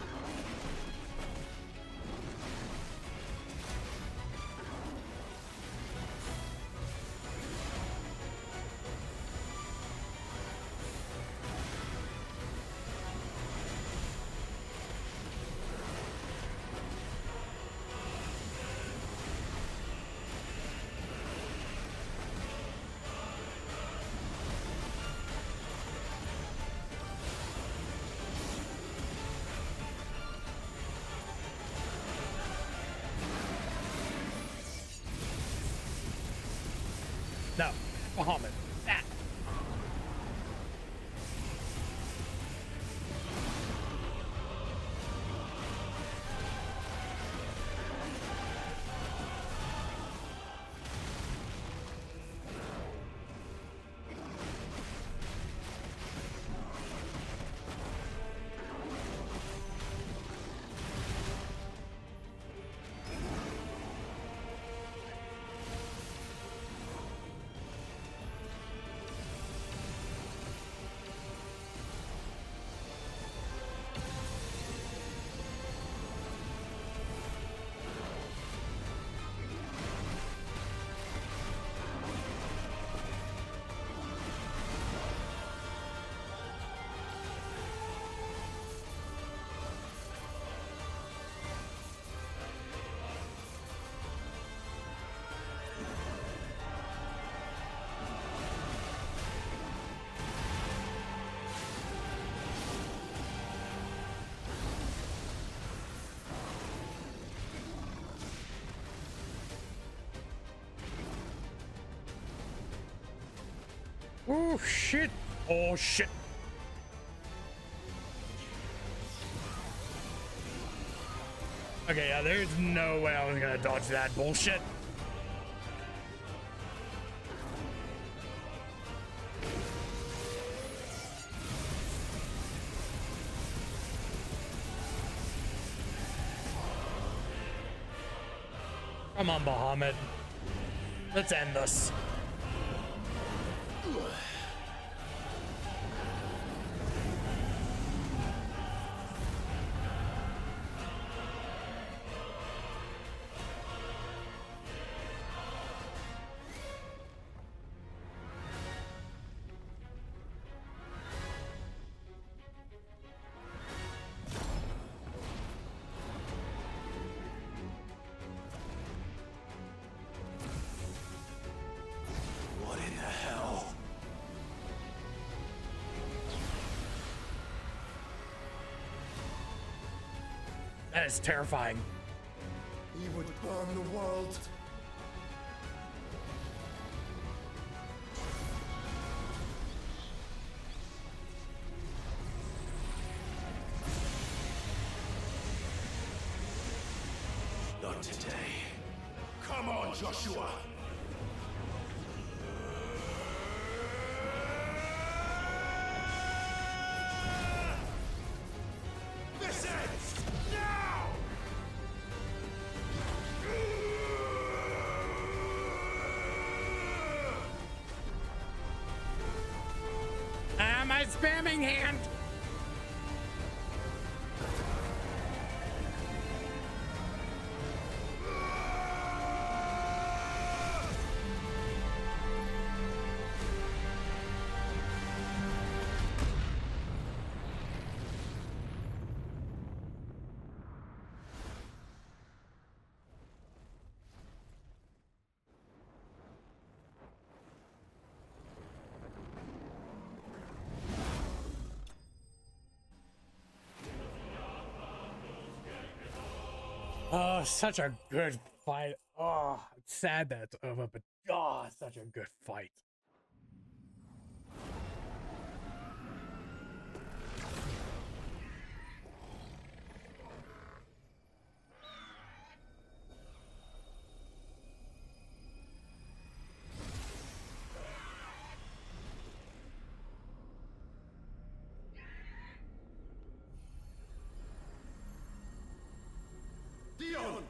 Speaker 1: No, Bahamut. That. Oh shit! Oh shit! Okay, yeah, there's no way I was gonna dodge that bullshit. Come on, Bahamut. Let's end this.
Speaker 2: What in the hell?
Speaker 1: That is terrifying.
Speaker 12: He would burn the world.
Speaker 2: Not today.
Speaker 12: Come on, Joshua. This ends now.
Speaker 1: My spamming hand. Oh, such a good fight. Oh, it's sad that it's over, but oh, such a good fight.
Speaker 12: Dion!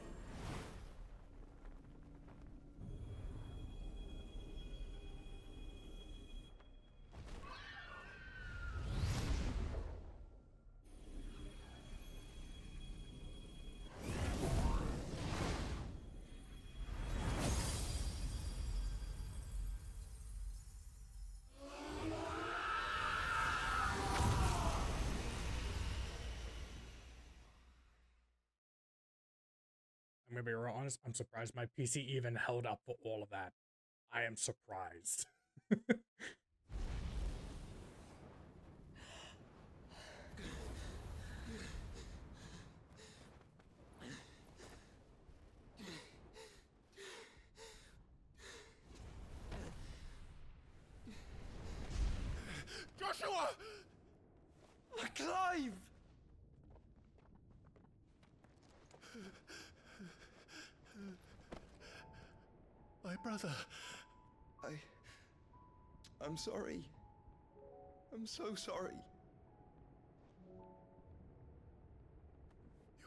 Speaker 1: I'm gonna be real honest, I'm surprised my PC even held up for all of that. I am surprised.
Speaker 12: Joshua! Clive!
Speaker 7: My brother. I'm sorry. I'm so sorry.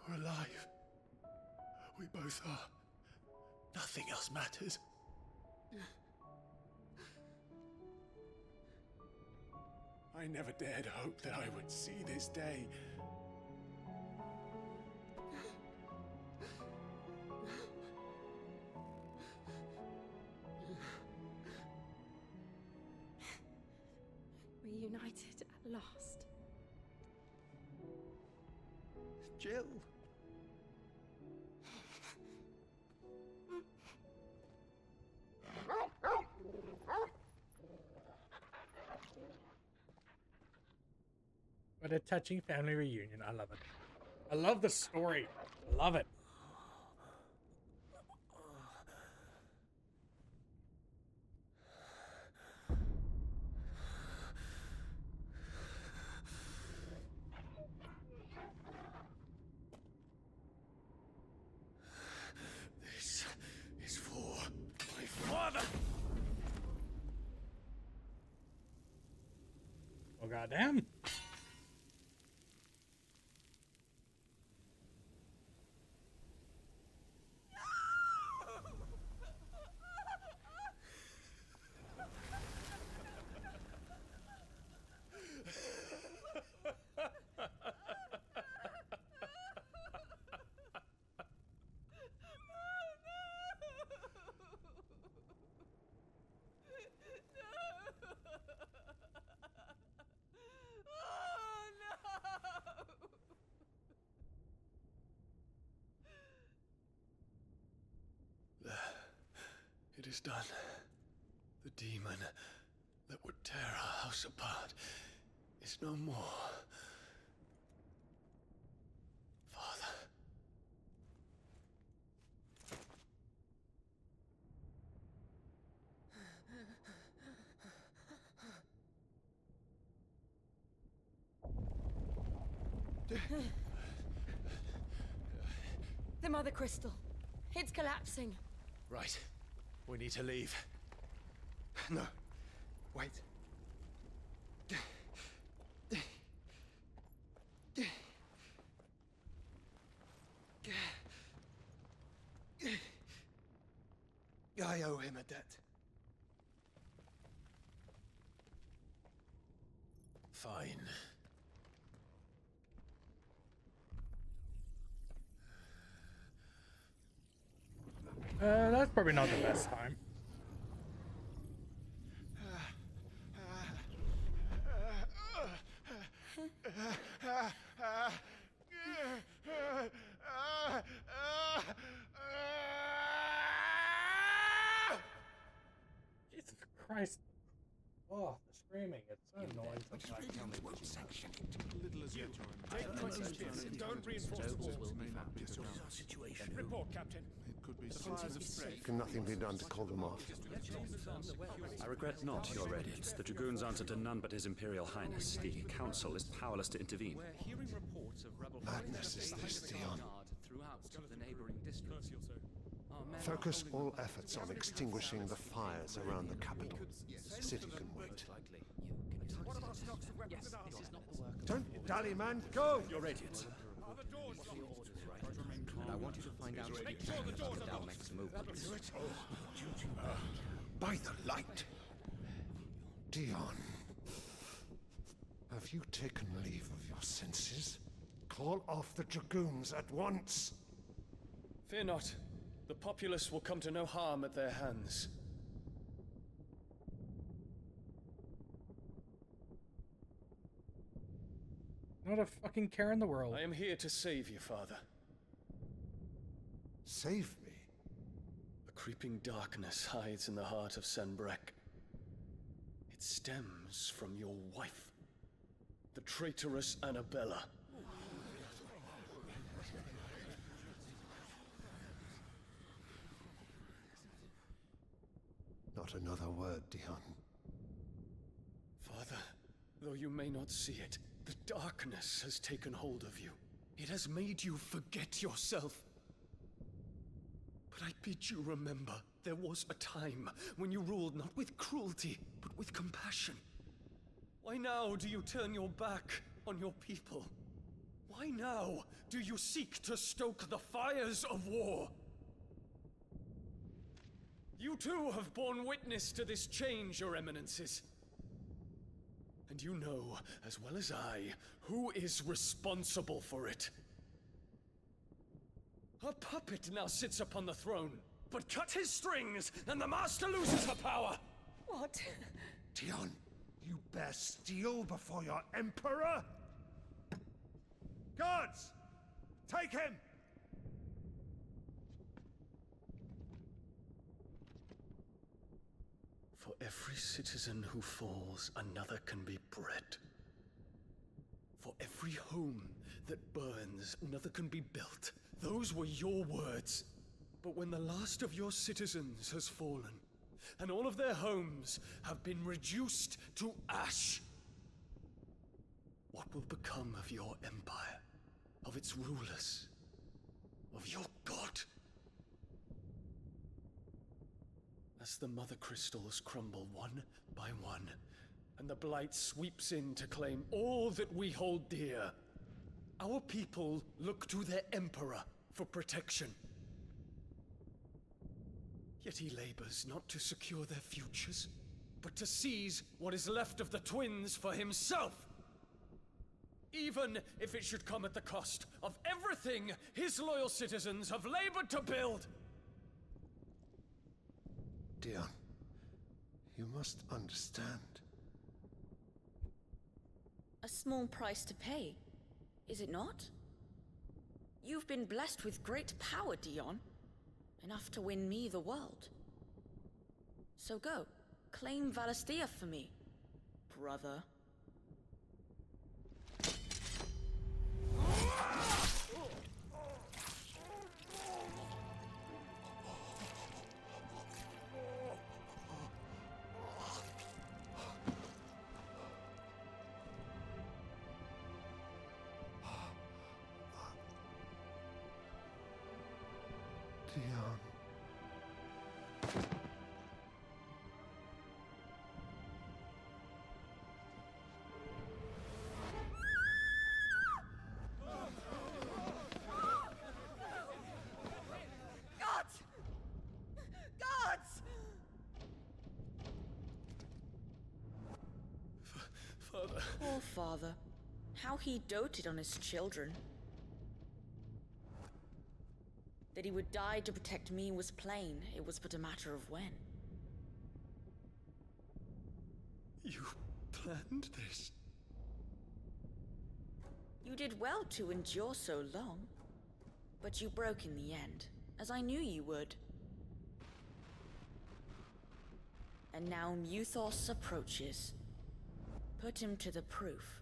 Speaker 2: You're alive. We both are. Nothing else matters. I never dared hope that I would see this day.
Speaker 3: Reunited at last.
Speaker 7: Jill.
Speaker 1: What a touching family reunion. I love it. I love the story. I love it.
Speaker 2: This is for my father.
Speaker 1: Oh, goddamn.
Speaker 5: It is done. The demon that would tear our house apart is no more. Father.
Speaker 3: The Mother Crystal. It's collapsing.
Speaker 2: Right. We need to leave.
Speaker 7: No. Wait. I owe him a debt.
Speaker 2: Fine.
Speaker 1: That's probably not the best time. Jesus Christ. Oh, the screaming. It's so annoying sometimes.
Speaker 12: won't sanction it.
Speaker 10: Little as you. Take 20 kids. Don't reinforce the walls.
Speaker 12: This is our situation.
Speaker 10: Report, Captain.
Speaker 12: It could be
Speaker 10: The fires have spread.
Speaker 17: Can nothing be done to call them off?
Speaker 18: I regret not, Your Radiance. The Dragoons answer to none but His Imperial Highness. The Council is powerless to intervene.
Speaker 21: We're hearing reports of rebel
Speaker 17: Madness is this, Dion.
Speaker 21: throughout the neighboring districts.
Speaker 17: Focus all efforts on extinguishing the fires around the capital. The city can wait. Don't dally, man. Go!
Speaker 18: Your Radiance.
Speaker 21: And I want you to find out the Dalmec's movements.
Speaker 17: By the light! Dion. Have you taken leave of your senses? Call off the Dragoons at once!
Speaker 13: Fear not. The populace will come to no harm at their hands.
Speaker 1: Not a fucking care in the world.
Speaker 13: I am here to save you, Father.
Speaker 17: Save me?
Speaker 13: A creeping darkness hides in the heart of Sanbreque. It stems from your wife, the traitorous Annabella.
Speaker 17: Not another word, Dion.
Speaker 13: Father, though you may not see it, the darkness has taken hold of you. It has made you forget yourself. But I bid you remember, there was a time when you ruled not with cruelty, but with compassion. Why now do you turn your back on your people? Why now do you seek to stoke the fires of war? You too have borne witness to this change, Your Eminences. And you know, as well as I, who is responsible for it. A puppet now sits upon the throne, but cut his strings, and the Master loses her power!
Speaker 17: What? Dion, you bear steel before your Emperor? Guards! Take him!
Speaker 13: For every citizen who falls, another can be bred. For every home that burns, another can be built. Those were your words. But when the last of your citizens has fallen, and all of their homes have been reduced to ash, what will become of your empire, of its rulers, of your god? As the Mother Crystals crumble one by one, and the Blight sweeps in to claim all that we hold dear, our people look to their Emperor for protection. Yet he labors not to secure their futures, but to seize what is left of the twins for himself! Even if it should come at the cost of everything his loyal citizens have labored to build!
Speaker 17: Dion, you must understand.
Speaker 24: A small price to pay, is it not? You've been blessed with great power, Dion. Enough to win me the world. So go, claim Valisthea for me, brother.
Speaker 17: Dion.
Speaker 24: Gods! Gods!
Speaker 13: Father.
Speaker 24: Poor father. How he doted on his children. That he would die to protect me was plain. It was but a matter of when.
Speaker 13: You planned this?
Speaker 24: You did well to endure so long. But you broke in the end, as I knew you would. And now Muthos approaches. Put him to the proof.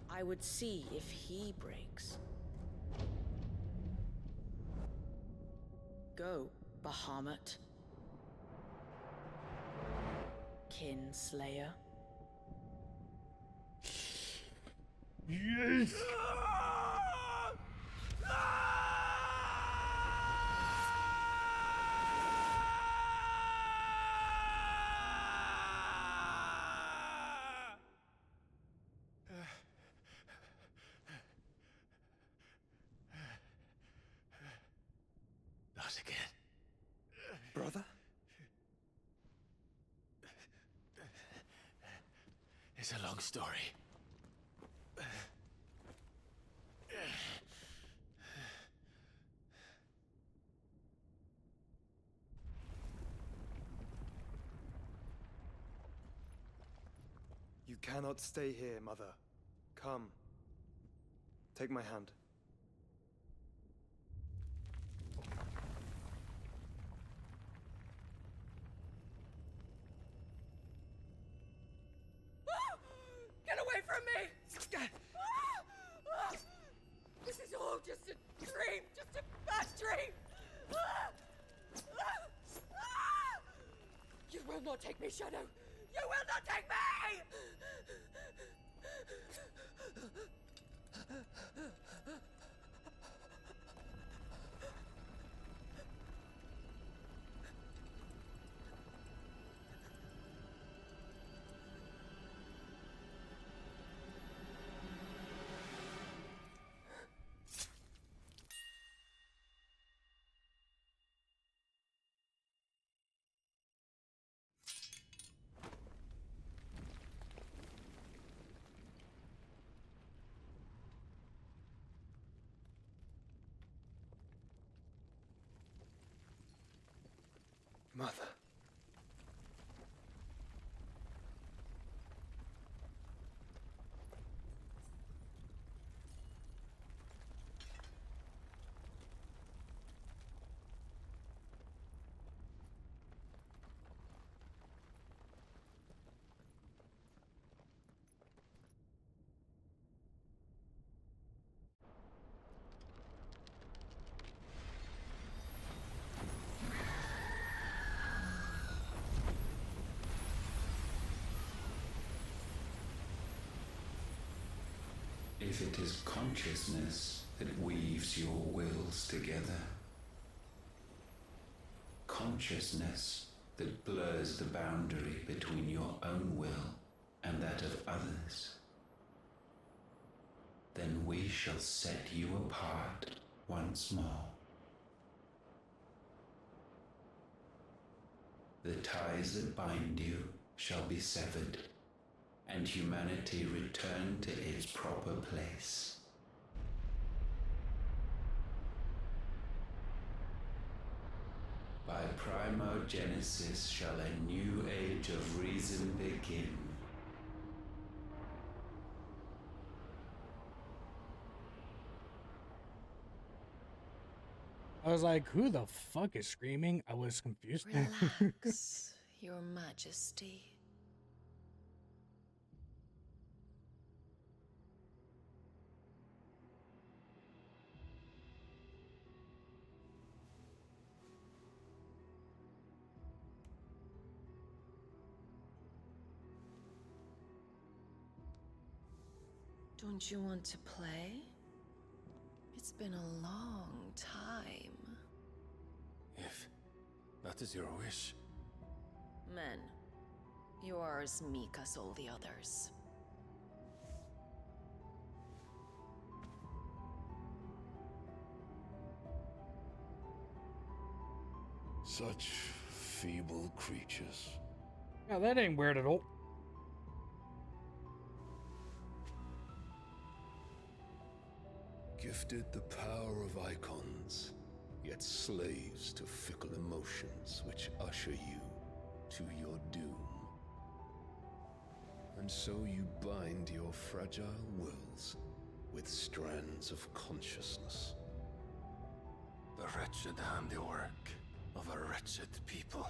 Speaker 24: I would see if he breaks. Go, Bahamut. Kinslayer.
Speaker 1: Yes!
Speaker 2: Not again.
Speaker 7: Brother?
Speaker 2: It's a long story.
Speaker 7: You cannot stay here, Mother. Come. Take my hand.
Speaker 22: Get away from me! This is all just a dream, just a bad dream! You will not take me, Shadow! You will not take me!
Speaker 7: Mother.
Speaker 4: If it is consciousness that weaves your wills together, consciousness that blurs the boundary between your own will and that of others, then we shall set you apart once more. The ties that bind you shall be severed, and humanity return to its proper place. By primogenesis shall a new age of reason begin.
Speaker 1: I was like, who the fuck is screaming? I was confused.
Speaker 8: Relax, Your Majesty. Don't you want to play? It's been a long time.
Speaker 5: If that is your wish.
Speaker 8: Men, you are as meek as all the others.
Speaker 17: Such feeble creatures.
Speaker 1: Yeah, that ain't weird at all.
Speaker 17: Gifted the power of icons, yet slaves to fickle emotions which usher you to your doom. And so you bind your fragile wills with strands of consciousness.
Speaker 5: The wretched handiwork of a wretched people.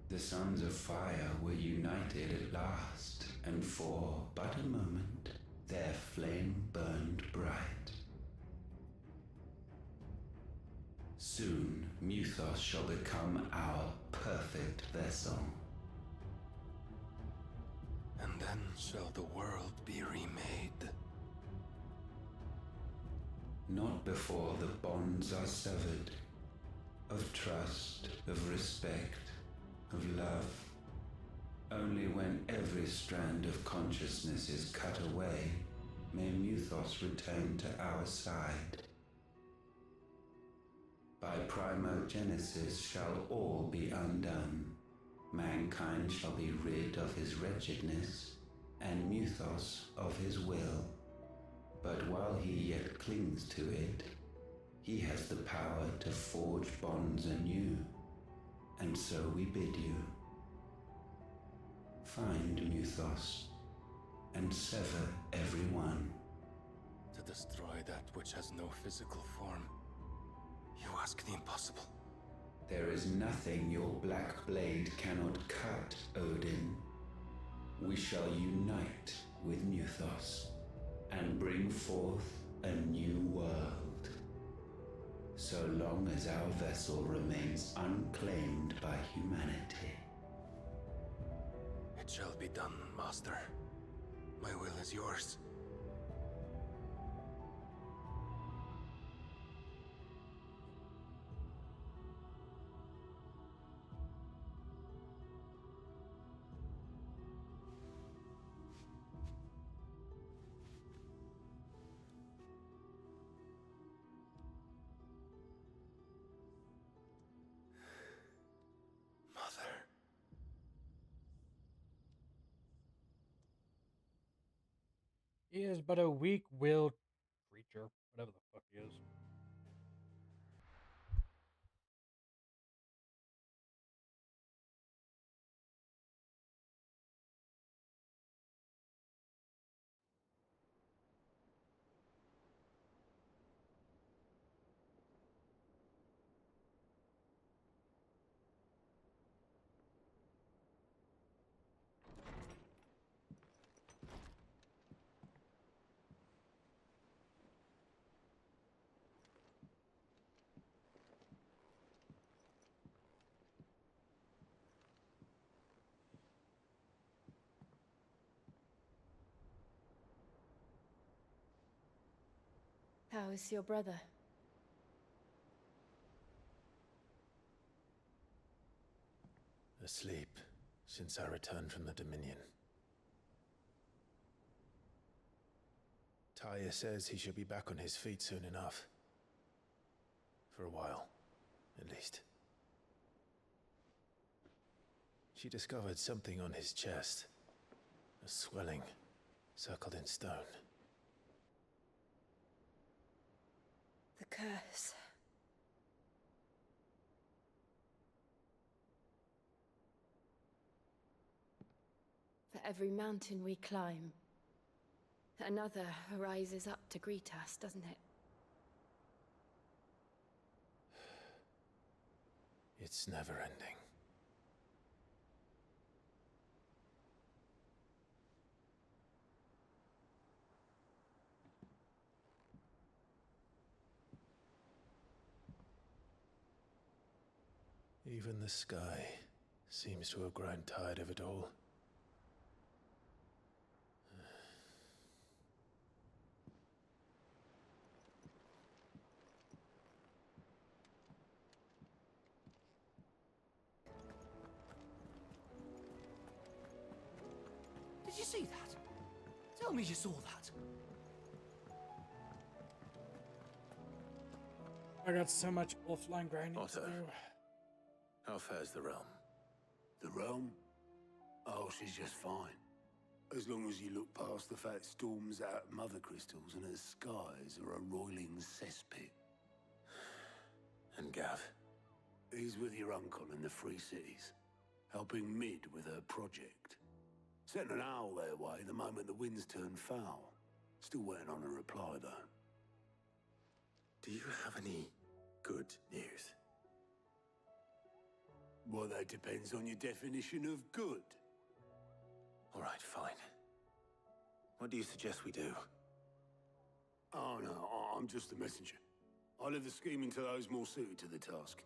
Speaker 4: The sons of fire were united at last, and for but a moment their flame burned bright. Soon Muthos shall become our perfect vessel.
Speaker 17: And then shall the world be remade.
Speaker 4: Not before the bonds are severed, of trust, of respect, of love. Only when every strand of consciousness is cut away, may Muthos return to our side. By primogenesis shall all be undone. Mankind shall be rid of his wretchedness, and Muthos of his will. But while he yet clings to it, he has the power to forge bonds anew, and so we bid you. Find Muthos, and sever every one.
Speaker 17: To destroy that which has no physical form, you ask the impossible.
Speaker 4: There is nothing your black blade cannot cut, Odin. We shall unite with Muthos, and bring forth a new world. So long as our vessel remains unclaimed by humanity.
Speaker 17: It shall be done, Master. My will is yours.
Speaker 1: He is but a weak-willed creature, whatever the fuck he is.
Speaker 3: How is your brother?
Speaker 5: Asleep since I returned from the Dominion. Taya says he should be back on his feet soon enough. For a while, at least. She discovered something on his chest. A swelling, circled in stone.
Speaker 3: The curse. For every mountain we climb, another rises up to greet us, doesn't it?
Speaker 5: It's never ending. Even the sky seems to have grown tired of it all.
Speaker 16: Did you see that? Tell me you saw that.
Speaker 1: I got so much offline grinding to
Speaker 5: Otto,
Speaker 1: do.
Speaker 5: how fares the realm?
Speaker 9: The realm? Oh, she's just fine. As long as you look past the fat storms out of mother crystals and her skies are a roiling cesspit.
Speaker 5: And Gav?
Speaker 9: He's with your uncle in the Free Cities, helping Mid with her project. Sent an owl their way the moment the winds turned foul. Still waiting on a reply, though.
Speaker 5: Do you have any good news?
Speaker 9: Well, that depends on your definition of good.
Speaker 2: All right, fine. What do you suggest we do?
Speaker 9: Oh, no, I'm just a messenger. I'll leave the scheming to those more suited to the task.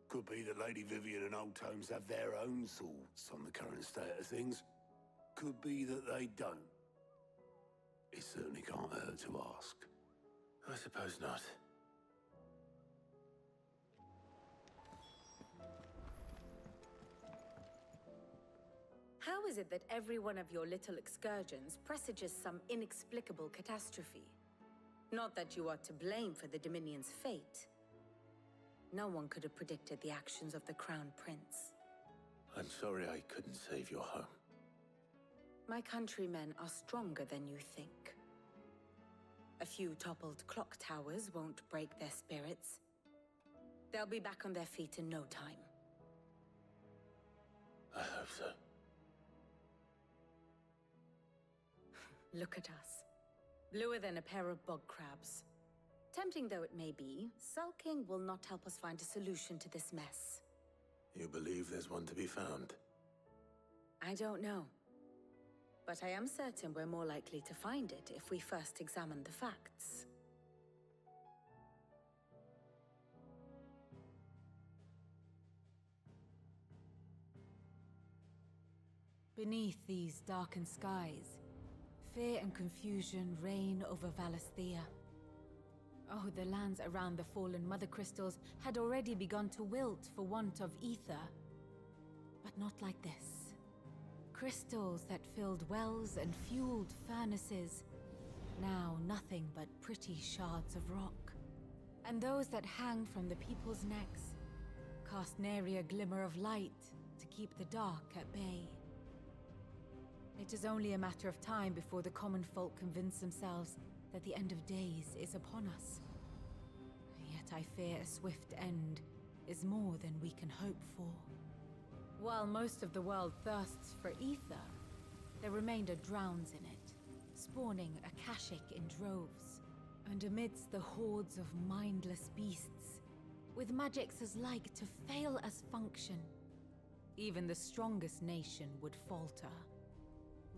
Speaker 9: Could be that Lady Vivian and Old Tomes have their own thoughts on the current state of things. Could be that they don't. It certainly can't hurt to ask.
Speaker 2: I suppose not.
Speaker 3: How is it that every one of your little excursions presages some inexplicable catastrophe? Not that you are to blame for the Dominion's fate. No one could have predicted the actions of the Crown Prince.
Speaker 2: I'm sorry I couldn't save your home.
Speaker 3: My countrymen are stronger than you think. A few toppled clock towers won't break their spirits. They'll be back on their feet in no time.
Speaker 2: I hope so.
Speaker 3: Look at us. Bluer than a pair of bog crabs. Tempting though it may be, sulking will not help us find a solution to this mess.
Speaker 2: You believe there's one to be found?
Speaker 3: I don't know. But I am certain we're more likely to find it if we first examine the facts.
Speaker 23: Beneath these darkened skies, fear and confusion reign over Valisthea. Oh, the lands around the fallen Mother Crystals had already begun to wilt for want of ether. But not like this. Crystals that filled wells and fueled furnaces. Now nothing but pretty shards of rock. And those that hang from the people's necks cast nary a glimmer of light to keep the dark at bay. It is only a matter of time before the common folk convince themselves that the end of days is upon us. Yet I fear a swift end is more than we can hope for. While most of the world thirsts for ether, the remainder drowns in it, spawning Akashic in droves. And amidst the hordes of mindless beasts, with magics as like to fail as function, even the strongest nation would falter.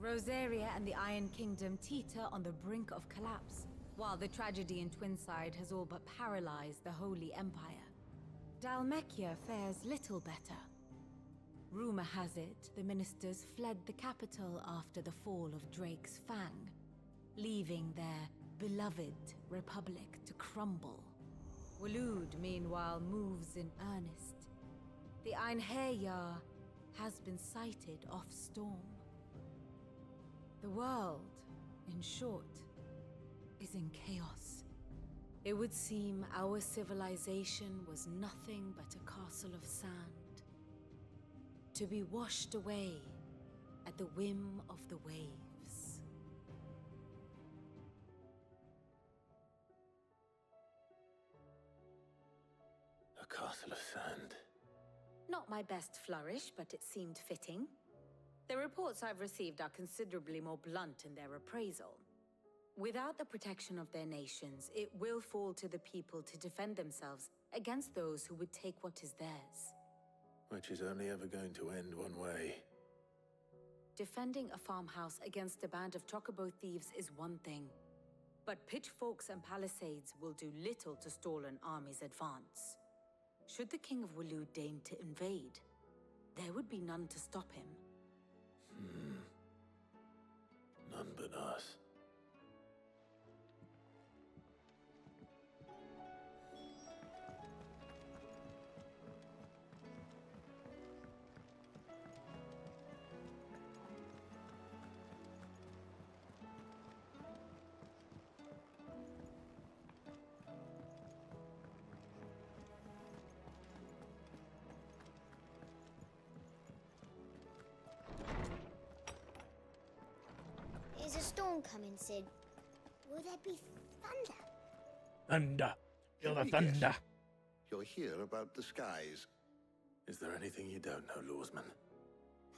Speaker 23: Rosaria and the Iron Kingdom teeter on the brink of collapse, while the tragedy in Twinside has all but paralyzed the Holy Empire. Dhalmekia fares little better. Rumor has it the ministers fled the capital after the fall of Drake's Fang, leaving their beloved republic to crumble. Waloed, meanwhile, moves in earnest. The Einherjar has been sighted off-storm. The world, in short, is in chaos. It would seem our civilization was nothing but a castle of sand, to be washed away at the whim of the waves.
Speaker 2: A castle of sand.
Speaker 3: Not my best flourish, but it seemed fitting. The reports I've received are considerably more blunt in their appraisal. Without the protection of their nations, it will fall to the people to defend themselves against those who would take what is theirs.
Speaker 2: Which is only ever going to end one way.
Speaker 3: Defending a farmhouse against a band of chocobo thieves is one thing, but pitchforks and palisades will do little to stall an army's advance. Should the King of Waloed deign to invade, there would be none to stop him.
Speaker 2: None but us.
Speaker 11: Is a storm coming, Sid? Will there be thunder?
Speaker 1: Thunder. Feel the
Speaker 17: Let me guess.
Speaker 1: thunder.
Speaker 17: You're here about the skies.
Speaker 2: Is there anything you don't know, Lawsman?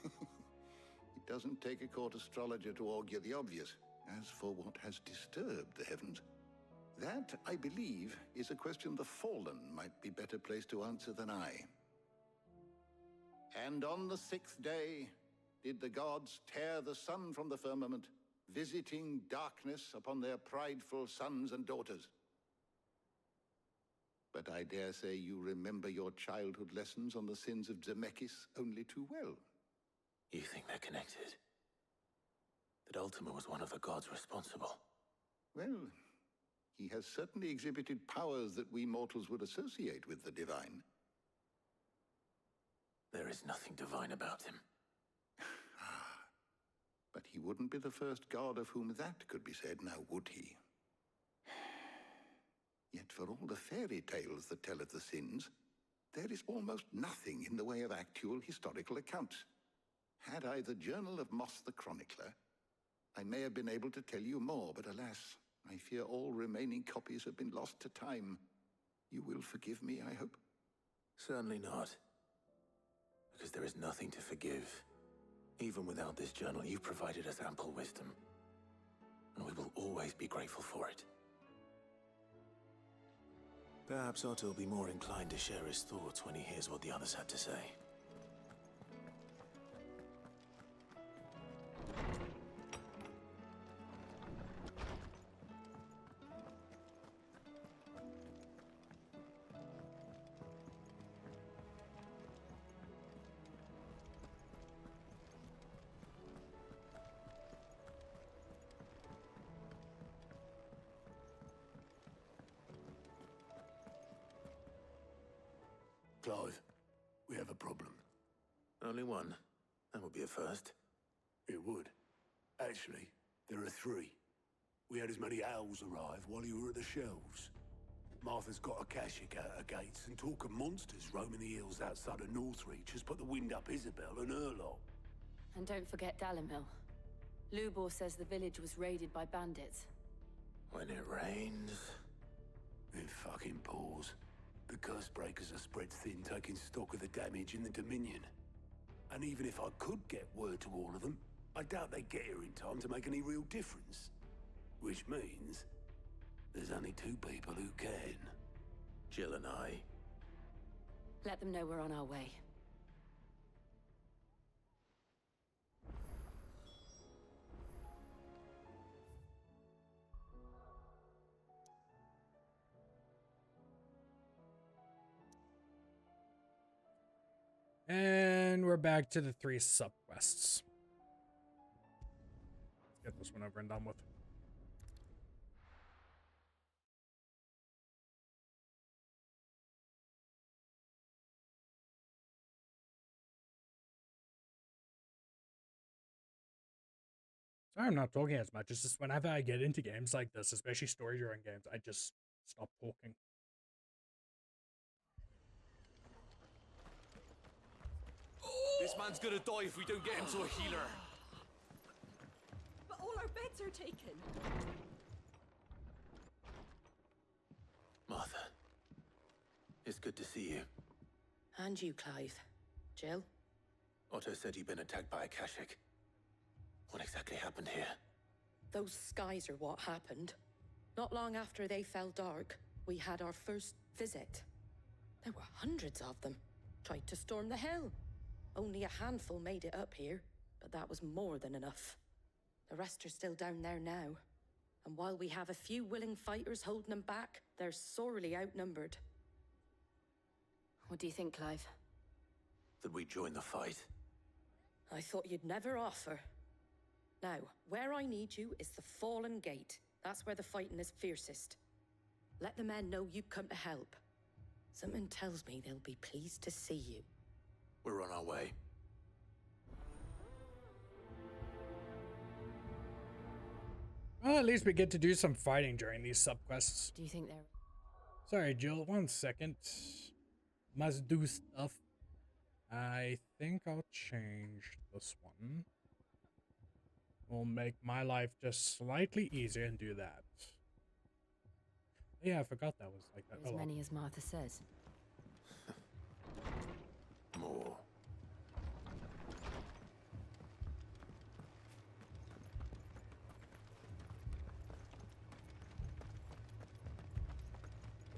Speaker 17: It doesn't take a court astrologer to augur the obvious. As for what has disturbed the heavens, that, I believe, is a question the Fallen might be better placed to answer than I.
Speaker 6: And on the 6th day did the gods tear the sun from the firmament, visiting darkness upon their prideful sons and daughters. But I dare say you remember your childhood lessons on the sins of Zemeckis only too well.
Speaker 2: You think they're connected? That Ultima was one of the gods responsible?
Speaker 6: Well, he has certainly exhibited powers that we mortals would associate with the divine.
Speaker 2: There is nothing divine about him.
Speaker 6: But he wouldn't be the first god of whom that could be said, now would he? Yet for all the fairy tales that tell of the sins, there is almost nothing in the way of actual historical accounts. Had I the Journal of Moss the Chronicler, I may have been able to tell you more, but alas, I fear all remaining copies have been lost to time. You will forgive me, I hope?
Speaker 2: Certainly not. Because there is nothing to forgive. Even without this journal, you've provided us ample wisdom. And we will always be grateful for it. Perhaps Otto will be more inclined to share his thoughts when he hears what the others had to say.
Speaker 9: Clive, we have a problem.
Speaker 2: Only one. That would be a first.
Speaker 9: It would. Actually, there are 3. We had as many owls arrive while you were at the shelves. Martha's got a Kashik out her gates, and talk of monsters roaming the hills outside of Northreach has put the wind up Isabel and her lot.
Speaker 15: And don't forget Dalimil. Lubor says the village was raided by bandits.
Speaker 2: When it rains...
Speaker 9: It fucking pours. The curse breakers are spread thin, taking stock of the damage in the Dominion. And even if I could get word to all of them, I doubt they'd get here in time to make any real difference. Which means there's only 2 people who can.
Speaker 2: Jill and I.
Speaker 15: Let them know we're on our way.
Speaker 1: And we're back to the 3 subquests. Let's get this one over and done with. Sorry I'm not talking as much. It's just whenever I get into games like this, especially story-driven games, I just stop talking.
Speaker 19: This man's gonna die if we don't get him to a healer.
Speaker 24: But all our beds are taken.
Speaker 2: Martha. It's good to see you.
Speaker 8: And you, Clive. Jill?
Speaker 2: Otto said you'd been attacked by a Kashik. What exactly happened here?
Speaker 8: Those skies are what happened. Not long after they fell dark, we had our first visit. There were hundreds of them. Tried to storm the hill. Only a handful made it up here, but that was more than enough. The rest are still down there now. And while we have a few willing fighters holding them back, they're sorely outnumbered.
Speaker 15: What do you think, Clive?
Speaker 2: That we join the fight?
Speaker 8: I thought you'd never offer. Now, where I need you is the Fallen Gate. That's where the fighting is fiercest. Let the men know you've come to help. Something tells me they'll be pleased to see you.
Speaker 2: We're on our way.
Speaker 1: Well, at least we get to do some fighting during these subquests.
Speaker 15: Do you think they're...
Speaker 1: Sorry, Jill, 1 second. Must do stuff. I think I'll change this one. Will make my life just slightly easier and do that. Yeah, I forgot that was like that.
Speaker 15: As many as Martha says.
Speaker 2: More.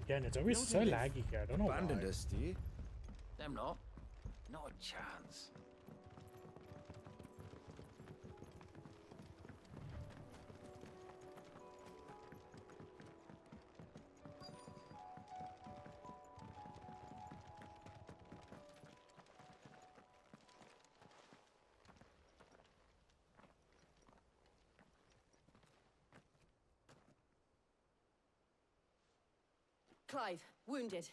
Speaker 1: Again, it's always so laggy here. I don't know
Speaker 16: Abandoned
Speaker 1: why.
Speaker 16: us, do you? Them not.
Speaker 10: Not a chance.
Speaker 15: Clive, wounded.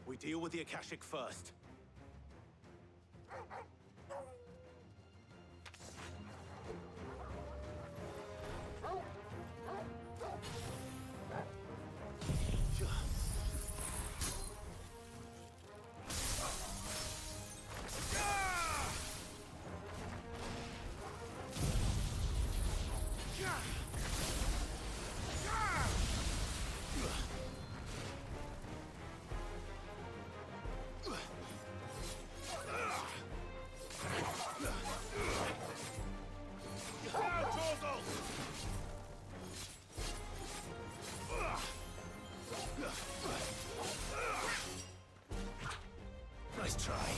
Speaker 2: We deal with the Akashic first. Nice try.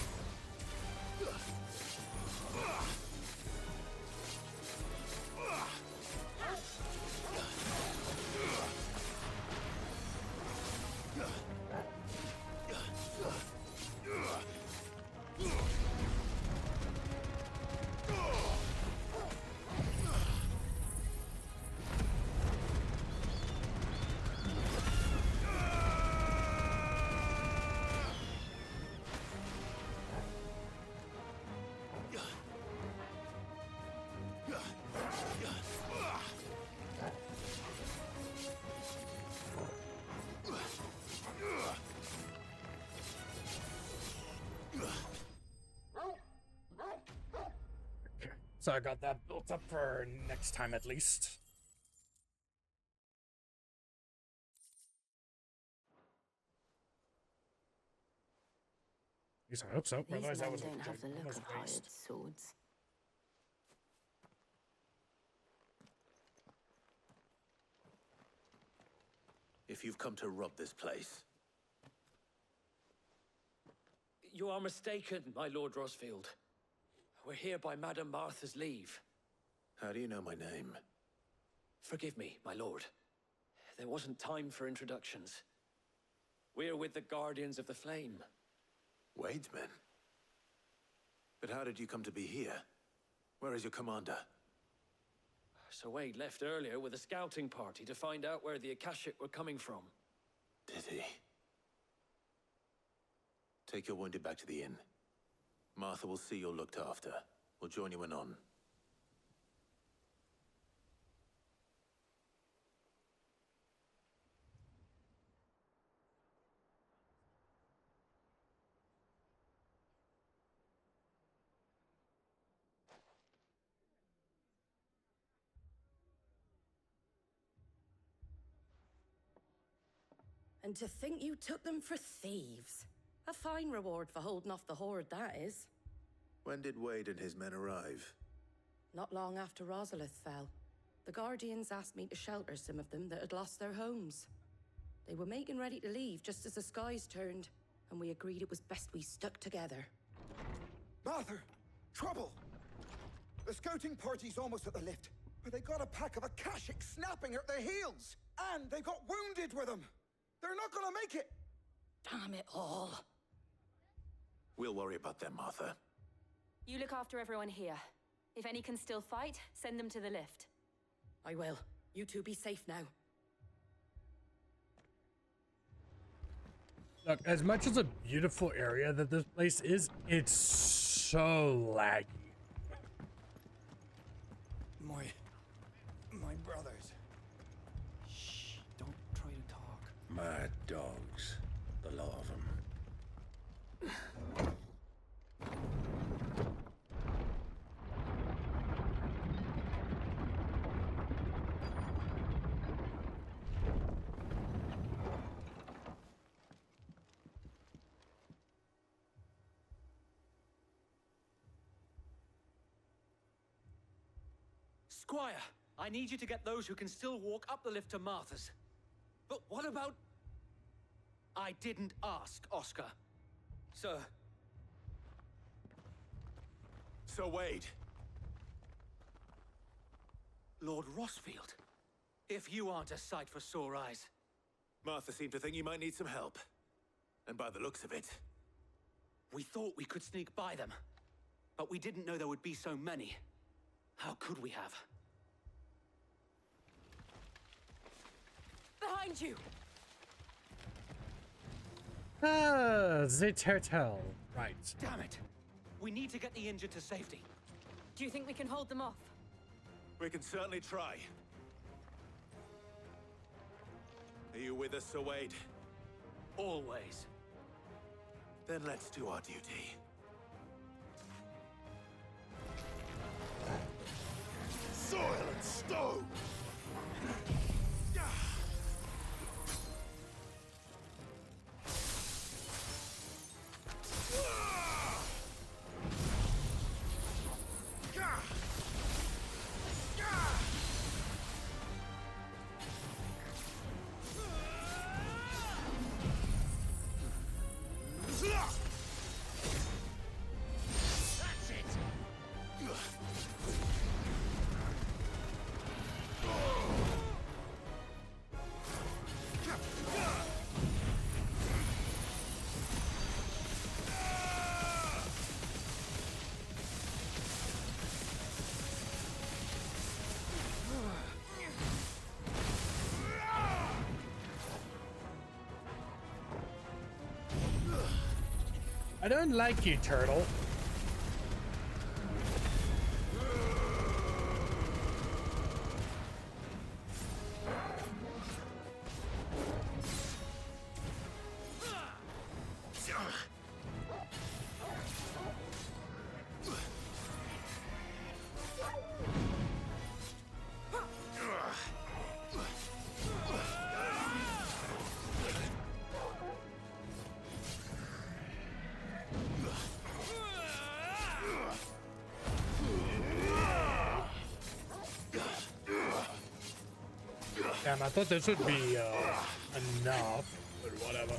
Speaker 1: So I got that built up for next time at least. At least I hope so.
Speaker 15: These
Speaker 1: Otherwise, that
Speaker 15: men
Speaker 1: was
Speaker 15: don't have the look
Speaker 1: almost
Speaker 15: of hired
Speaker 1: waste.
Speaker 15: swords.
Speaker 2: If you've come to rob this place,
Speaker 10: You are mistaken, my Lord Rosfield. We're here by Madame Martha's leave.
Speaker 2: how do you know my name?
Speaker 10: Forgive me, my lord. There wasn't time for introductions. We're with the Guardians of the Flame.
Speaker 2: Wade's men? But how did you come to be here? Where is your commander?
Speaker 10: Sir Wade left earlier with a scouting party to find out where the Akashic were coming from.
Speaker 2: Did he? Take your wounded back to the inn. Martha will see you're looked after. We'll join you anon.
Speaker 24: And to think you took them for thieves. A fine reward for holding off the horde, that is.
Speaker 2: When did Wade and his men arrive?
Speaker 24: Not long after Rosalith fell, the Guardians asked me to shelter some of them that had lost their homes. They were making ready to leave just as the skies turned, and we agreed it was best we stuck together.
Speaker 12: Martha! Trouble! The scouting party's almost at the lift, but they got a pack of Akashic snapping at their heels! And they got wounded with them! They're not gonna make it!
Speaker 24: Damn it all.
Speaker 2: We'll worry about them, Martha.
Speaker 15: You look after everyone here. If any can still fight, send them to the lift.
Speaker 24: I will. You two be safe now.
Speaker 1: Look, as much as a beautiful area that this place is, it's so laggy.
Speaker 12: My brothers.
Speaker 16: Shh, don't try to talk.
Speaker 17: Mad dogs. The lot of them.
Speaker 16: Squire, I need you to get those who can still walk up the lift to Martha's. But what about...
Speaker 14: I didn't ask, Oscar. Sir.
Speaker 2: Sir Wade.
Speaker 14: Lord Rossfield. If you aren't a sight for sore eyes.
Speaker 2: Martha seemed to think you might need some help. And by the looks of it...
Speaker 14: We thought we could sneak by them. But we didn't know there would be so many. How could we have?
Speaker 15: Behind you!
Speaker 1: Ah, the turtle. Right.
Speaker 14: Damn it! We need to get the injured to safety.
Speaker 15: Do you think we can hold them off?
Speaker 2: We can certainly try. Are you with us, Sir Wade?
Speaker 14: Always.
Speaker 2: Then let's do our duty.
Speaker 17: Soil and stone!
Speaker 1: I don't like you, turtle. Damn, I thought this would be enough, but whatever.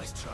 Speaker 2: Nice try.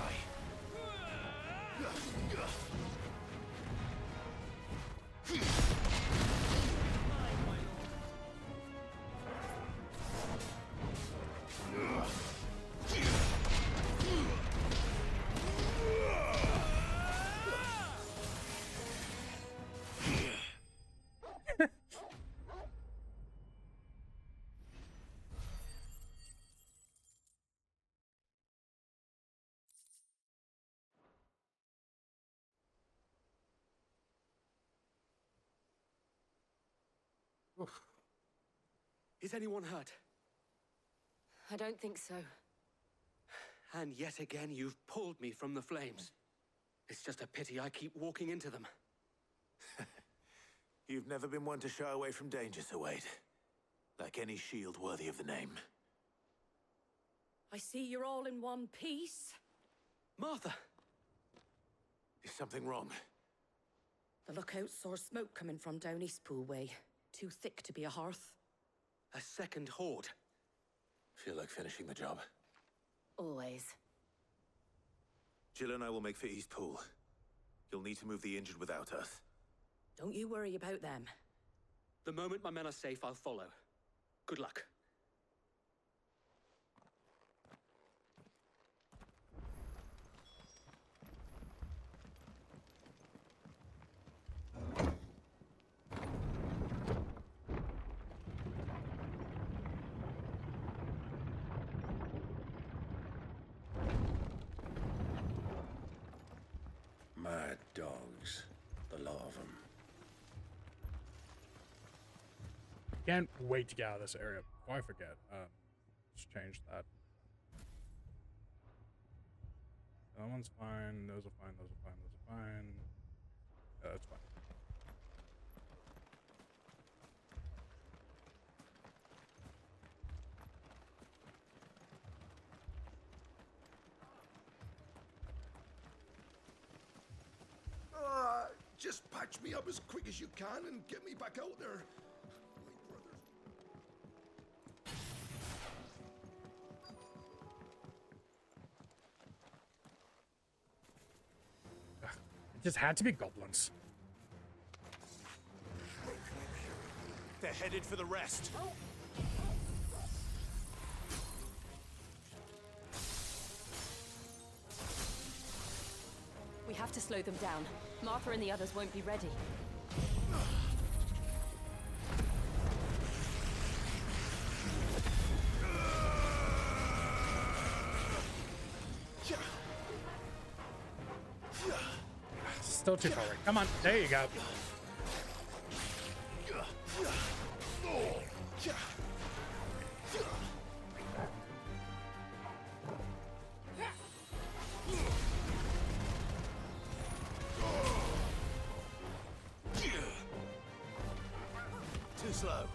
Speaker 14: Is anyone hurt?
Speaker 15: I don't think so.
Speaker 14: And yet again, you've pulled me from the flames. It's just a pity I keep walking into them.
Speaker 2: You've never been one to shy away from danger, Sir Wade. Like any shield worthy of the name.
Speaker 24: I see you're all in one piece.
Speaker 14: Martha!
Speaker 2: Is something wrong?
Speaker 24: The lookout saw smoke coming from down Eastpool way. Too thick to be a hearth.
Speaker 14: A second horde.
Speaker 2: Feel like finishing the job.
Speaker 15: Always.
Speaker 2: Jill and I will make for Eastpool. You'll need to move the injured without us.
Speaker 24: Don't you worry about them.
Speaker 14: The moment my men are safe, I'll follow. Good luck.
Speaker 17: Mad dogs, the lot of them.
Speaker 1: Can't wait to get out of this area before I forget. Just change that. That one's fine. Those are fine. Those are fine. Those are fine. Yeah, that's fine.
Speaker 17: Just patch me up as quick as you can and get me back out there.
Speaker 1: It just had to be goblins.
Speaker 2: They're headed for the rest.
Speaker 15: We have to slow them down. Martha and the others won't be ready.
Speaker 1: Still too far away. Come on, there you go.
Speaker 2: Too slow.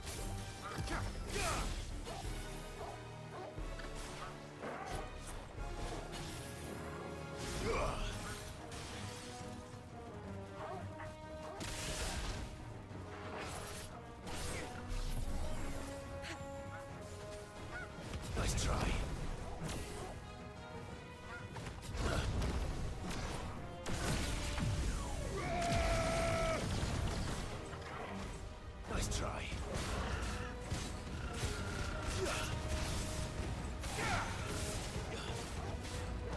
Speaker 2: Nice try. Nice try.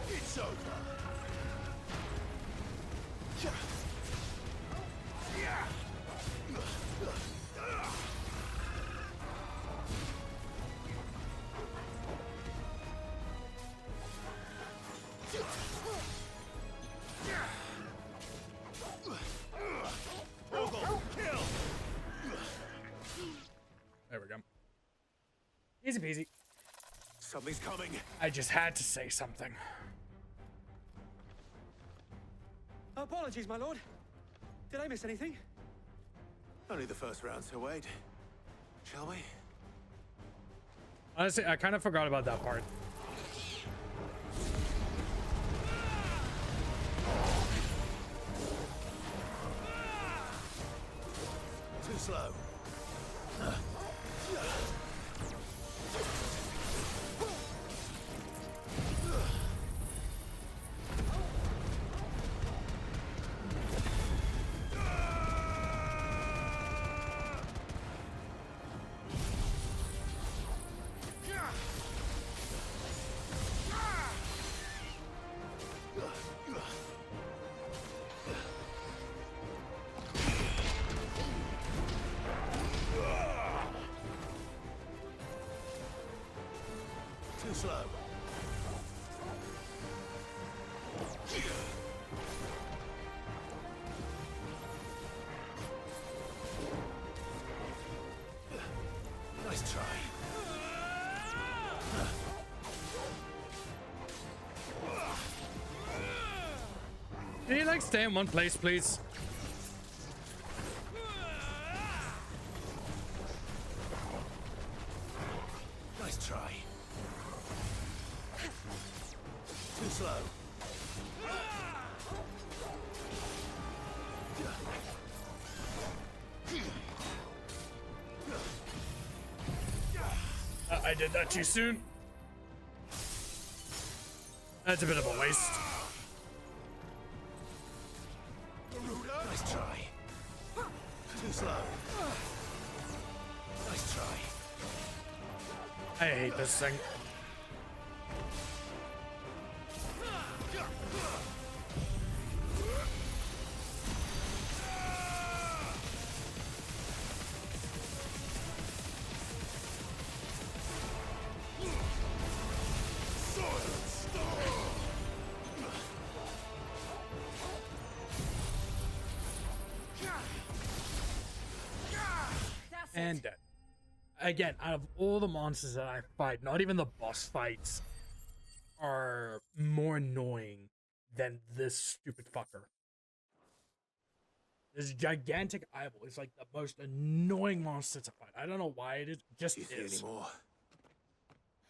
Speaker 2: It's over.
Speaker 1: There we go. Easy peasy.
Speaker 2: Something's coming.
Speaker 1: I just had to say something.
Speaker 14: Apologies, my lord. Did I miss anything?
Speaker 2: Only the first round, so wait. Shall we?
Speaker 1: Honestly, I kind of forgot about that part.
Speaker 2: Too slow. Too slow. Nice try.
Speaker 1: Can you like stay in one place, please?
Speaker 2: Nice try. Too slow.
Speaker 1: I did that too soon. That's a bit of a waste.
Speaker 2: Nice try. Too slow. Nice try.
Speaker 1: I hate this thing. And dead. Again, out of all the monsters that I fight, not even the boss fights are more annoying than this stupid fucker. This gigantic eyeball is like the most annoying monster to fight. I don't know why it is. Just
Speaker 2: Do you see
Speaker 1: is.
Speaker 2: any more?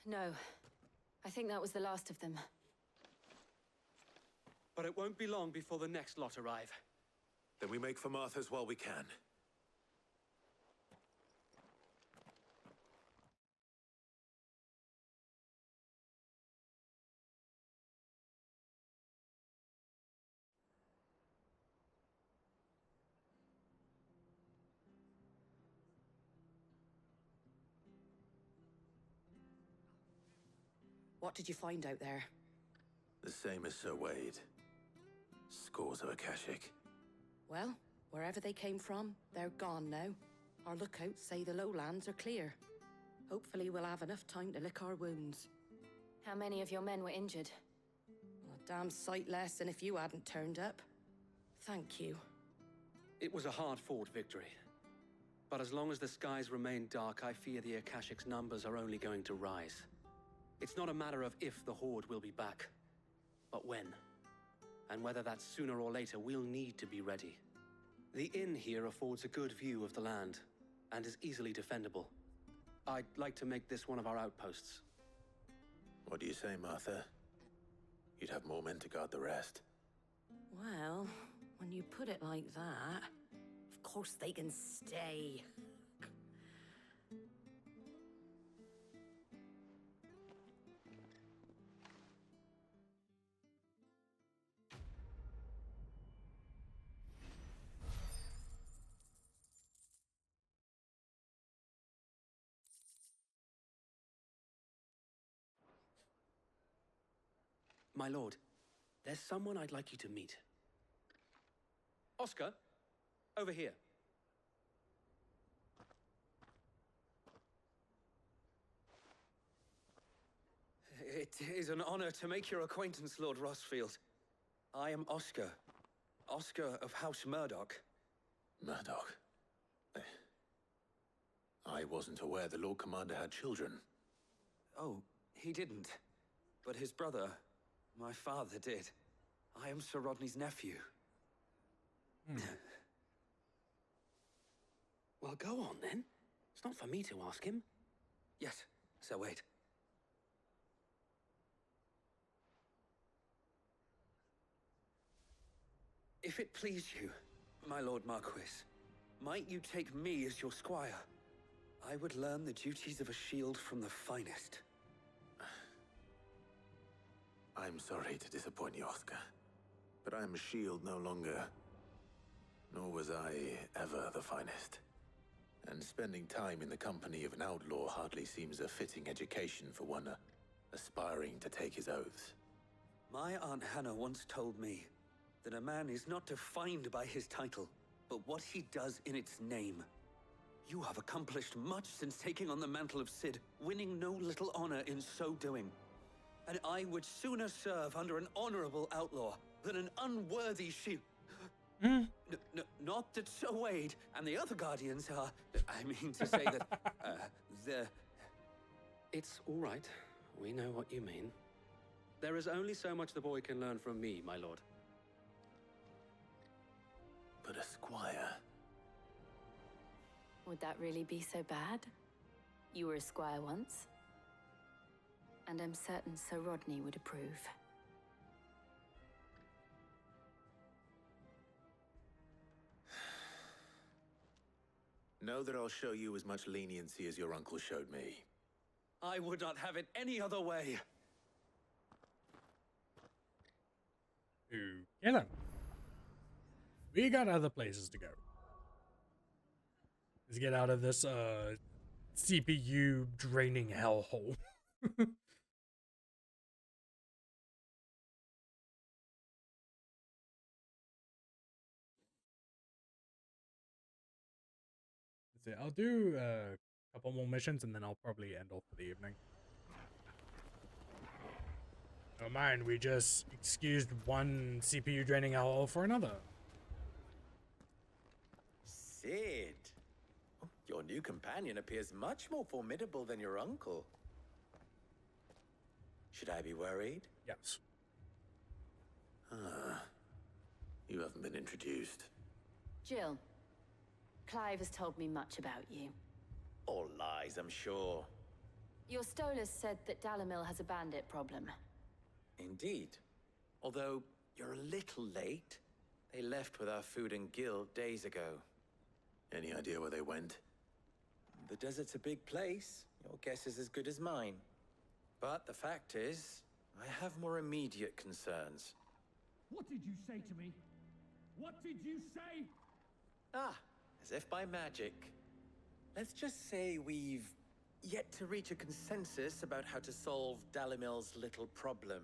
Speaker 15: No. I think that was the last of them.
Speaker 14: But it won't be long before the next lot arrive.
Speaker 2: Then we make for Martha's while we can.
Speaker 22: What did you find out there?
Speaker 2: The same as Sir Wade. Scores of Akashic.
Speaker 22: Well, wherever they came from, they're gone now. Our lookouts say the lowlands are clear. Hopefully we'll have enough time to lick our wounds.
Speaker 15: How many of your men were injured?
Speaker 22: A damn sight less than if you hadn't turned up. Thank you.
Speaker 14: It was a hard-fought victory. But as long as the skies remain dark, I fear the Akashic's numbers are only going to rise. It's not a matter of if the Horde will be back, but when. And whether that's sooner or later, we'll need to be ready. The inn here affords a good view of the land, and is easily defendable. I'd like to make this one of our outposts.
Speaker 2: What do you say, Martha? You'd have more men to guard the rest.
Speaker 22: Well, when you put it like that, of course they can stay.
Speaker 14: My lord, there's someone I'd like you to meet. Oscar, over here. It is an honor to make your acquaintance, Lord Rossfield. I am Oscar. Oscar of House Murdoch.
Speaker 2: Murdoch? I wasn't aware the Lord Commander had children.
Speaker 14: Oh, he didn't. But his brother, my father, did. I am Sir Rodney's nephew. Well, go on, then. It's not for me to ask him. Yes, Sir Wade. If it please you, my Lord Marquis, might you take me as your squire? I would learn the duties of a shield from the finest.
Speaker 2: I'm sorry to disappoint you, Oscar, but I am a shield no longer. Nor was I ever the finest. And spending time in the company of an outlaw hardly seems a fitting education for one aspiring to take his oaths.
Speaker 14: My Aunt Hannah once told me that a man is not defined by his title, but what he does in its name. You have accomplished much since taking on the mantle of Cid, winning no little honor in so doing. And I would sooner serve under an honorable outlaw than an unworthy shield. Not that Sir Wade and the other Guardians are... I mean to say that... It's all right. We know what you mean. There is only so much the boy can learn from me, my lord.
Speaker 2: But a squire...
Speaker 15: Would that really be so bad? You were a squire once. And I'm certain Sir Rodney would approve.
Speaker 2: Know that I'll show you as much leniency as your uncle showed me.
Speaker 14: I would not have it any other way.
Speaker 1: Okay then. We got other places to go. Let's get out of this CPU draining hellhole. That's it. I'll do a couple more missions and then I'll probably end off for the evening. Don't mind, we just excused one CPU draining hellhole for another.
Speaker 13: Sid! Your new companion appears much more formidable than your uncle. Should I be worried?
Speaker 1: Yes.
Speaker 5: You haven't been introduced.
Speaker 15: Jill, Clive has told me much about you.
Speaker 13: All lies, I'm sure.
Speaker 15: Your Stolas said that Dalamil has a bandit problem.
Speaker 13: Indeed. Although, you're a little late. They left with our food and guild days ago.
Speaker 5: Any idea where they went?
Speaker 13: The desert's a big place. Your guess is as good as mine. But the fact is, I have more immediate concerns.
Speaker 18: What did you say to me? What did you say?
Speaker 13: Ah, as if by magic. Let's just say we've yet to reach a consensus about how to solve Dalimil's little problem.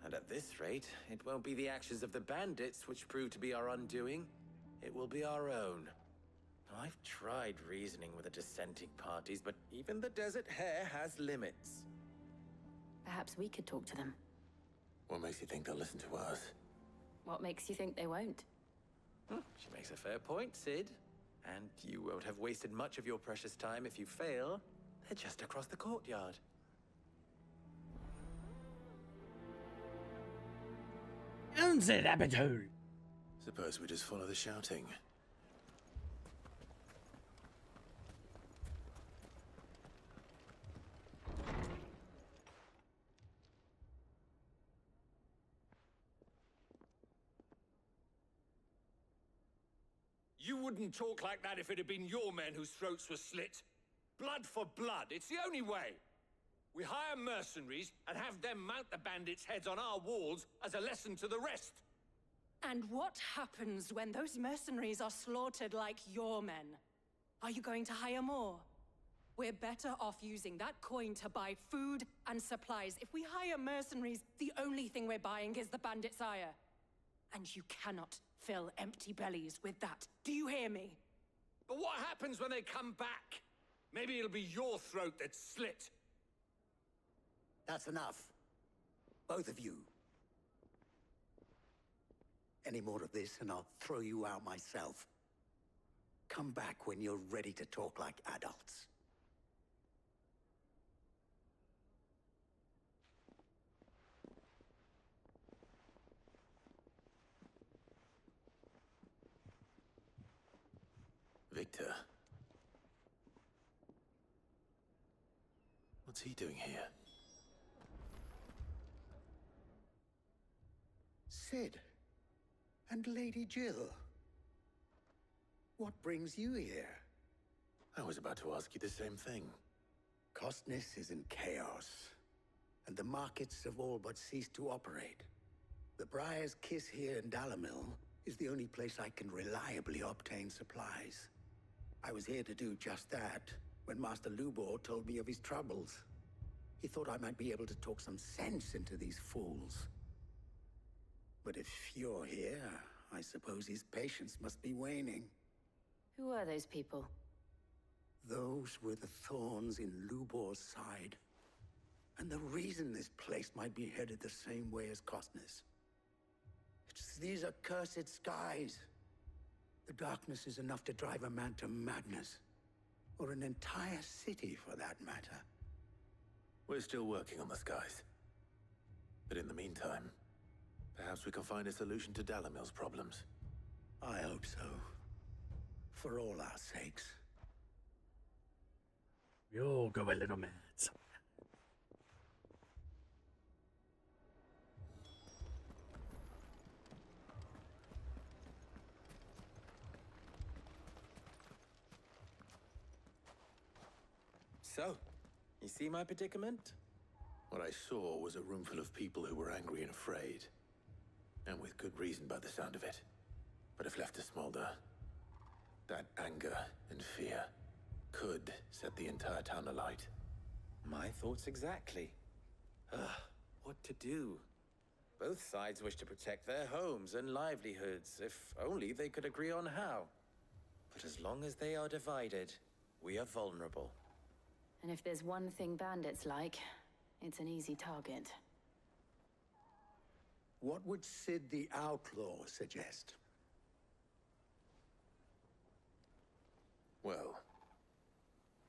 Speaker 13: And at this rate, it won't be the actions of the bandits which prove to be our undoing. It will be our own. Now, I've tried reasoning with the dissenting parties, but even the Desert Hare has limits.
Speaker 15: Perhaps we could talk to them.
Speaker 5: What makes you think they'll listen to us?
Speaker 15: What makes you think they won't?
Speaker 13: She makes a fair point, Sid. And you won't have wasted much of your precious time if you fail. They're just across the courtyard.
Speaker 1: Unser Abattoir.
Speaker 5: Suppose we just follow the shouting.
Speaker 19: You wouldn't talk like that if it had been your men whose throats were slit. Blood for blood, it's the only way. We hire mercenaries and have them mount the bandits' heads on our walls as a lesson to the rest.
Speaker 20: And what happens when those mercenaries are slaughtered like your men? Are you going to hire more? We're better off using that coin to buy food and supplies. If we hire mercenaries, the only thing we're buying is the bandit's ire. And you cannot fill empty bellies with that. Do you hear me?
Speaker 19: But what happens when they come back? Maybe it'll be your throat that's slit.
Speaker 21: That's enough. Both of you. Any more of this and I'll throw you out myself. Come back when you're ready to talk like adults.
Speaker 5: Victor. What's he doing here?
Speaker 21: Sid. And Lady Jill. What brings you here?
Speaker 5: I was about to ask you the same thing.
Speaker 21: Costness is in chaos, and the markets have all but ceased to operate. The Briar's Kiss here in Dalamil is the only place I can reliably obtain supplies. I was here to do just that when Master Lubor told me of his troubles. He thought I might be able to talk some sense into these fools. But if you're here, I suppose his patience must be waning.
Speaker 15: Who are those people?
Speaker 21: Those were the thorns in Lubor's side. And the reason this place might be headed the same way as Costness. It's these accursed skies. The darkness is enough to drive a man to madness. Or an entire city, for that matter.
Speaker 5: We're still working on the skies. But in the meantime, perhaps we can find a solution to Dalamil's problems.
Speaker 21: I hope so. For all our sakes.
Speaker 1: You'll go a little mad.
Speaker 13: So, you see my predicament?
Speaker 5: What I saw was a room full of people who were angry and afraid. And with good reason by the sound of it. But if left to smolder, that anger and fear could set the entire town alight.
Speaker 13: My thoughts exactly. What to do? Both sides wish to protect their homes and livelihoods, if only they could agree on how. But as long as they are divided, we are vulnerable.
Speaker 15: And if there's one thing bandits like, it's an easy target.
Speaker 21: What would Sid the Outlaw suggest?
Speaker 5: Well,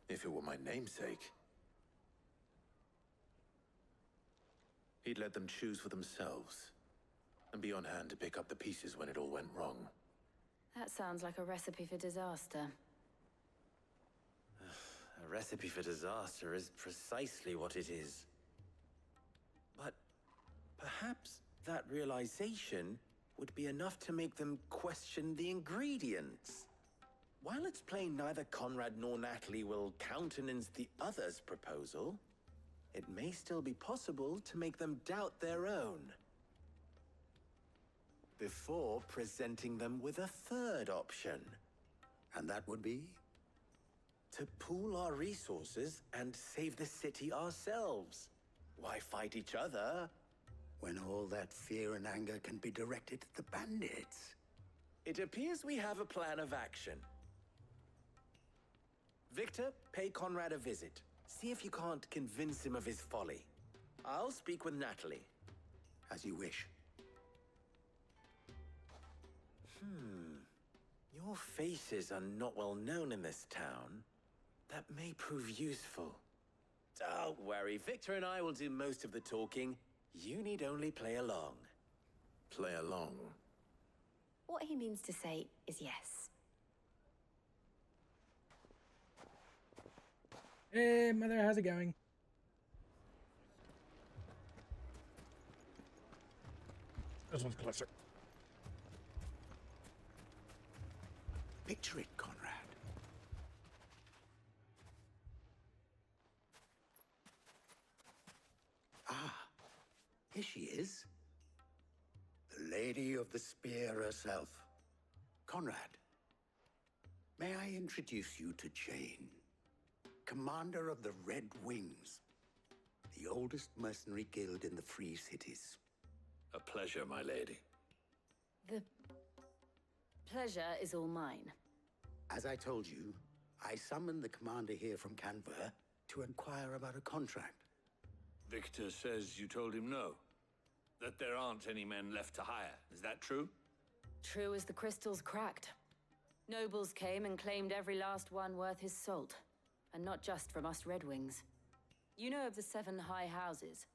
Speaker 5: if it were my namesake, he'd let them choose for themselves, and be on hand to pick up the pieces when it all went wrong.
Speaker 15: That sounds like a recipe for disaster.
Speaker 13: A recipe for disaster is precisely what it is. But perhaps that realization would be enough to make them question the ingredients. While it's plain neither Conrad nor Natalie will countenance the other's proposal, it may still be possible to make them doubt their own. Before presenting them with a third option.
Speaker 21: And that would be?
Speaker 13: To pool our resources and save the city ourselves. Why fight each other?
Speaker 21: When all that fear and anger can be directed at the bandits.
Speaker 13: It appears we have a plan of action. Victor, pay Conrad a visit. See if you can't convince him of his folly. I'll speak with Natalie.
Speaker 21: As you wish.
Speaker 13: Your faces are not well known in this town. That may prove useful. Don't worry, Victor and I will do most of the talking. You need only play along.
Speaker 5: Play along?
Speaker 15: What he means to say is yes.
Speaker 1: Hey, Mother, how's it going? This one's closer.
Speaker 21: Picture it, Conrad. Ah, here she is. The Lady of the Spear herself. Conrad, may I introduce you to Jane, commander of the Red Wings, the oldest mercenary guild in the Free Cities.
Speaker 19: A pleasure, my lady.
Speaker 15: The pleasure is all mine.
Speaker 21: As I told you, I summoned the commander here from Canberra to inquire about a contract.
Speaker 19: Victor says you told him no. That there aren't any men left to hire. Is that true?
Speaker 15: True as the crystals cracked. Nobles came and claimed every last one worth his salt. And not just from us Red Wings. You know of the 7 high houses.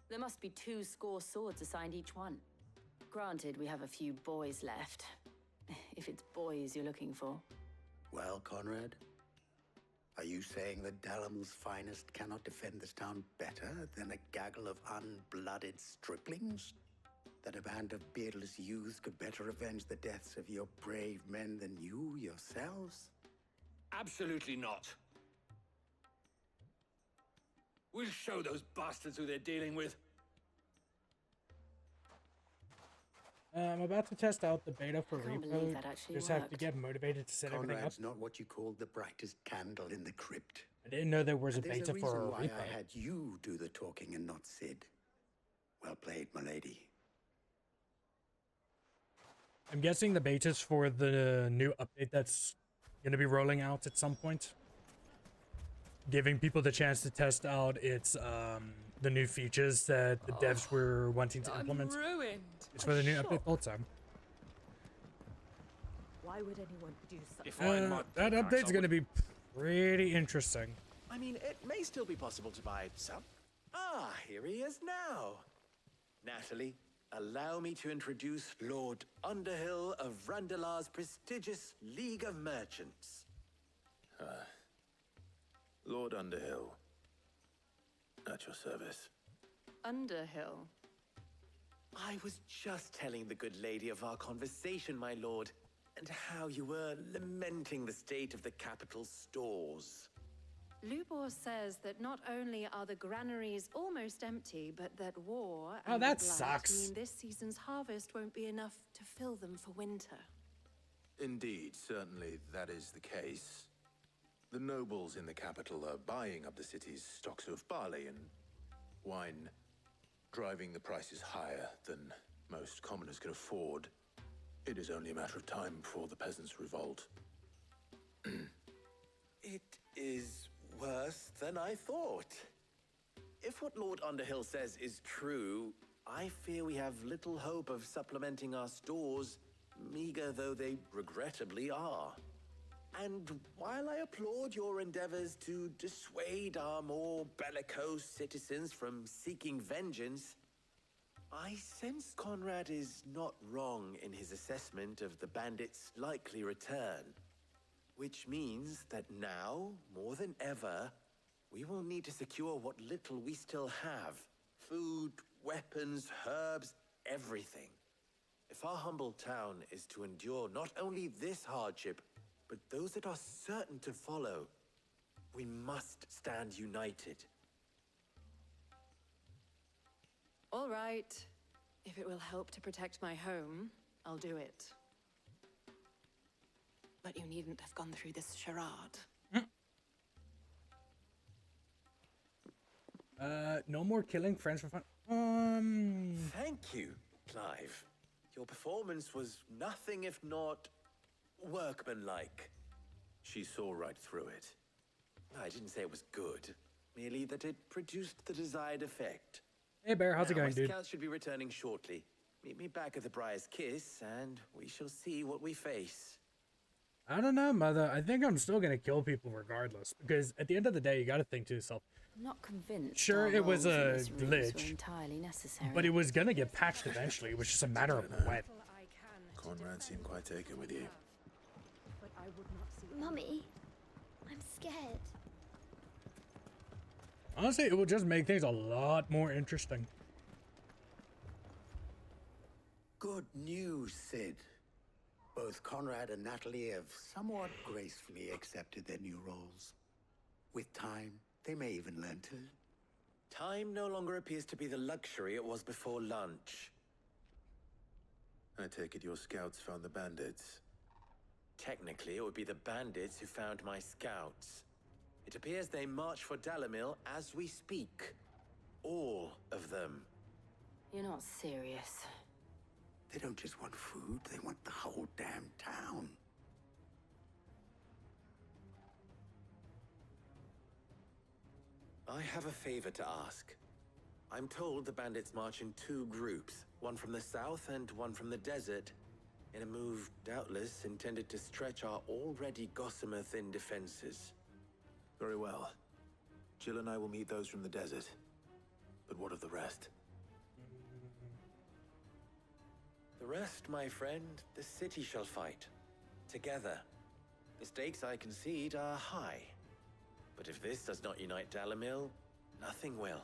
Speaker 15: There must be 2 swords assigned each one. Granted, we have a few boys left. If it's boys you're looking for.
Speaker 21: Well, Conrad, are you saying that Dalamil's finest cannot defend this town better than a gaggle of unblooded striplings? That a band of beardless youths could better avenge the deaths of your brave men than you yourselves?
Speaker 19: Absolutely not. We'll show those bastards who they're dealing with.
Speaker 1: I'm about to test out the beta for
Speaker 15: I can't
Speaker 1: Repo.
Speaker 15: believe that actually
Speaker 1: Just have to
Speaker 15: worked.
Speaker 1: get motivated to set everything up.
Speaker 21: Conrad's not what you call the brightest candle in the crypt.
Speaker 1: I didn't know there was a
Speaker 21: And there's
Speaker 1: beta
Speaker 21: reason
Speaker 1: for
Speaker 21: why
Speaker 1: Repo.
Speaker 21: I had you do the talking and not Sid. Well played, my lady.
Speaker 1: I'm guessing the beta's for the new update that's going to be rolling out at some point. Giving people the chance to test out its the new features that the devs were wanting to implement.
Speaker 20: Ruined.
Speaker 1: It's for the new update also.
Speaker 3: Why would anyone do such?
Speaker 1: That update's going to be pretty interesting.
Speaker 13: I mean, it may still be possible to buy some. Ah, here he is now. Natalie, allow me to introduce Lord Underhill of Randalar's prestigious League of Merchants.
Speaker 5: Lord Underhill. At your service.
Speaker 20: Underhill.
Speaker 13: I was just telling the good lady of our conversation, my lord, and how you were lamenting the state of the capital's stores.
Speaker 20: Lubor says that not only are the granaries almost empty, but that war
Speaker 1: Oh,
Speaker 20: and
Speaker 1: that
Speaker 20: the blight
Speaker 1: sucks.
Speaker 20: mean this season's harvest won't be enough to fill them for winter.
Speaker 5: Indeed, certainly that is the case.
Speaker 2: The nobles in the capital are buying up the city's stocks of barley and wine, driving the prices higher than most commoners can afford. It is only a matter of time before the peasants revolt.
Speaker 13: It is worse than I thought. If what Lord Underhill says is true, I fear we have little hope of supplementing our stores, meager though they regrettably are. And while I applaud your endeavors to dissuade our more bellicose citizens from seeking vengeance, I sense Conrad is not wrong in his assessment of the bandits' likely return. Which means that now, more than ever, we will need to secure what little we still have. Food, weapons, herbs, everything. If our humble town is to endure not only this hardship, but those that are certain to follow, we must stand united.
Speaker 20: All right. If it will help to protect my home, I'll do it. But you needn't have gone through this charade.
Speaker 1: No more killing friends for fun.
Speaker 13: Thank you, Clive. Your performance was nothing if not workmanlike.
Speaker 2: She saw right through it.
Speaker 13: I didn't say it was good, merely that it produced the desired effect.
Speaker 1: Hey Bear, how's it going,
Speaker 13: my
Speaker 1: dude?
Speaker 13: scouts should be returning shortly. Meet me back at the Briar's Kiss, and we shall see what we face.
Speaker 1: I don't know, Mother. I think I'm still gonna kill people regardless, because at the end of the day, you gotta think to yourself.
Speaker 15: I'm not convinced.
Speaker 1: Sure,
Speaker 15: our
Speaker 1: it was
Speaker 15: roles in
Speaker 1: a
Speaker 15: this ruse were
Speaker 1: glitch,
Speaker 15: entirely necessary.
Speaker 1: but it was gonna get patched eventually. It was just a matter of when.
Speaker 2: Conrad seemed quite taken with you.
Speaker 4: Mummy, I'm scared.
Speaker 1: Honestly, it will just make things a lot more interesting.
Speaker 21: Good news, Sid. Both Conrad and Natalie have somewhat gracefully accepted their new roles. With time, they may even learn to.
Speaker 13: Time no longer appears to be the luxury it was before lunch.
Speaker 2: I take it your scouts found the bandits.
Speaker 13: Technically, it would be the bandits who found my scouts. It appears they march for Dalimil as we speak. All of them.
Speaker 15: You're not serious.
Speaker 21: They don't just want food, they want the whole damn town.
Speaker 13: I have a favor to ask. I'm told the bandits march in two groups, one from the south and one from the desert, in a move doubtless intended to stretch our already gossamer-thin defenses.
Speaker 2: Very well. Jill and I will meet those from the desert. But what of the rest?
Speaker 13: The rest, my friend, the city shall fight. Together. The stakes, I concede, are high. But if this does not unite Dalimil, nothing will.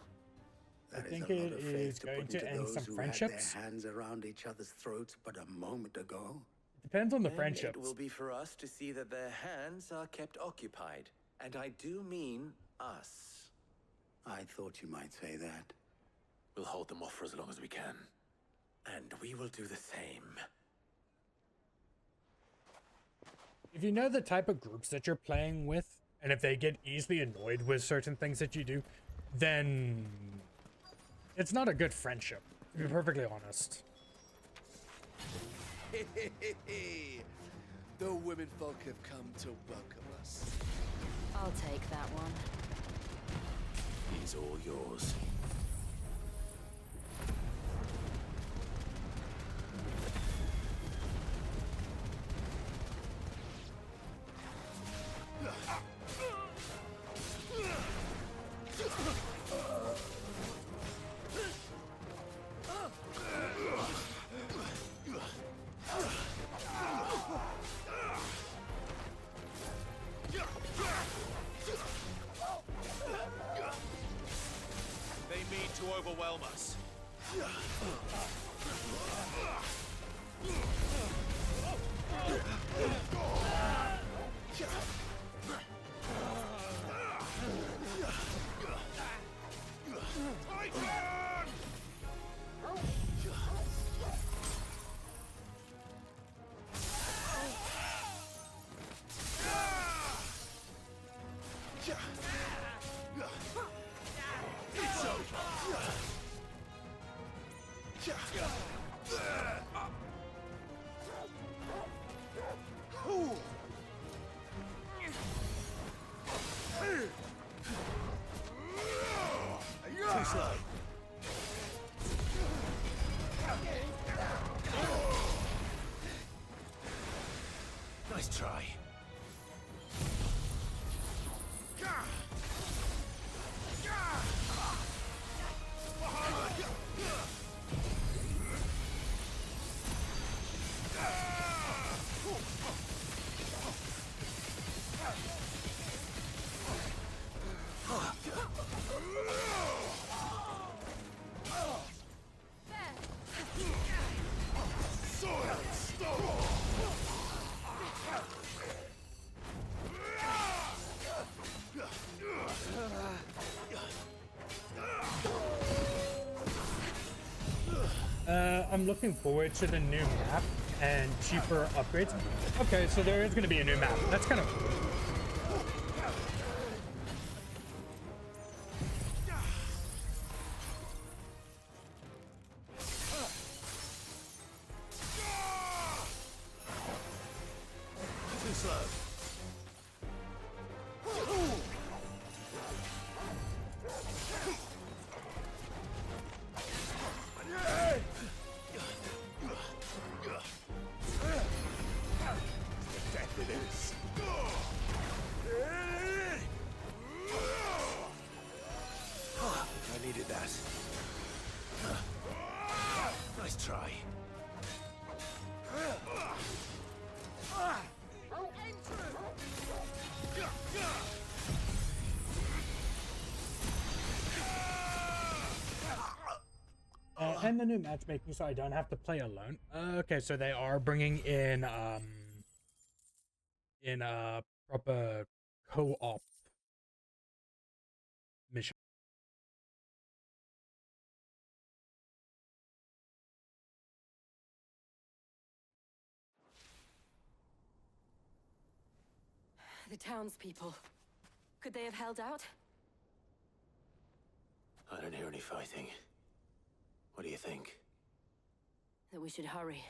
Speaker 1: I think it is going to end some friendships.
Speaker 21: Their hands around each other's throats but a moment ago.
Speaker 1: Depends on the
Speaker 13: Then
Speaker 1: friendships.
Speaker 13: It will be for us to see that their hands are kept occupied. And I do mean us.
Speaker 21: I thought you might say that.
Speaker 2: We'll hold them off for as long as we can.
Speaker 13: And we will do the same.
Speaker 1: If you know the type of groups that you're playing with, and if they get easily annoyed with certain things that you do, then it's not a good friendship, to be perfectly honest.
Speaker 16: The women folk have come to welcome us.
Speaker 15: I'll take that one.
Speaker 2: He's all yours.
Speaker 7: They mean to overwhelm us.
Speaker 2: Too slow. Nice try.
Speaker 1: I'm looking forward to the new map and cheaper upgrades. Okay, so there is going to be a new map. That's kind of cool.
Speaker 2: Too slow. I needed that. Nice try.
Speaker 1: And the new matchmaking, so I don't have to play alone. Okay, so they are bringing in proper co-op mission.
Speaker 15: The townspeople. Could they have held out?
Speaker 2: I don't hear any fighting. What do you think?
Speaker 15: That we should hurry.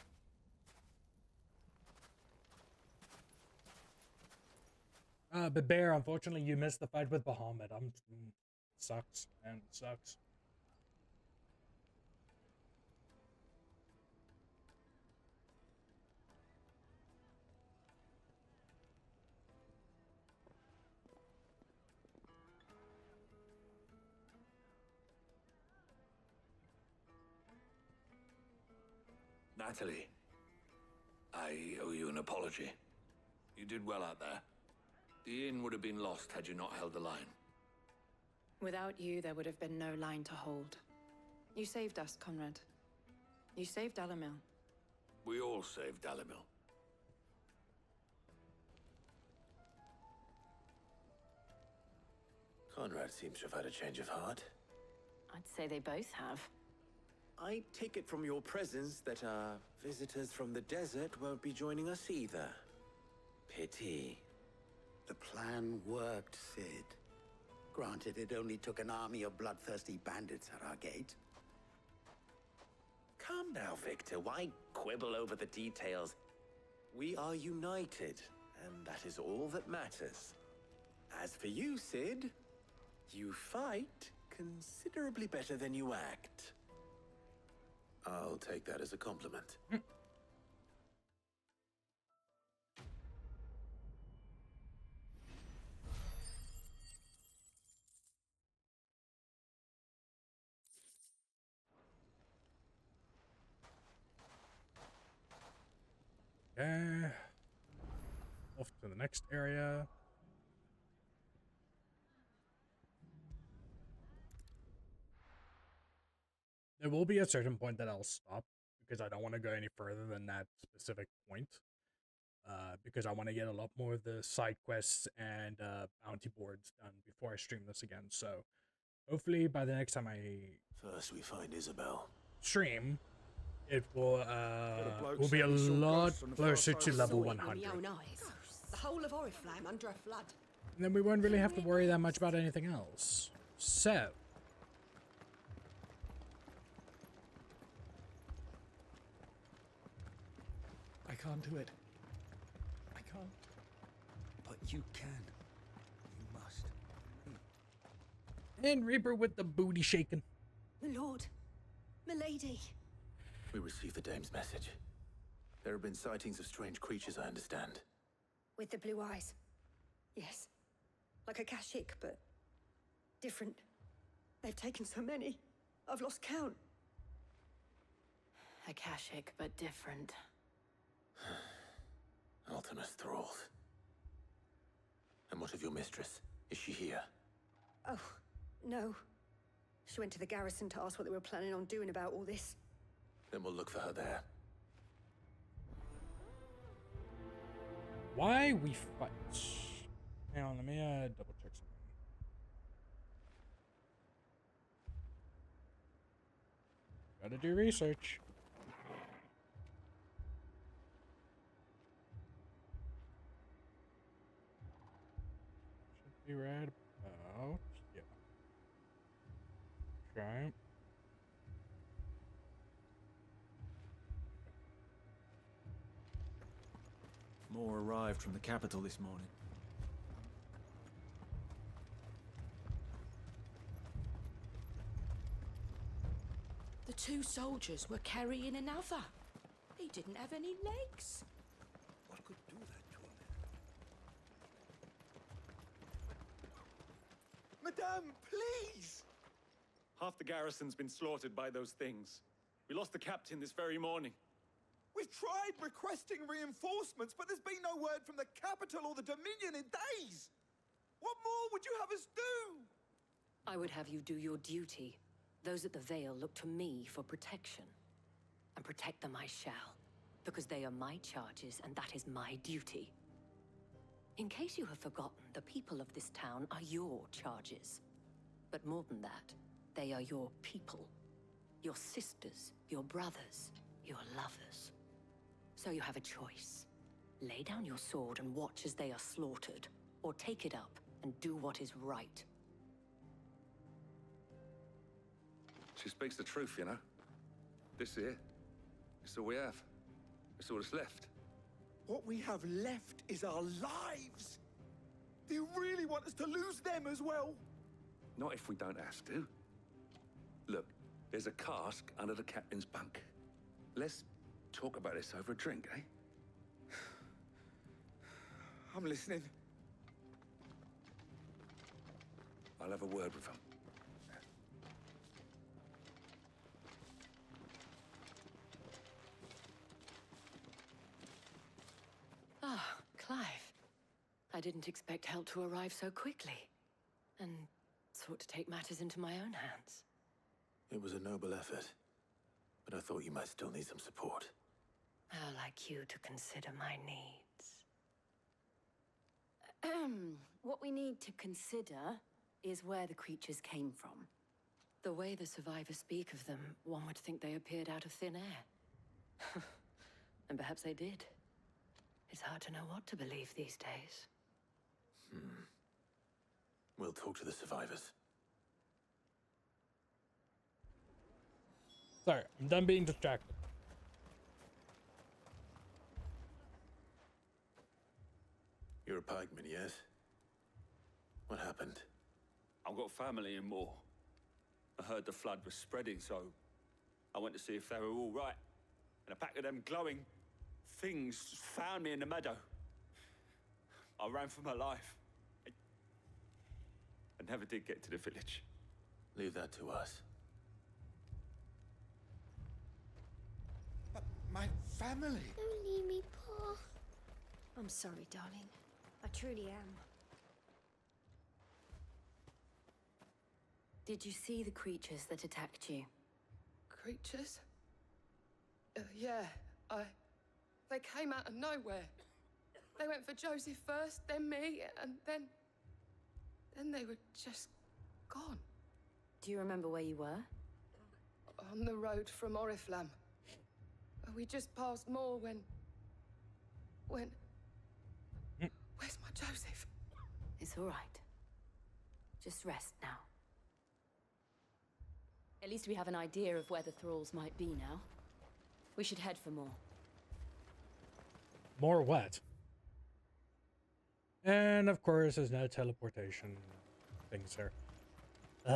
Speaker 1: But Bear, unfortunately, you missed the fight with Bahamut. Sucks, man. Sucks.
Speaker 19: Natalie, I owe you an apology. You did well out there. The inn would have been lost had you not held the line.
Speaker 20: Without you, there would have been no line to hold. You saved us, Conrad. You saved Dalimil.
Speaker 19: We all saved Dalimil.
Speaker 2: Conrad seems to have had a change of heart.
Speaker 15: I'd say they both have.
Speaker 13: I take it from your presence that our visitors from the desert won't be joining us either. Pity.
Speaker 21: The plan worked, Sid. Granted, it only took an army of bloodthirsty bandits at our gate.
Speaker 13: Calm now, Victor. Why quibble over the details? We are united, and that is all that matters. As for you, Sid, you fight considerably better than you act.
Speaker 2: I'll take that as a compliment.
Speaker 1: Okay. Off to the next area. There will be a certain point that I'll stop because I don't want to go any further than that specific point. Because I want to get a lot more of the side quests and bounty boards done before I stream this again. So hopefully by the next time I
Speaker 2: First we find Isabel.
Speaker 1: stream, it will be a lot closer to level 100.
Speaker 3: The whole of Oriflamme under a flood.
Speaker 1: And then we won't really have to worry that much about anything else. So can't do it. I can't.
Speaker 16: But you can. You must.
Speaker 1: And Reaper with the booty shaking.
Speaker 3: My lord. Milady.
Speaker 2: We received the dame's message. There have been sightings of strange creatures, I understand.
Speaker 3: With the blue eyes. Yes. Like a Kashik, but different. They've taken so many. I've lost count.
Speaker 15: Akashic, but different.
Speaker 2: Ultimus thralls. And what of your mistress? Is she here?
Speaker 3: Oh, no. She went to the garrison to ask what they were planning on doing about all this.
Speaker 2: Then we'll look for her there.
Speaker 1: Why we fight? Hang on, let me double check something. Gotta do research. Should be right about, yeah. Okay.
Speaker 6: More arrived from the capital this morning.
Speaker 24: The two soldiers were carrying another. He didn't have any legs.
Speaker 16: What could do that to a man?
Speaker 12: Madame, please!
Speaker 19: Half the garrison's been slaughtered by those things. We lost the captain this very morning.
Speaker 12: We've tried requesting reinforcements, but there's been no word from the capital or the Dominion in days! What more would you have us do?
Speaker 15: I would have you do your duty. Those at the Vale look to me for protection. And protect them I shall, because they are my charges and that is my duty. In case you have forgotten, the people of this town are your charges. But more than that, they are your people. Your sisters, your brothers, your lovers. So you have a choice. Lay down your sword and watch as they are slaughtered, or take it up and do what is right.
Speaker 9: She speaks the truth, you know. This here, it's all we have. It's all that's left.
Speaker 12: What we have left is our lives! Do you really want us to lose them as well?
Speaker 9: Not if we don't have to. Look, there's a cask under the captain's bunk. Let's talk about this over a drink, eh?
Speaker 12: I'm listening.
Speaker 9: I'll have a word with him.
Speaker 15: Ah, Clive. I didn't expect help to arrive so quickly. And sought to take matters into my own hands.
Speaker 2: It was a noble effort, but I thought you might still need some support.
Speaker 15: How like you to consider my needs. What we need to consider is where the creatures came from. The way the survivors speak of them, one would think they appeared out of thin air. And perhaps they did. It's hard to know what to believe these days.
Speaker 2: We'll talk to the survivors.
Speaker 1: Sorry, I'm done being distracted.
Speaker 2: You're a pikeman, yes? What happened?
Speaker 11: I've got family in Moor. I heard the flood was spreading, so I went to see if they were all right. And a pack of them glowing things found me in the meadow. I ran for my life. I never did get to the village.
Speaker 2: Leave that to us.
Speaker 12: But my family!
Speaker 4: Don't leave me, Pa.
Speaker 3: I'm sorry, darling. I truly am.
Speaker 15: Did you see the creatures that attacked you?
Speaker 22: Creatures? Yeah, they came out of nowhere. They went for Joseph first, then me, and then they were just gone.
Speaker 15: Do you remember where you were?
Speaker 22: On the road from Oriflamme. We just passed Moor when... Where's my Joseph?
Speaker 15: It's all right. Just rest now. At least we have an idea of where the thralls might be now. We should head for more.
Speaker 1: more wet. And of course, there's no teleportation things here.
Speaker 7: We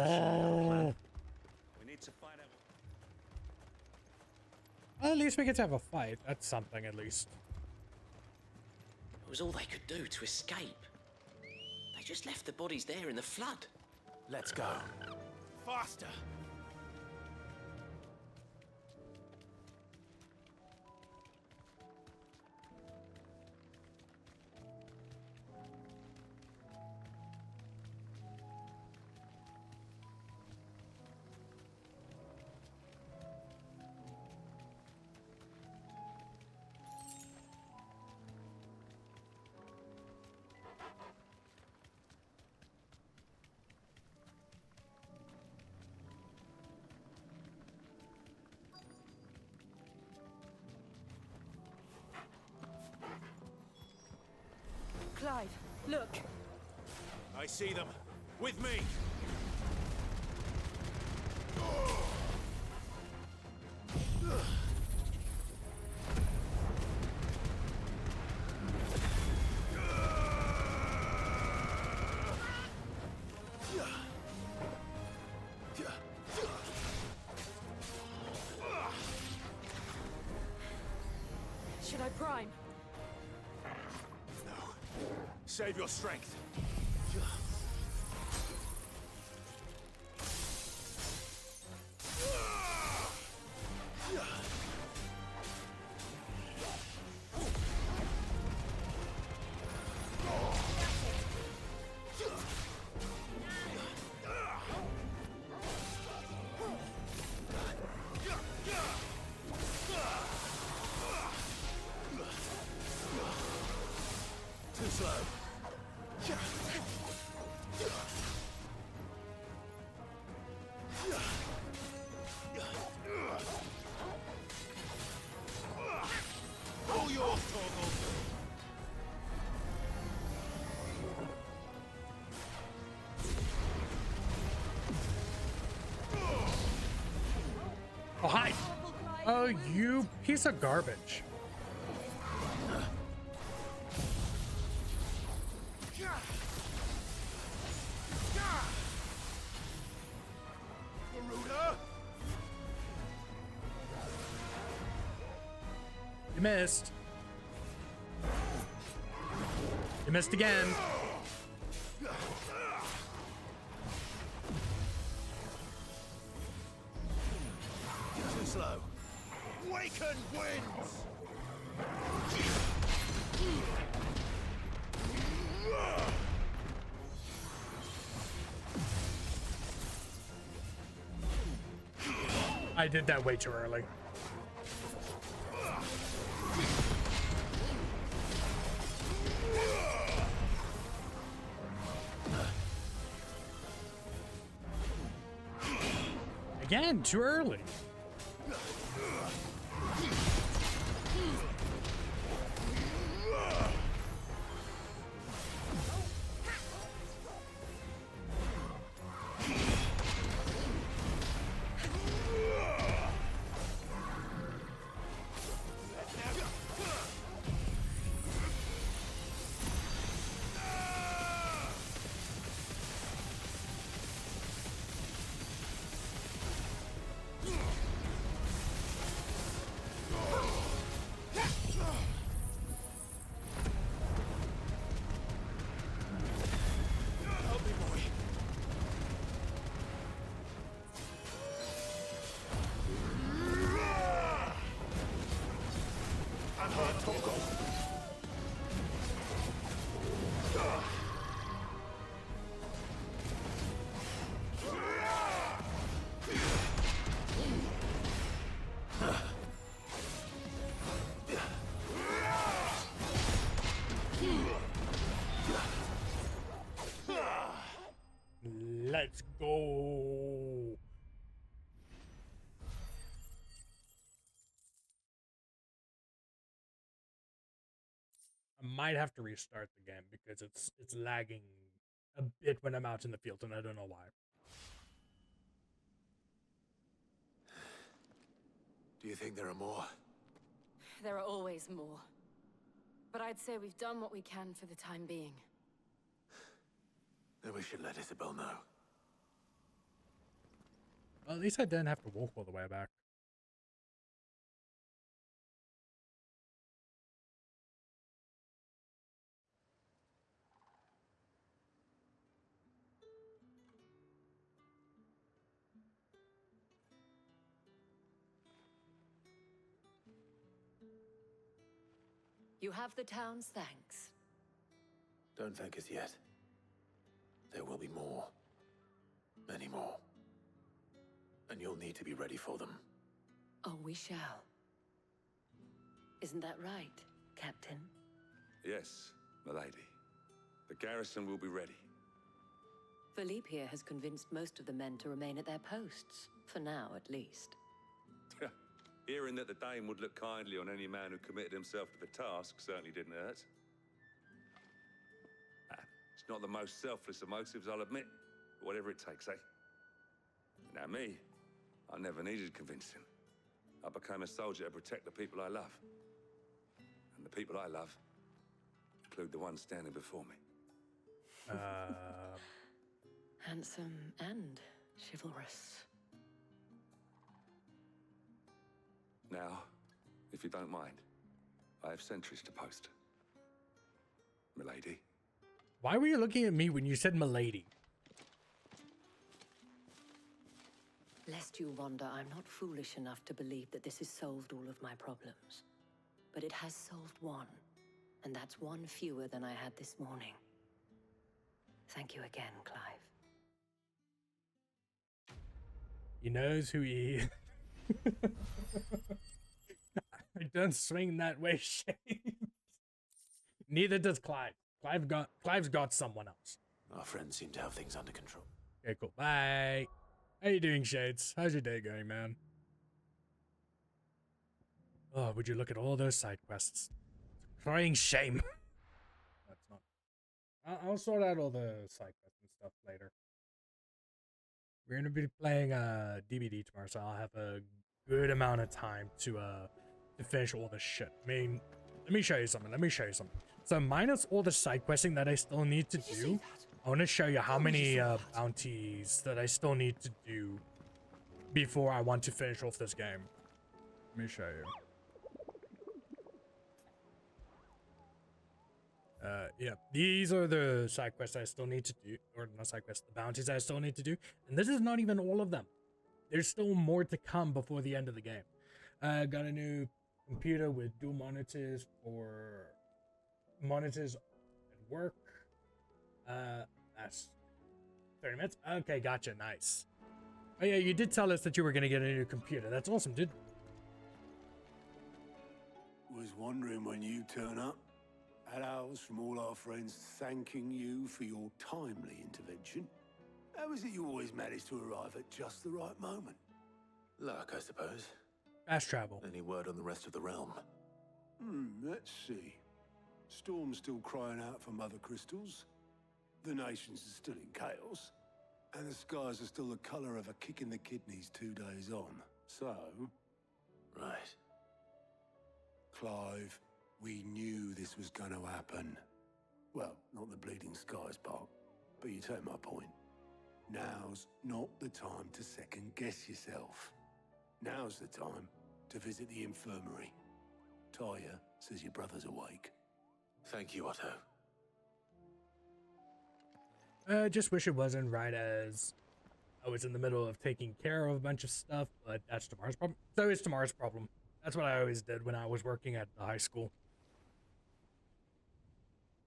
Speaker 7: need to find out.
Speaker 1: Well, at least we get to have a fight. That's something, at least.
Speaker 8: It was all they could do to escape. They just left the bodies there in the flood.
Speaker 2: Let's go.
Speaker 7: Faster!
Speaker 20: Clive, look.
Speaker 7: I see them. With me!
Speaker 20: Should I prime?
Speaker 7: No. Save your strength.
Speaker 2: Too slow.
Speaker 7: All yours, Torgal.
Speaker 1: Oh, hi! Oh, you piece of garbage. You missed. You missed again.
Speaker 2: Too slow.
Speaker 7: Waken winds!
Speaker 1: I did that way too early. Again, too early. Let's go. I might have to restart the game because it's lagging a bit when I'm out in the field, and I don't know why.
Speaker 2: Do you think there are more?
Speaker 15: There are always more. But I'd say we've done what we can for the time being.
Speaker 5: Then we should let Isabel know.
Speaker 1: Well, at least I didn't have to walk all the way back.
Speaker 15: You have the town's thanks.
Speaker 5: Don't thank us yet. There will be more. Many more. And you'll need to be ready for them.
Speaker 15: Oh, we shall. Isn't that right, Captain?
Speaker 9: Yes, milady. The garrison will be ready.
Speaker 15: Philippe here has convinced most of the men to remain at their posts. For now, at least.
Speaker 9: Hearing that the Dame would look kindly on any man who committed himself to the task certainly didn't hurt. It's not the most selfless of motives, I'll admit. But whatever it takes, eh? Now me, I never needed convincing. I became a soldier to protect the people I love. And the people I love include the ones standing before me.
Speaker 15: Handsome and chivalrous.
Speaker 9: Now, if you don't mind, I have sentries to post. Milady.
Speaker 1: Why were you looking at me when you said milady?
Speaker 15: Lest you wonder, I'm not foolish enough to believe that this has solved all of my problems. But it has solved one, and that's one fewer than I had this morning. Thank you again, Clive.
Speaker 1: He knows who he is. I don't swing that way, Shane. Neither does Clive. Clive's got someone else.
Speaker 5: Our friends seem to have things under control.
Speaker 1: Okay, cool. Bye. How you doing, Shades? How's your day going, man? Oh, would you look at all those side quests? Crying shame. That's not. I'll sort out all the side quests and stuff later. We're gonna be playing DBD tomorrow, so I'll have a good amount of time to finish all this shit. I mean, let me show you something. So minus all the side questing that I still need to do, I want to show you how many bounties that I still need to do before I want to finish off this game. Let me show you. Yeah, these are the side quests I still need to do, or not side quests, the bounties I still need to do, and this is not even all of them. There's still more to come before the end of the game. Got a new computer with dual monitors for monitors at work. That's 30 minutes. Okay, gotcha. Nice. Oh yeah, you did tell us that you were gonna get a new computer. That's awesome, dude.
Speaker 10: Was wondering when you turn up. Had ours from all our friends thanking you for your timely intervention. How is it you always manage to arrive at just the right moment?
Speaker 5: Luck, I suppose.
Speaker 1: Fast travel.
Speaker 5: Any word on the rest of the realm?
Speaker 10: Let's see. Storm's still crying out for Mother Crystals. The nations are still in chaos. And the skies are still the colour of a kick in the kidneys 2 days on. So...
Speaker 5: Right.
Speaker 10: Clive, we knew this was going to happen. Well, not the bleeding skies part, but you take my point. Now's not the time to second-guess yourself. Now's the time to visit the infirmary. Talia says your brother's awake.
Speaker 5: Thank you, Otto.
Speaker 1: Just wish it wasn't right as I was in the middle of taking care of a bunch of stuff, but that's tomorrow's problem. So it's tomorrow's problem. That's what I always did when I was working at the high school.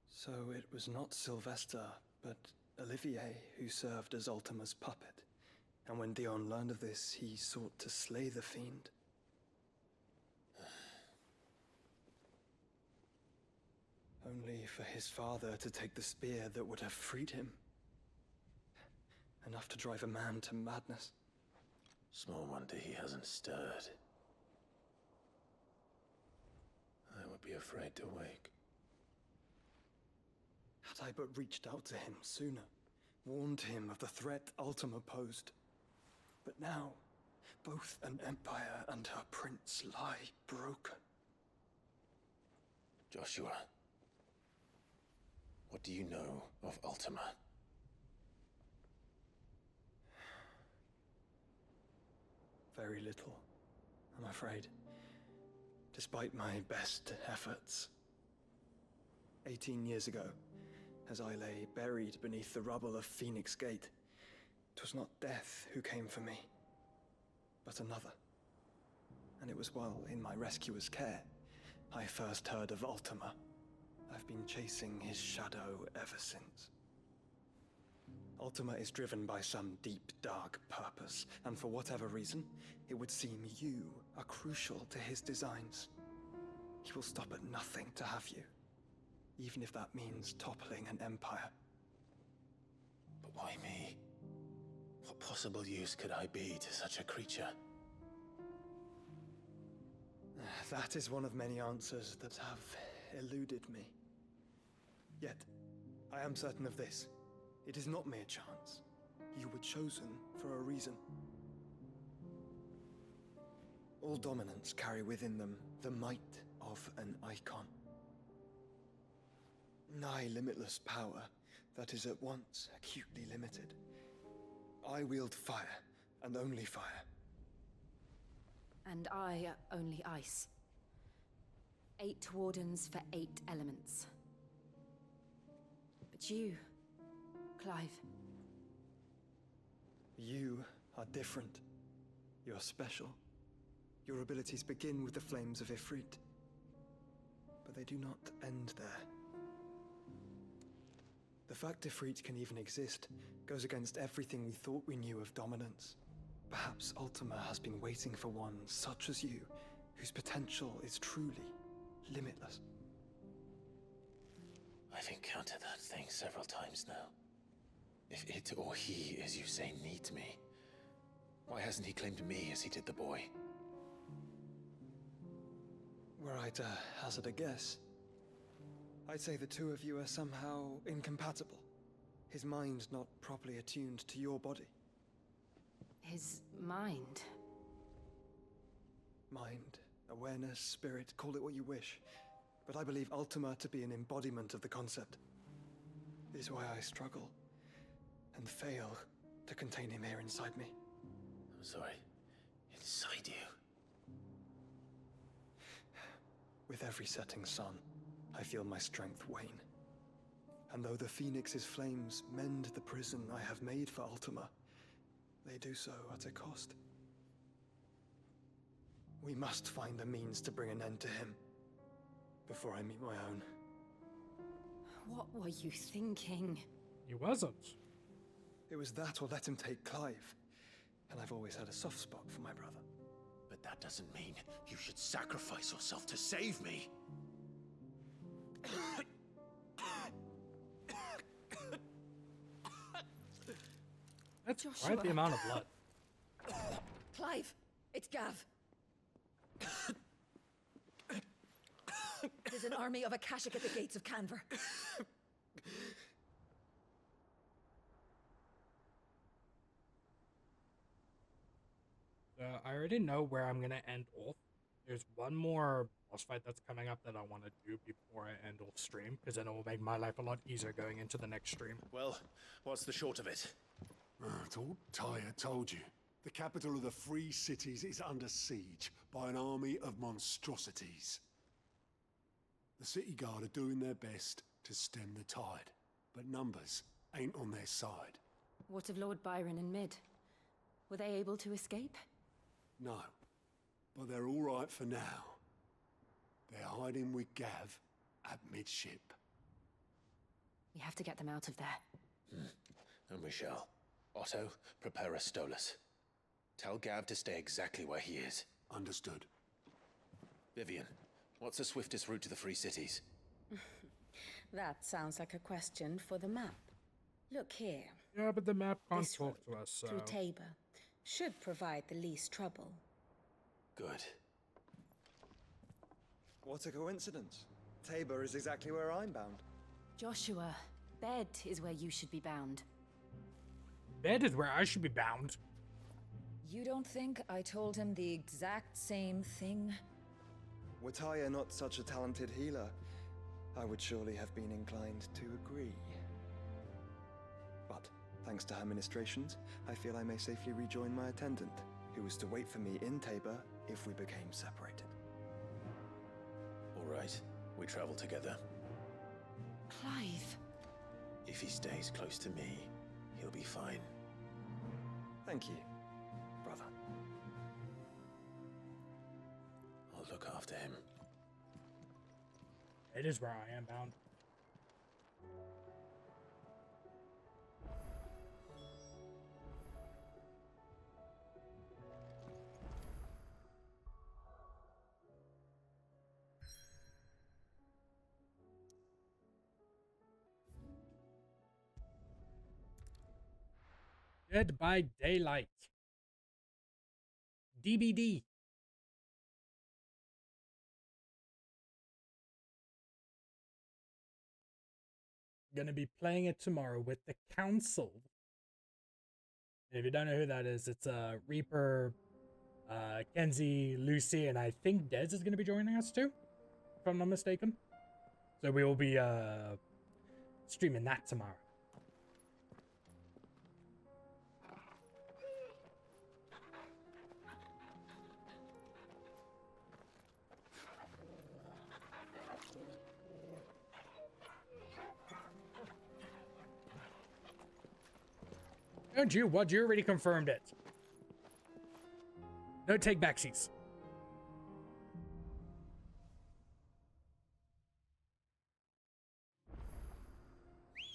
Speaker 14: So it was not Sylvester, but Olivier who served as Ultima's puppet. And when Dion learned of this, he sought to slay the fiend. Only for his father to take the spear that would have freed him. Enough to drive a man to madness.
Speaker 5: Small wonder he hasn't stirred. I would be afraid to wake.
Speaker 14: Had I but reached out to him sooner, warned him of the threat Ultima posed. But now, both an empire and her prince lie broken.
Speaker 5: Joshua, What do you know of Ultima?
Speaker 14: Very little, I'm afraid. Despite my best efforts. 18 years ago, as I lay buried beneath the rubble of Phoenix Gate, 'twas not death who came for me, but another. And it was while in my rescuer's care, I first heard of Ultima. I've been chasing his shadow ever since. Ultima is driven by some deep, dark purpose, and for whatever reason, it would seem you are crucial to his designs. He will stop at nothing to have you, even if that means toppling an empire.
Speaker 5: But why me? What possible use could I be to such a creature?
Speaker 14: That is one of many answers that have eluded me. Yet, I am certain of this. It is not mere chance. You were chosen for a reason. All dominants carry within them the might of an icon. Nigh limitless power that is at once acutely limited. I wield fire, and only fire.
Speaker 15: And I only ice. 8 wardens for 8 elements. But you, Clive.
Speaker 14: You are different. You're special. Your abilities begin with the flames of Ifrit. But they do not end there. The fact Ifrit can even exist goes against everything we thought we knew of dominance. Perhaps Ultima has been waiting for one such as you, whose potential is truly limitless.
Speaker 5: I've encountered that thing several times now. If it or he, as you say, needs me, why hasn't he claimed me as he did the boy?
Speaker 14: Were I to hazard a guess, I'd say the two of you are somehow incompatible. His mind not properly attuned to your body.
Speaker 15: His mind?
Speaker 14: Mind, awareness, spirit, call it what you wish. But I believe Ultima to be an embodiment of the concept. It is why I struggle and fail to contain him here inside me.
Speaker 5: I'm sorry. Inside you?
Speaker 14: With every setting sun, I feel my strength wane. And though the Phoenix's flames mend the prison I have made for Ultima, they do so at a cost. We must find a means to bring an end to him before I meet my own.
Speaker 15: What were you thinking?
Speaker 1: He wasn't.
Speaker 14: It was that or let him take Clive. And I've always had a soft spot for my brother.
Speaker 5: But that doesn't mean you should sacrifice yourself to save me.
Speaker 1: That's
Speaker 15: Joshua.
Speaker 1: quite the amount of blood.
Speaker 24: Clive, it's Gav. There's an army of Akashic at the gates of Canver.
Speaker 1: I already know where I'm gonna end off. There's one more boss fight that's coming up that I want to do before I end off stream, because then it will make my life a lot easier going into the next stream.
Speaker 5: Well, what's the short of it?
Speaker 10: Thought Tyre told you. The capital of the Free Cities is under siege by an army of monstrosities. The city guard are doing their best to stem the tide, but numbers ain't on their side.
Speaker 15: What of Lord Byron and Mid? Were they able to escape?
Speaker 10: No, but they're all right for now. They're hiding with Gav at midship.
Speaker 15: We have to get them out of there.
Speaker 5: And we shall. Otto, prepare a Stolas. Tell Gav to stay exactly where he is.
Speaker 10: Understood.
Speaker 5: Vivian, what's the swiftest route to the Free Cities?
Speaker 24: That sounds like a question for the map. Look here.
Speaker 1: Yeah, but the map can't
Speaker 24: This
Speaker 1: talk
Speaker 24: road,
Speaker 1: to us, so...
Speaker 24: through Tabor. Should provide the least trouble.
Speaker 5: Good.
Speaker 14: What a coincidence. Tabor is exactly where I'm bound.
Speaker 15: Joshua, bed is where you should be bound.
Speaker 1: Bed is where I should be bound.
Speaker 24: You don't think I told him the exact same thing?
Speaker 14: Were Tyre not such a talented healer? I would surely have been inclined to agree. But, thanks to her ministrations, I feel I may safely rejoin my attendant, who was to wait for me in Tabor if we became separated.
Speaker 5: All right, we travel together.
Speaker 15: Clive.
Speaker 5: If he stays close to me, he'll be fine.
Speaker 14: Thank you, brother.
Speaker 5: I'll look after him.
Speaker 1: It is where I am bound. Dead by Daylight. DBD. Gonna be playing it tomorrow with the Council. If you don't know who that is, it's Reaper, Kenzie, Lucy, and I think Dez is gonna be joining us too, if I'm not mistaken. So we will be streaming that tomorrow. Don't you? What? You already confirmed it. No take backsies.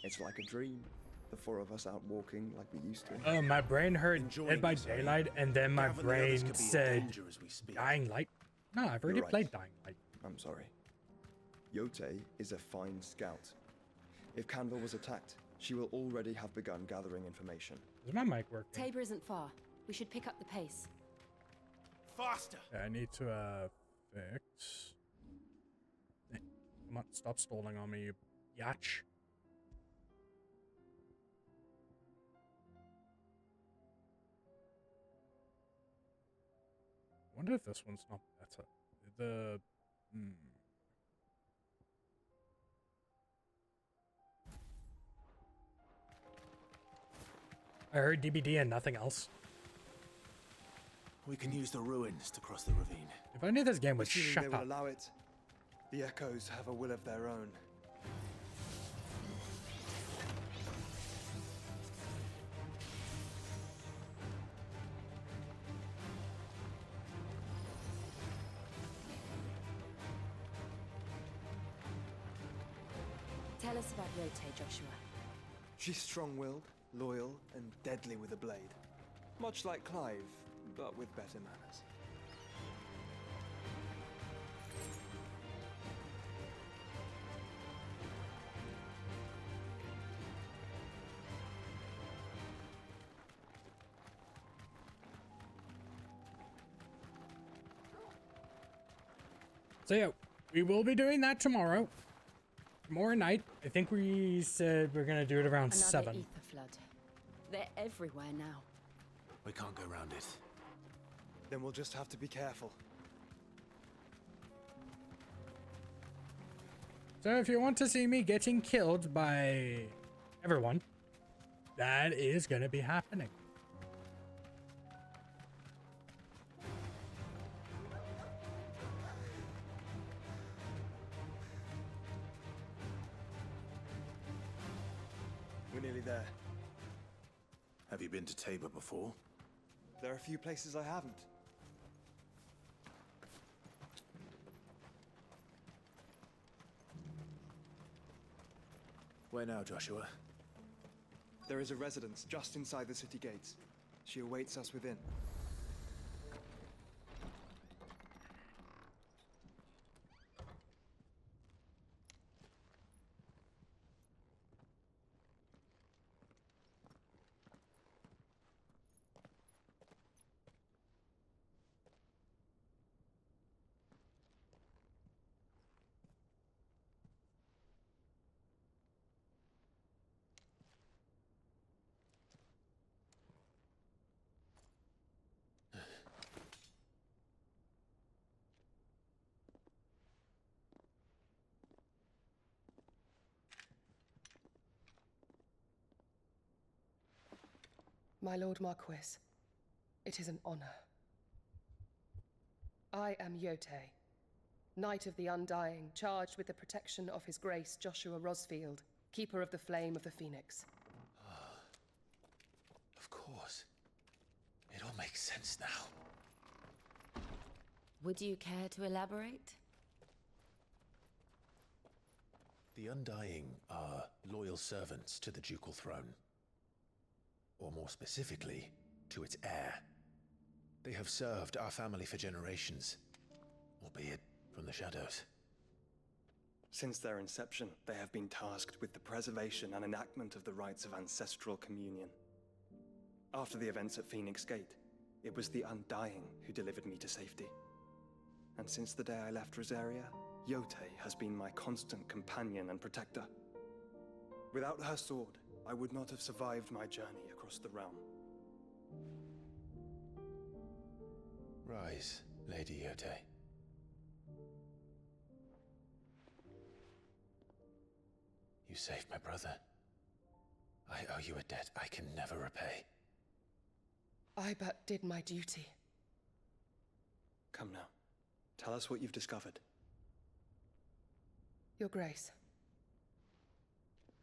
Speaker 14: It's like a dream. The four of us out walking like we used to.
Speaker 1: Oh, my brain heard Dead by Daylight, and then my brain said Dying Light. No, I've already played Dying Light.
Speaker 14: I'm sorry. Yote is a fine scout. If Canville was attacked, she will already have begun gathering information.
Speaker 1: Is my mic working?
Speaker 15: Tabor isn't far. We should pick up the pace.
Speaker 7: Faster!
Speaker 1: Yeah, I need to fix. Hey, come on, stop stalling on me, you yatch. I wonder if this one's not better. The I heard DBD and nothing else.
Speaker 2: We can use the ruins to cross the ravine.
Speaker 1: If I knew this game would
Speaker 14: Assuming
Speaker 1: shut
Speaker 14: they will
Speaker 1: up.
Speaker 14: allow it. The Echoes have a will of their own.
Speaker 15: Tell us about Yote, Joshua.
Speaker 14: She's strong-willed, loyal, and deadly with a blade. Much like Clive, but with better manners.
Speaker 1: So yeah, we will be doing that tomorrow. Tomorrow night. I think we said we're gonna do it around 7.
Speaker 15: Another ether flood. They're everywhere now.
Speaker 2: We can't go around it.
Speaker 14: Then we'll just have to be careful.
Speaker 1: So if you want to see me getting killed by everyone, that is gonna be happening.
Speaker 14: We're nearly there.
Speaker 2: Have you been to Tabor before?
Speaker 14: There are a few places I haven't.
Speaker 2: Where now, Joshua?
Speaker 14: There is a residence just inside the city gates. She awaits us within.
Speaker 17: My Lord Marquis, it is an honor. I am Yotei, Knight of the Undying, charged with the protection of His Grace Joshua Rosfield, Keeper of the Flame of the Phoenix.
Speaker 5: Of course. It all makes sense now.
Speaker 15: Would you care to elaborate?
Speaker 5: The Undying are loyal servants to the ducal throne. Or more specifically, to its heir. They have served our family for generations, albeit from the shadows.
Speaker 14: Since their inception, they have been tasked with the preservation and enactment of the rites of ancestral communion. After the events at Phoenix Gate, it was the Undying who delivered me to safety. And since the day I left Rosaria, Yotei has been my constant companion and protector. Without her sword, I would not have survived my journey across the realm.
Speaker 5: Rise, Lady Yotei. You saved my brother. I owe you a debt I can never repay.
Speaker 17: I but did my duty.
Speaker 14: Come now. Tell us what you've discovered.
Speaker 17: Your Grace.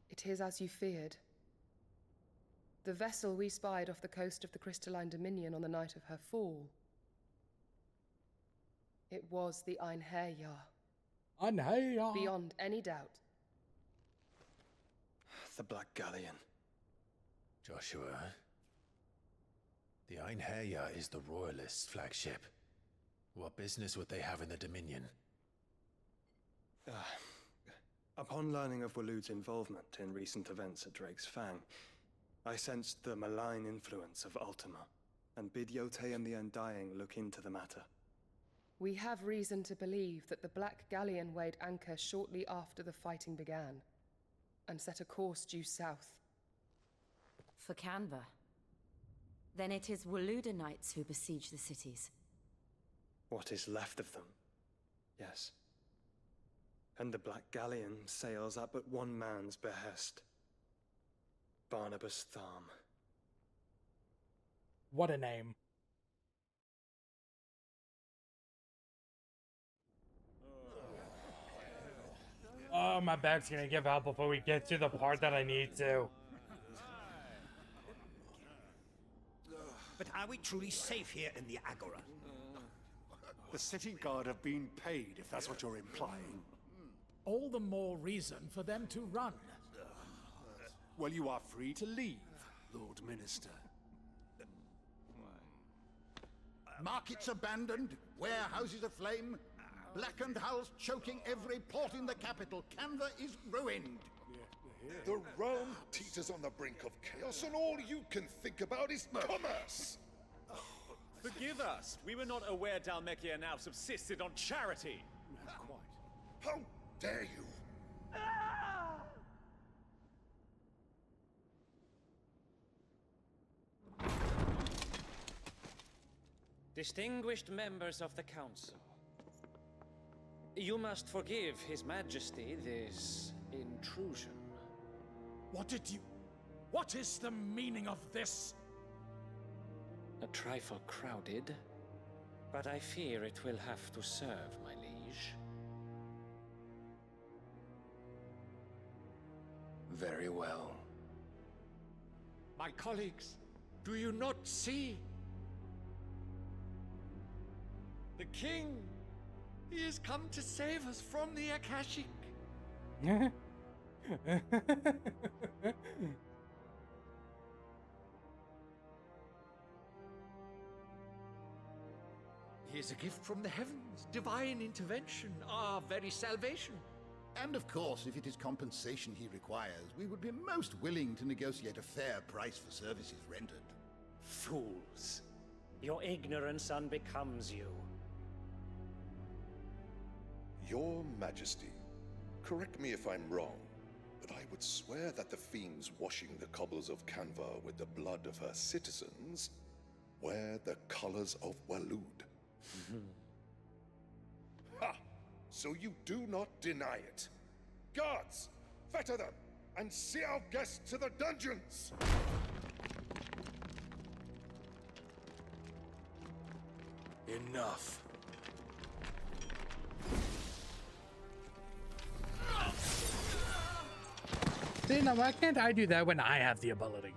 Speaker 17: It is as you feared. The vessel we spied off the coast of the Crystalline Dominion on the night of her fall. It was the Einherjar.
Speaker 1: Einherjar.
Speaker 17: Beyond any doubt.
Speaker 14: The Black Galleon.
Speaker 5: Joshua. The Einherjar is the Royalists' flagship. What business would they have in the Dominion?
Speaker 14: Upon learning of Waloed's involvement in recent events at Drake's Fang, I sensed the malign influence of Ultima, and bid Yotei and the Undying look into the matter.
Speaker 17: We have reason to believe that the Black Galleon weighed anchor shortly after the fighting began, and set a course due south.
Speaker 15: For Canva. Then it is Waloed knights who besiege the cities.
Speaker 14: What is left of them? Yes. And the Black Galleon sails at but one man's behest. Barnabas Tharm.
Speaker 1: What a name. Oh, my back's gonna give out before we get to the part that I need to.
Speaker 7: But are we truly safe here in the Agora?
Speaker 10: The city guard have been paid, if that's what you're implying.
Speaker 18: All the more reason for them to run.
Speaker 10: Well, you are free to leave, Lord Minister.
Speaker 21: Markets abandoned, warehouses aflame, blackened hulls choking every port in the capital. Canva is ruined.
Speaker 23: The realm teeters on the brink of chaos, and all you can think about is commerce!
Speaker 6: Forgive us. We were not aware Dhalmekia now subsisted on charity.
Speaker 23: Not quite. How dare you?
Speaker 25: Distinguished members of the Council, you must forgive His Majesty this intrusion.
Speaker 18: What is the meaning of this?
Speaker 25: A trifle crowded, but I fear it will have to serve, my liege.
Speaker 23: Very well.
Speaker 19: My colleagues, do you not see? The king! He has come to save us from the Akashic. He is a gift from the heavens, divine intervention, our very salvation.
Speaker 21: And of course, if it is compensation he requires, we would be most willing to negotiate a fair price for services rendered.
Speaker 26: Fools. Your ignorance unbecomes you.
Speaker 23: Your Majesty, correct me if I'm wrong, but I would swear that the fiends washing the cobbles of Canva with the blood of her citizens wear the colors of Waloed. Ha! So you do not deny it. Guards, fetter them, and see our guests to the dungeons!
Speaker 5: Enough.
Speaker 1: See, now why can't I do that when I have the ability?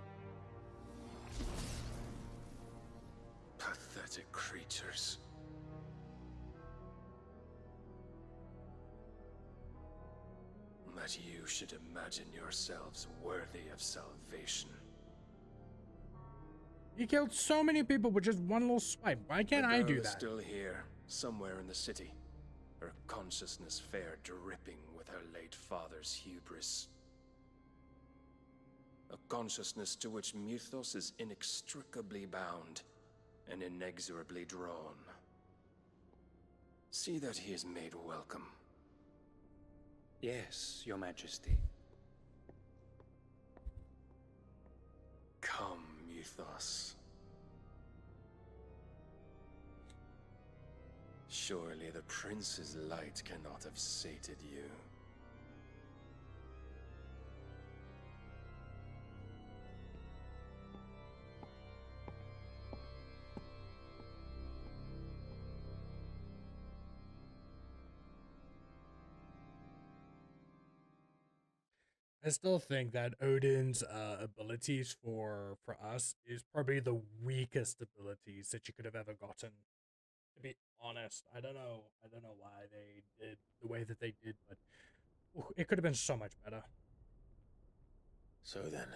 Speaker 5: Pathetic creatures. That you should imagine yourselves worthy of salvation.
Speaker 1: He killed so many people with just one little swipe. Why can't I do
Speaker 5: is
Speaker 1: that?
Speaker 5: Still here, somewhere in the city. Her consciousness fair dripping with her late father's hubris. A consciousness to which Mythos is inextricably bound and inexorably drawn. See that he is made welcome.
Speaker 25: Yes, Your Majesty.
Speaker 5: Come, Mythos. Surely the prince's light cannot have sated you.
Speaker 1: I still think that Odin's abilities for us is probably the weakest abilities that you could have ever gotten. To be honest, I don't know why they did the way that they did, but it could have been so much better.
Speaker 5: So then,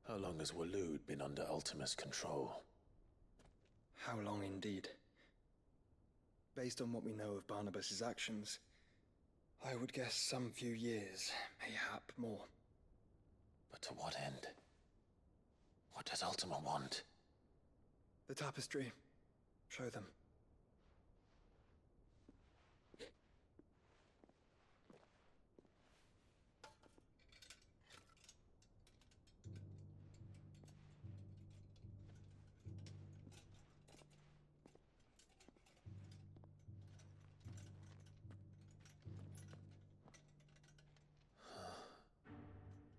Speaker 5: how long has Waloed been under Ultima's control?
Speaker 14: How long indeed? Based on what we know of Barnabas's actions, I would guess some few years, mayhap more.
Speaker 5: But to what end? What does Ultima want?
Speaker 14: The tapestry. Show them.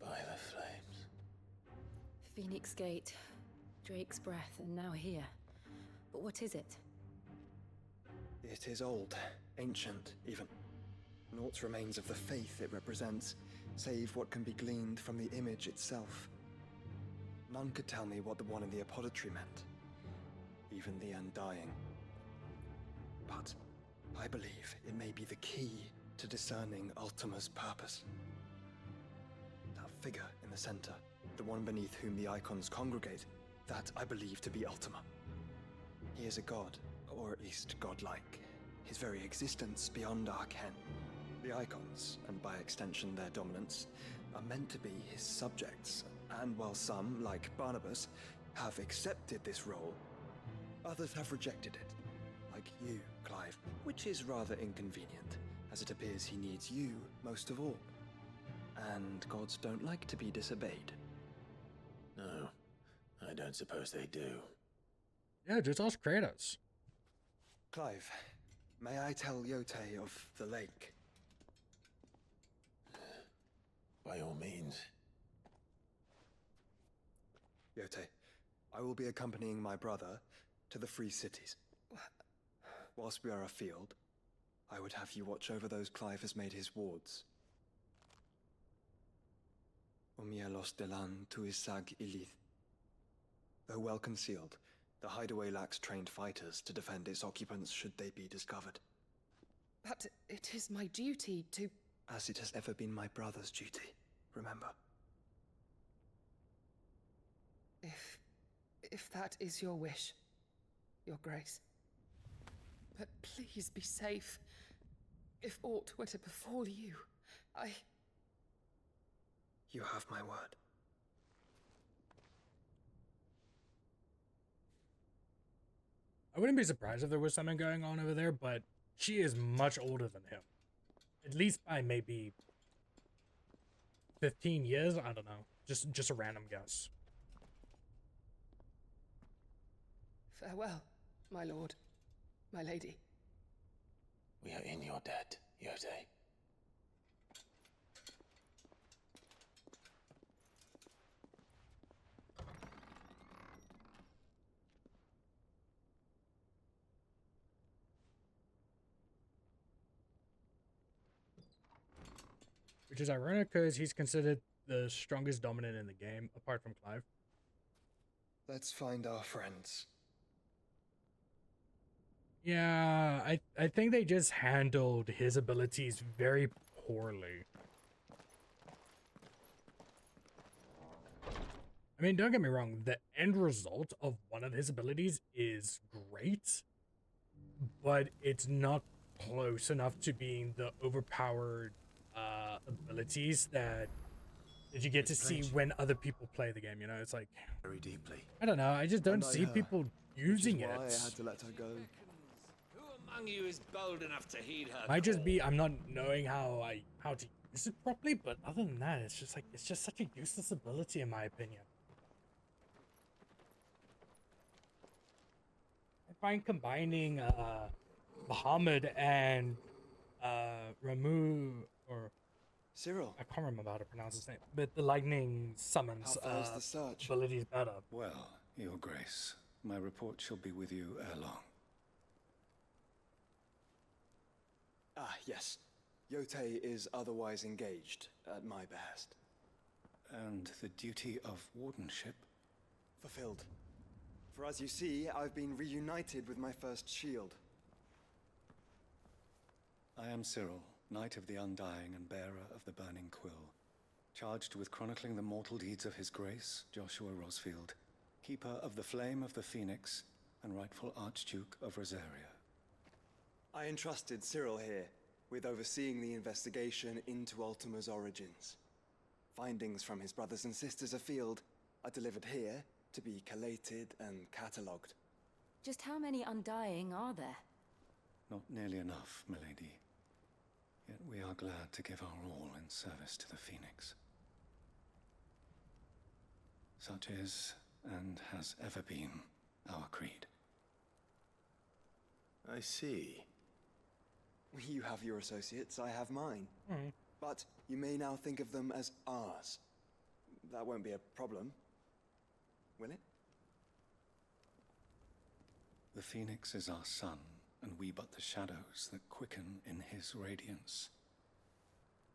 Speaker 5: By the flames.
Speaker 15: Phoenix Gate, Drake's Breath, and now here. But what is it?
Speaker 14: It is old, ancient, even. Naught remains of the faith it represents, save what can be gleaned from the image itself. None could tell me what the one in the apothecary meant, even the Undying. But I believe it may be the key to discerning Ultima's purpose. That figure in the center, the one beneath whom the icons congregate, that I believe to be Ultima. He is a god, or at least godlike, his very existence beyond our ken. The icons, and by extension their dominance, are meant to be his subjects, and while some, like Barnabas, have accepted this role, others have rejected it, like you, Clive, which is rather inconvenient, as it appears he needs you most of all. And gods don't like to be disobeyed.
Speaker 5: No, I don't suppose they do.
Speaker 1: Yeah, just ask Kratos.
Speaker 14: Clive, may I tell Yote of the lake?
Speaker 5: By all means.
Speaker 14: Yote, I will be accompanying my brother to the Free Cities. Whilst we are afield, I would have you watch over those Clive has made his wards. Omielos delan tuisag ilith. Though well concealed, the hideaway lacks trained fighters to defend its occupants should they be discovered.
Speaker 17: But it is my duty to...
Speaker 14: As it has ever been my brother's duty, remember.
Speaker 17: If that is your wish, Your Grace. But please be safe. If aught were to befall you,
Speaker 14: You have my word.
Speaker 1: I wouldn't be surprised if there was something going on over there, but she is much older than him. At least by maybe 15 years? I don't know. Just a random guess.
Speaker 17: Farewell, my lord, my lady.
Speaker 5: We are in your debt, Yote.
Speaker 1: which is ironic because he's considered the strongest dominant in the game, apart from Clive.
Speaker 14: Let's find our friends.
Speaker 1: Yeah, I think they just handled his abilities very poorly. I mean, don't get me wrong, the end result of one of his abilities is great, but it's not close enough to being the overpowered abilities that you get to see when other people play the game, you know? It's like,
Speaker 2: very deeply.
Speaker 1: I don't know, I just don't see people using it.
Speaker 14: Why I had to let her go.
Speaker 19: Who among you is bold enough to heed her?
Speaker 1: Might just be I'm not knowing how to use it properly, but other than that, it's just like it's just such a useless ability in my opinion. I find combining Muhammad and Ramu or
Speaker 14: Cyril.
Speaker 1: I can't remember how to pronounce his name, but the lightning summons
Speaker 14: How far is the search?
Speaker 1: abilities better.
Speaker 3: Well, Your Grace, my report shall be with you ere long.
Speaker 14: Ah, yes. Yotei is otherwise engaged, at my behest.
Speaker 3: And the duty of wardenship?
Speaker 14: Fulfilled. For as you see, I've been reunited with my first shield.
Speaker 3: I am Cyril, Knight of the Undying and bearer of the Burning Quill, charged with chronicling the mortal deeds of His Grace, Joshua Rosfield, keeper of the Flame of the Phoenix and rightful Archduke of Rosaria.
Speaker 14: I entrusted Cyril here with overseeing the investigation into Ultima's origins. Findings from his brothers and sisters afield are delivered here to be collated and catalogued.
Speaker 15: Just how many Undying are there?
Speaker 3: Not nearly enough, milady. Yet we are glad to give our all in service to the Phoenix. Such is, and has ever been, our creed.
Speaker 2: I see.
Speaker 14: You have your associates, I have mine. But you may now think of them as ours. That won't be a problem, will it?
Speaker 3: The Phoenix is our sun, and we but the shadows that quicken in his radiance.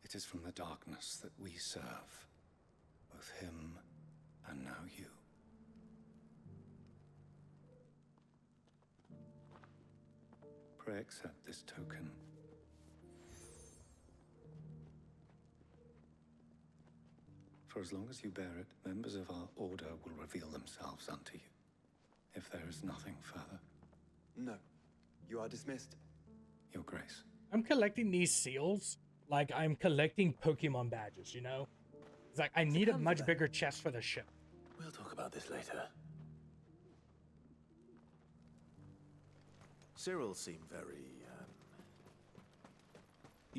Speaker 3: It is from the darkness that we serve, both him and now you. Pray accept this token. For as long as you bear it, members of our order will reveal themselves unto you, if there is nothing further.
Speaker 14: No. You are dismissed.
Speaker 3: Your Grace.
Speaker 1: I'm collecting these seals like I'm collecting Pokemon badges, you know? It's like I need a much bigger chest for the ship.
Speaker 2: We'll talk about this later. Cyril seemed very,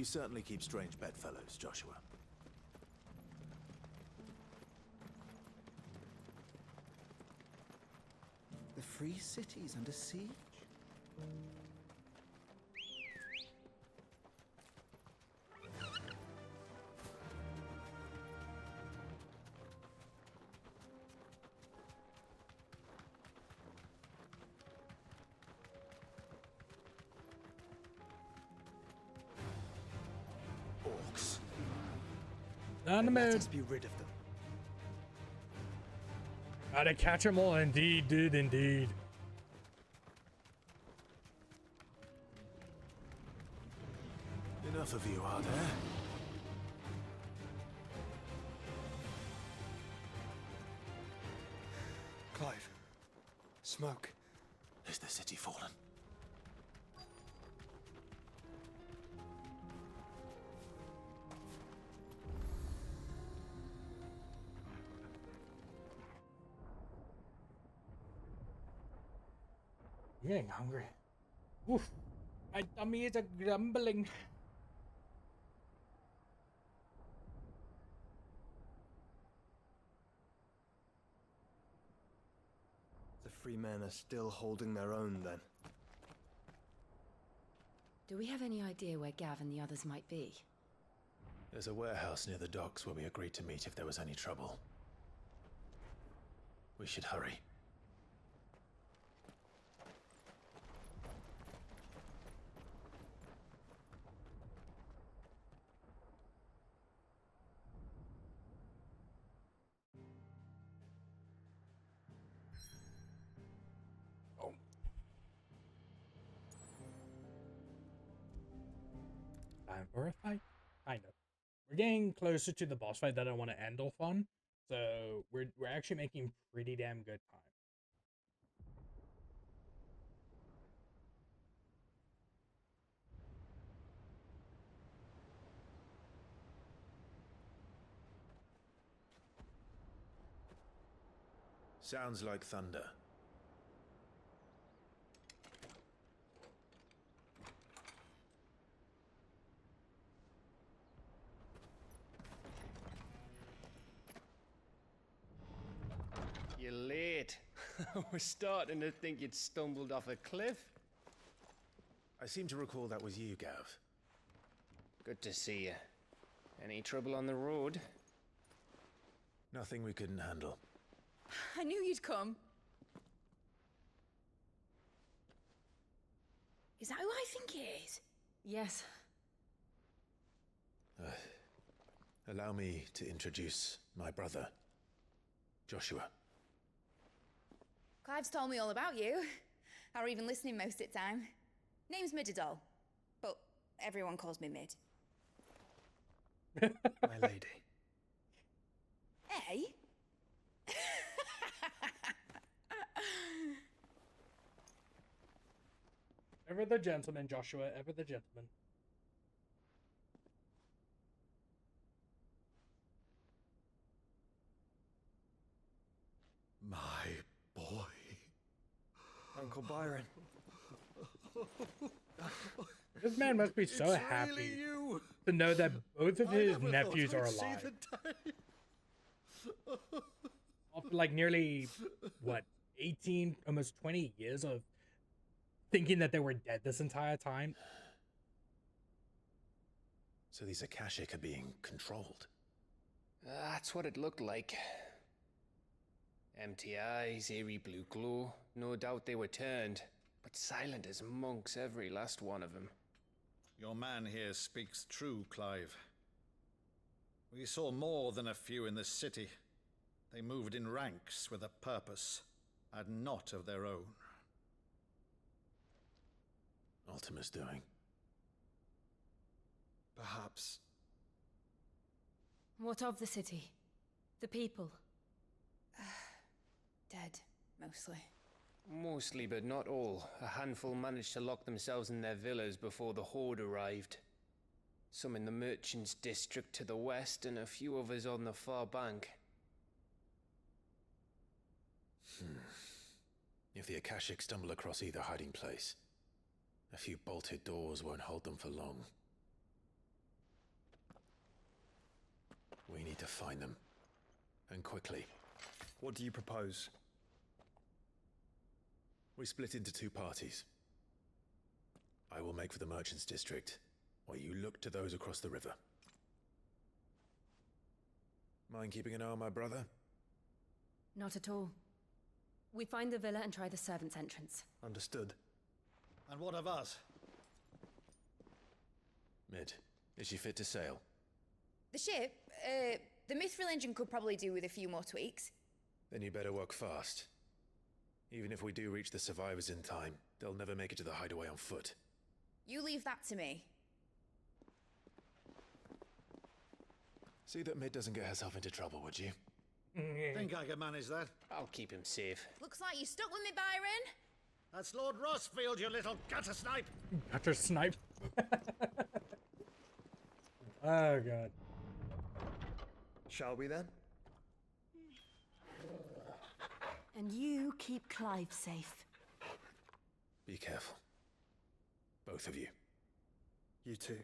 Speaker 2: You certainly keep strange bedfellows, Joshua.
Speaker 4: The free city's under siege?
Speaker 14: Orcs.
Speaker 1: Let
Speaker 14: us be rid of them.
Speaker 1: Gotta catch them all, indeed, dude, indeed.
Speaker 2: Enough of you, are there?
Speaker 14: Clive. Smoke.
Speaker 2: Is the city fallen?
Speaker 1: I'm getting hungry. Oof. My tummy is a grumbling.
Speaker 14: The free men are still holding their own, then.
Speaker 15: Do we have any idea where Gav and the others might be?
Speaker 2: There's a warehouse near the docks where we agreed to meet if there was any trouble. We should hurry.
Speaker 1: Emperor fight? Kind of. We're getting closer to the boss fight that I want to end off on, so we're actually making pretty damn good time.
Speaker 5: Sounds like thunder.
Speaker 8: You're late. We're starting to think you'd stumbled off a cliff.
Speaker 5: I seem to recall that was you, Gav.
Speaker 8: Good to see you. Any trouble on the road?
Speaker 5: Nothing we couldn't handle.
Speaker 11: I knew you'd come. Is that who I think it is?
Speaker 15: Yes.
Speaker 5: Allow me to introduce my brother, Joshua.
Speaker 11: Clive's told me all about you. Or even listening most of the time. Name's Midadol, but everyone calls me Mid.
Speaker 14: My lady.
Speaker 11: Hey?
Speaker 1: Ever the gentleman, Joshua, ever the gentleman.
Speaker 3: My boy.
Speaker 14: Uncle Byron.
Speaker 1: This man must be so happy
Speaker 3: really you.
Speaker 1: to know that both of his
Speaker 3: never
Speaker 1: nephews
Speaker 3: thought
Speaker 1: are
Speaker 3: I'd see
Speaker 1: alive.
Speaker 3: the day.
Speaker 1: After like nearly, what, 18, almost 20 years of thinking that they were dead this entire time.
Speaker 5: So these Akashic are being controlled.
Speaker 8: That's what it looked like. Empty eyes, eerie blue glow. No doubt they were turned, but silent as monks, every last one of them.
Speaker 21: Your man here speaks true, Clive. We saw more than a few in this city. They moved in ranks with a purpose, and not of their own.
Speaker 5: Ultima's doing.
Speaker 14: Perhaps.
Speaker 15: What of the city? The people?
Speaker 11: Dead, mostly.
Speaker 8: Mostly, but not all. A handful managed to lock themselves in their villas before the Horde arrived. Some in the Merchants' District to the west, and a few others on the far bank.
Speaker 5: If the Akashic stumble across either hiding place, a few bolted doors won't hold them for long. We need to find them. And quickly.
Speaker 14: What do you propose?
Speaker 5: We split into two parties. I will make for the Merchants' District, while you look to those across the river. Mind keeping an eye on my brother?
Speaker 15: Not at all. We find the villa and try the servants' entrance.
Speaker 14: Understood.
Speaker 21: And what of us?
Speaker 5: Mid, is she fit to sail?
Speaker 11: The ship, the Mithril engine could probably do with a few more tweaks.
Speaker 5: Then you better work fast. Even if we do reach the survivors in time, they'll never make it to the hideaway on foot.
Speaker 11: You leave that to me.
Speaker 5: See that Mid doesn't get herself into trouble, would you?
Speaker 21: Think I can manage that?
Speaker 8: I'll keep him safe.
Speaker 11: Looks like you stuck with me, Byron.
Speaker 21: That's Lord Rossfield, you little gutter snipe!
Speaker 1: Gutter snipe. Oh, God.
Speaker 14: Shall we then?
Speaker 15: And you keep Clive safe.
Speaker 5: Be careful. Both of you.
Speaker 14: You too.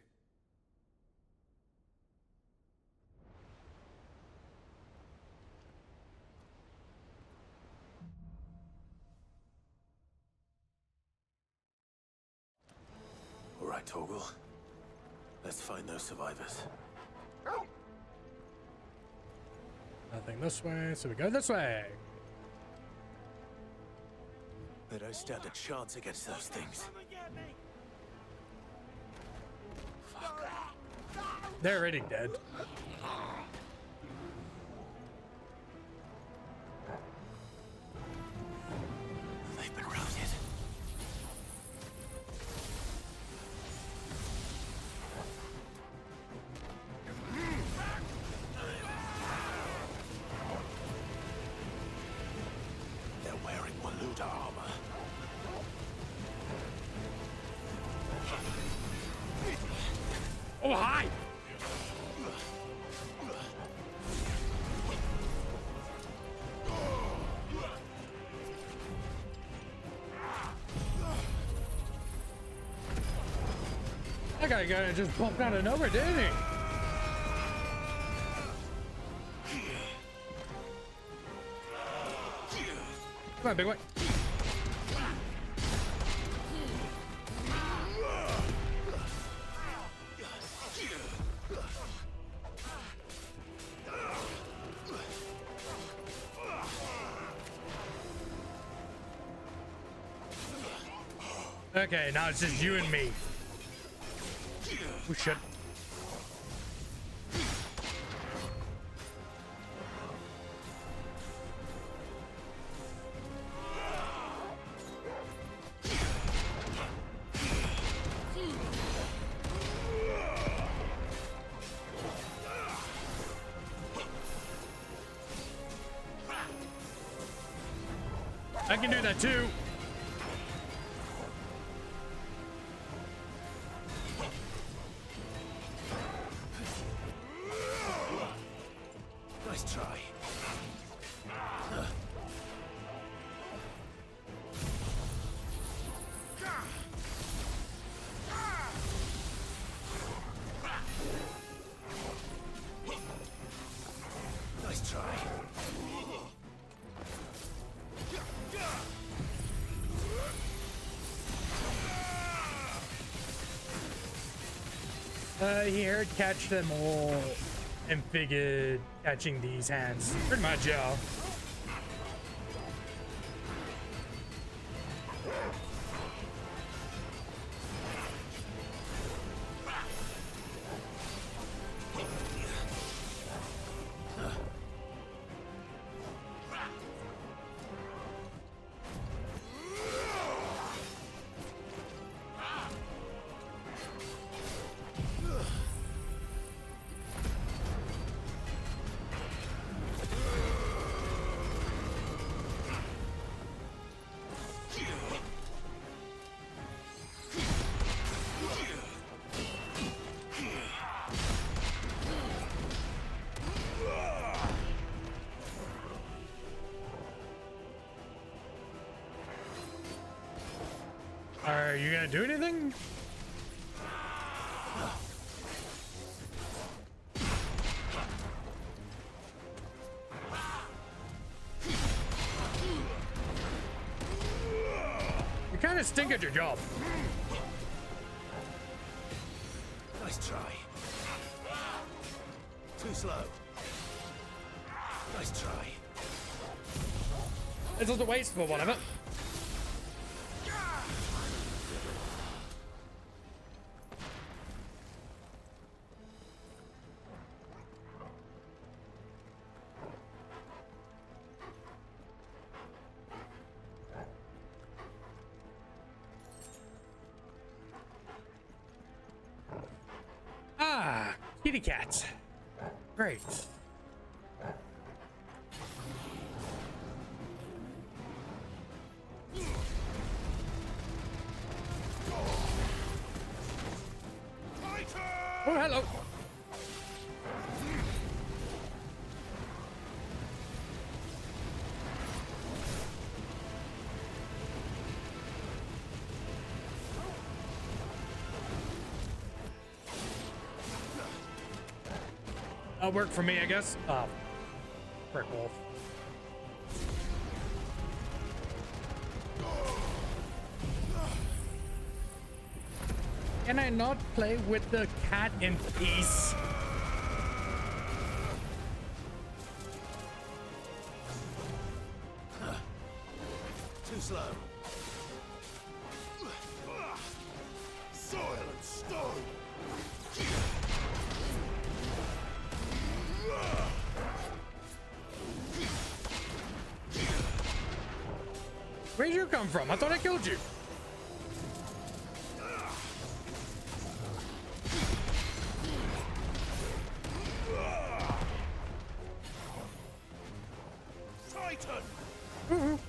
Speaker 5: All right, Torgal. Let's find those survivors.
Speaker 1: Nothing this way, so we go this way.
Speaker 5: They don't stand a chance against those things.
Speaker 1: They're already dead.
Speaker 5: They've been routed. to armor.
Speaker 1: Oh, hi! That guy kinda just popped out of nowhere, didn't he? Come on, big boy. Okay, now it's just you and me. Oh shit. I can do that too.
Speaker 5: Nice try. Nice try.
Speaker 1: Here, catch them all, and figured catching these hands. Pretty much, yeah. Are you gonna do anything? You kind of stink at your job.
Speaker 5: Nice try. Too slow. Nice try.
Speaker 1: This was a wasteful one of it. Ah, kitty cats. Great. Oh, hello. That'll work for me, I guess. Oh, frick wolf. Can I not play with the cat in peace?
Speaker 5: Too slow.
Speaker 10: Soil and stone.
Speaker 1: Where'd you come from? I thought I killed you.
Speaker 10: Titan.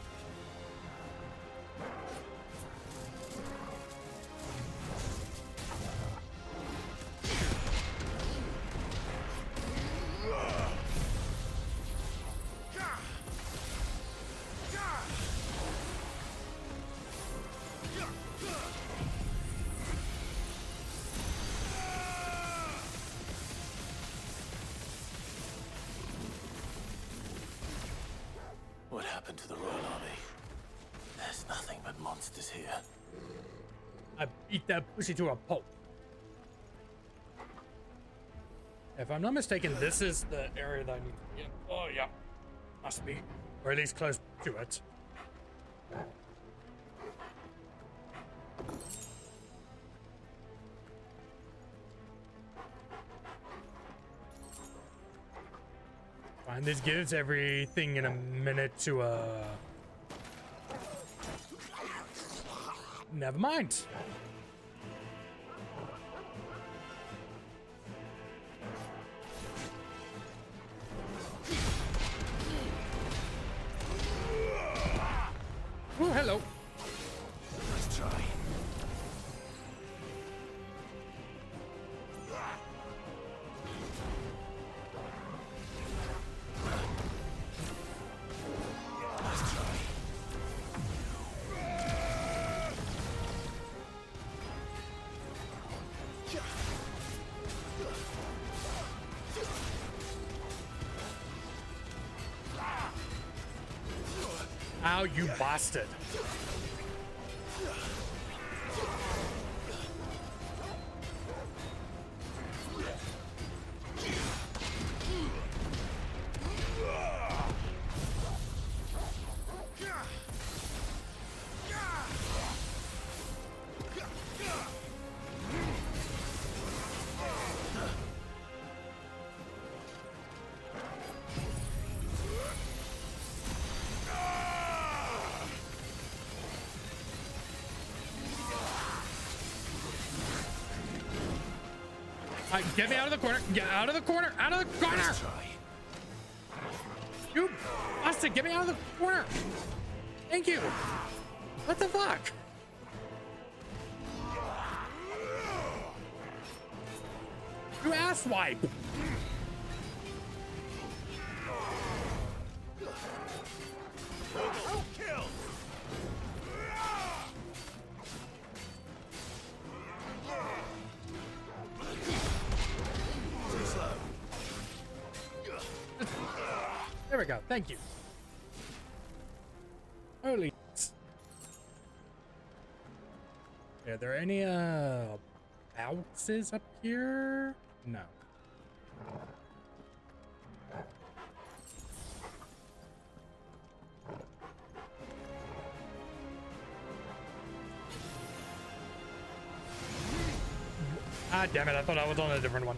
Speaker 5: happened to the Royal Army? There's nothing but monsters here.
Speaker 1: I beat that pussy to a pulp. If I'm not mistaken, this is the area that I need to be in. Oh, yeah. Must be. Or at least close to it. Fine, this gives everything in a minute to, never mind. Oh, hello.
Speaker 5: Let's try.
Speaker 1: Ow, you bastard. Get me out of the corner. Get out of the corner. Out of the corner. You bastard. Get me out of the corner. Thank you. What the fuck? You asswipe. There we go. Thank you. Holy. Are there any bounces up here? No. Ah, damn it. I thought I was on a different one.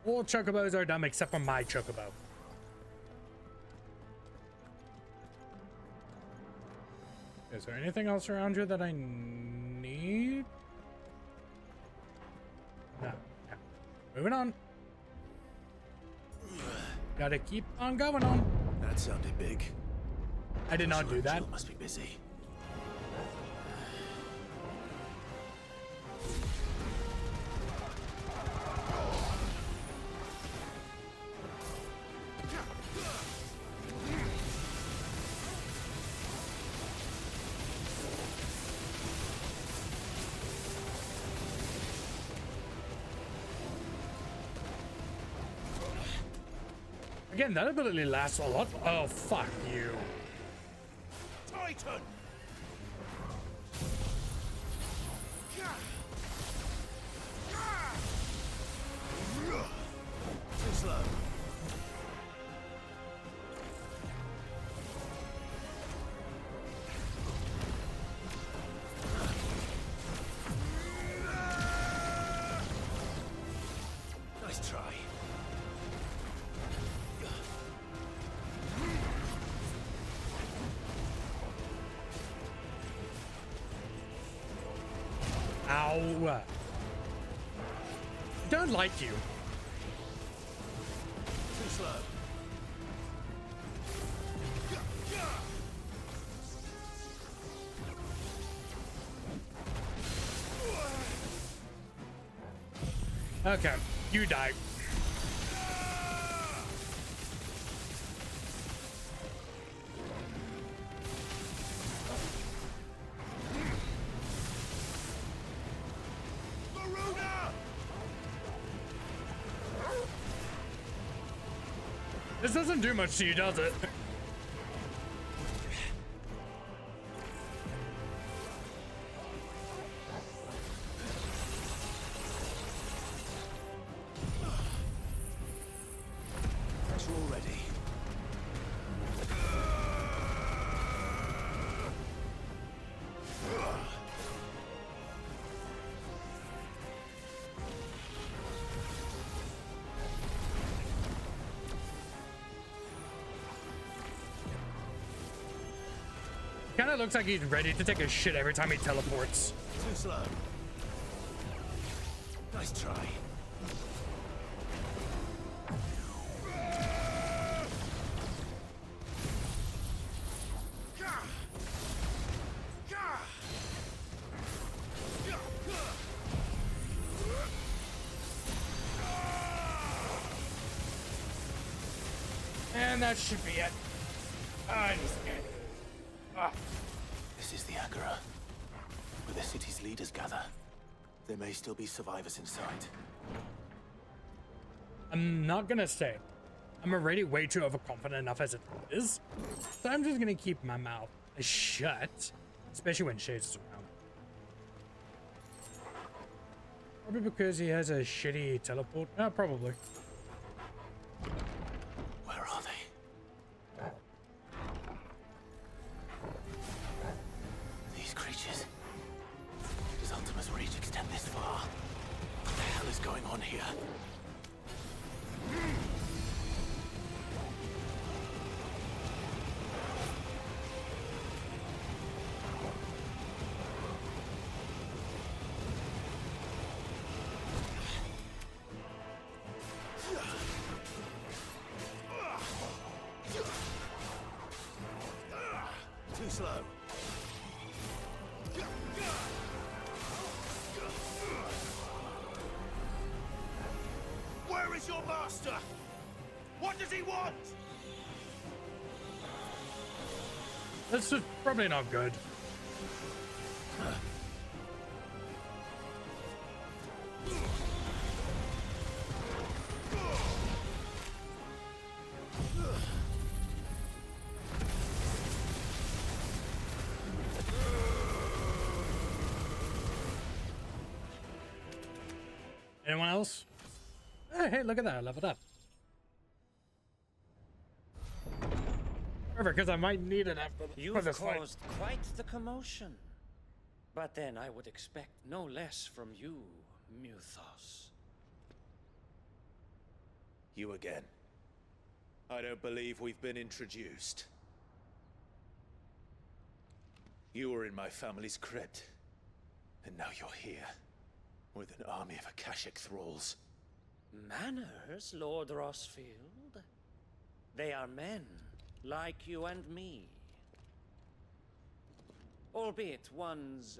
Speaker 1: All chocobos are dumb except for my chocobo. Is there anything else around here that I need? No. No. Moving on. Gotta keep on going on.
Speaker 5: That sounded big.
Speaker 1: I did not do that.
Speaker 5: Must be busy.
Speaker 1: Again, that ability lasts a lot. Oh, fuck you.
Speaker 5: Titan! Too slow. Nice try.
Speaker 1: Ow. I don't like you.
Speaker 10: Too slow.
Speaker 1: Okay, you die. This doesn't do much to you, does it?
Speaker 2: Pressure already.
Speaker 1: Kind of looks like he's ready to take a shit every time he teleports.
Speaker 2: Too slow. Nice try.
Speaker 1: And that should be it. I'm scared.
Speaker 2: This is the Agora, where the city's leaders gather. There may still be survivors inside.
Speaker 1: I'm not gonna say I'm already way too overconfident enough as it is, so I'm just gonna keep my mouth shut, especially when Shades is around. Probably because he has a shitty teleport. Probably.
Speaker 2: Where are they? These creatures. Does Ultima's reach extend this far? What the hell is going on here? Too slow.
Speaker 10: Where is your master? What does he want?
Speaker 1: This is probably not good. Anyone else? Hey, look at that. I leveled up. Perfect, because I might need it after
Speaker 26: You've
Speaker 1: this fight.
Speaker 26: caused quite the commotion. But then I would expect no less from you, Muthos.
Speaker 2: You again. I don't believe we've been introduced. You were in my family's crypt, and now you're here, with an army of Akashic thralls.
Speaker 26: Manners, Lord Rosfield? They are men, like you and me. Albeit ones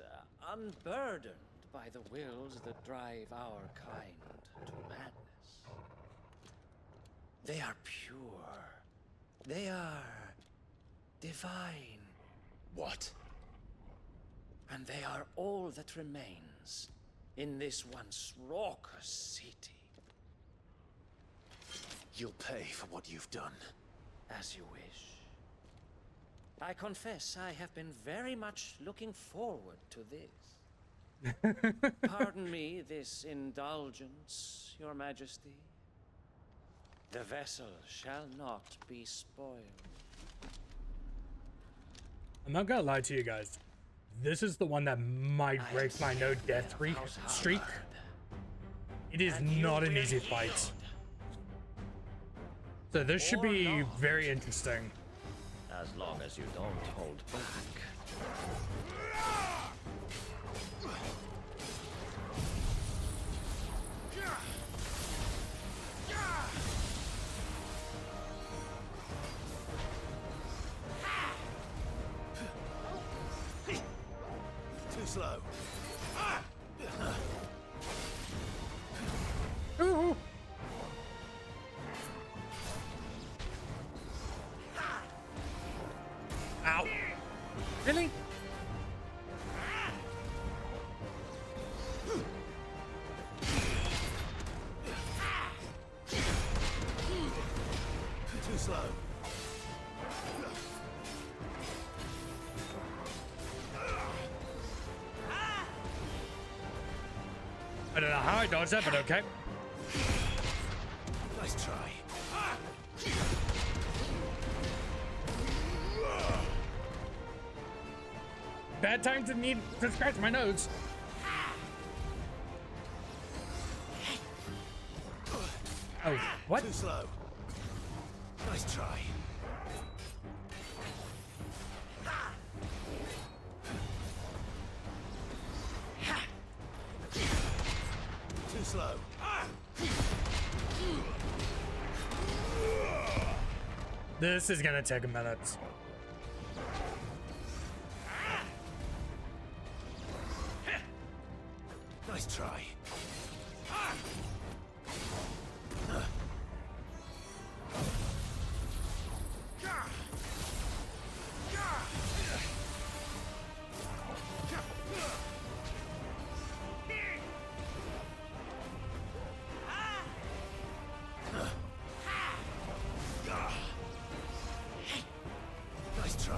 Speaker 26: unburdened by the wills that drive our kind to madness. They are pure. They are divine.
Speaker 2: What?
Speaker 26: And they are all that remains in this once raucous city.
Speaker 2: You'll pay for what you've done.
Speaker 26: As you wish. I confess I have been very much looking forward to this. Pardon me this indulgence, Your Majesty. The vessel shall not be spoiled.
Speaker 1: I'm not gonna lie to you guys. This is the one that might break my no death streak. It is not an easy fight. So this should be very interesting.
Speaker 26: As long as you don't hold back.
Speaker 5: Too slow.
Speaker 1: Ooh. Ow. Really?
Speaker 5: Too slow.
Speaker 1: I don't know how I dodged that, but okay.
Speaker 5: Nice try.
Speaker 1: Bad time to need to scratch my nose. Oh, what?
Speaker 5: Too slow. Nice try. Too slow.
Speaker 1: This is gonna take a minute.
Speaker 5: Nice try. Nice try.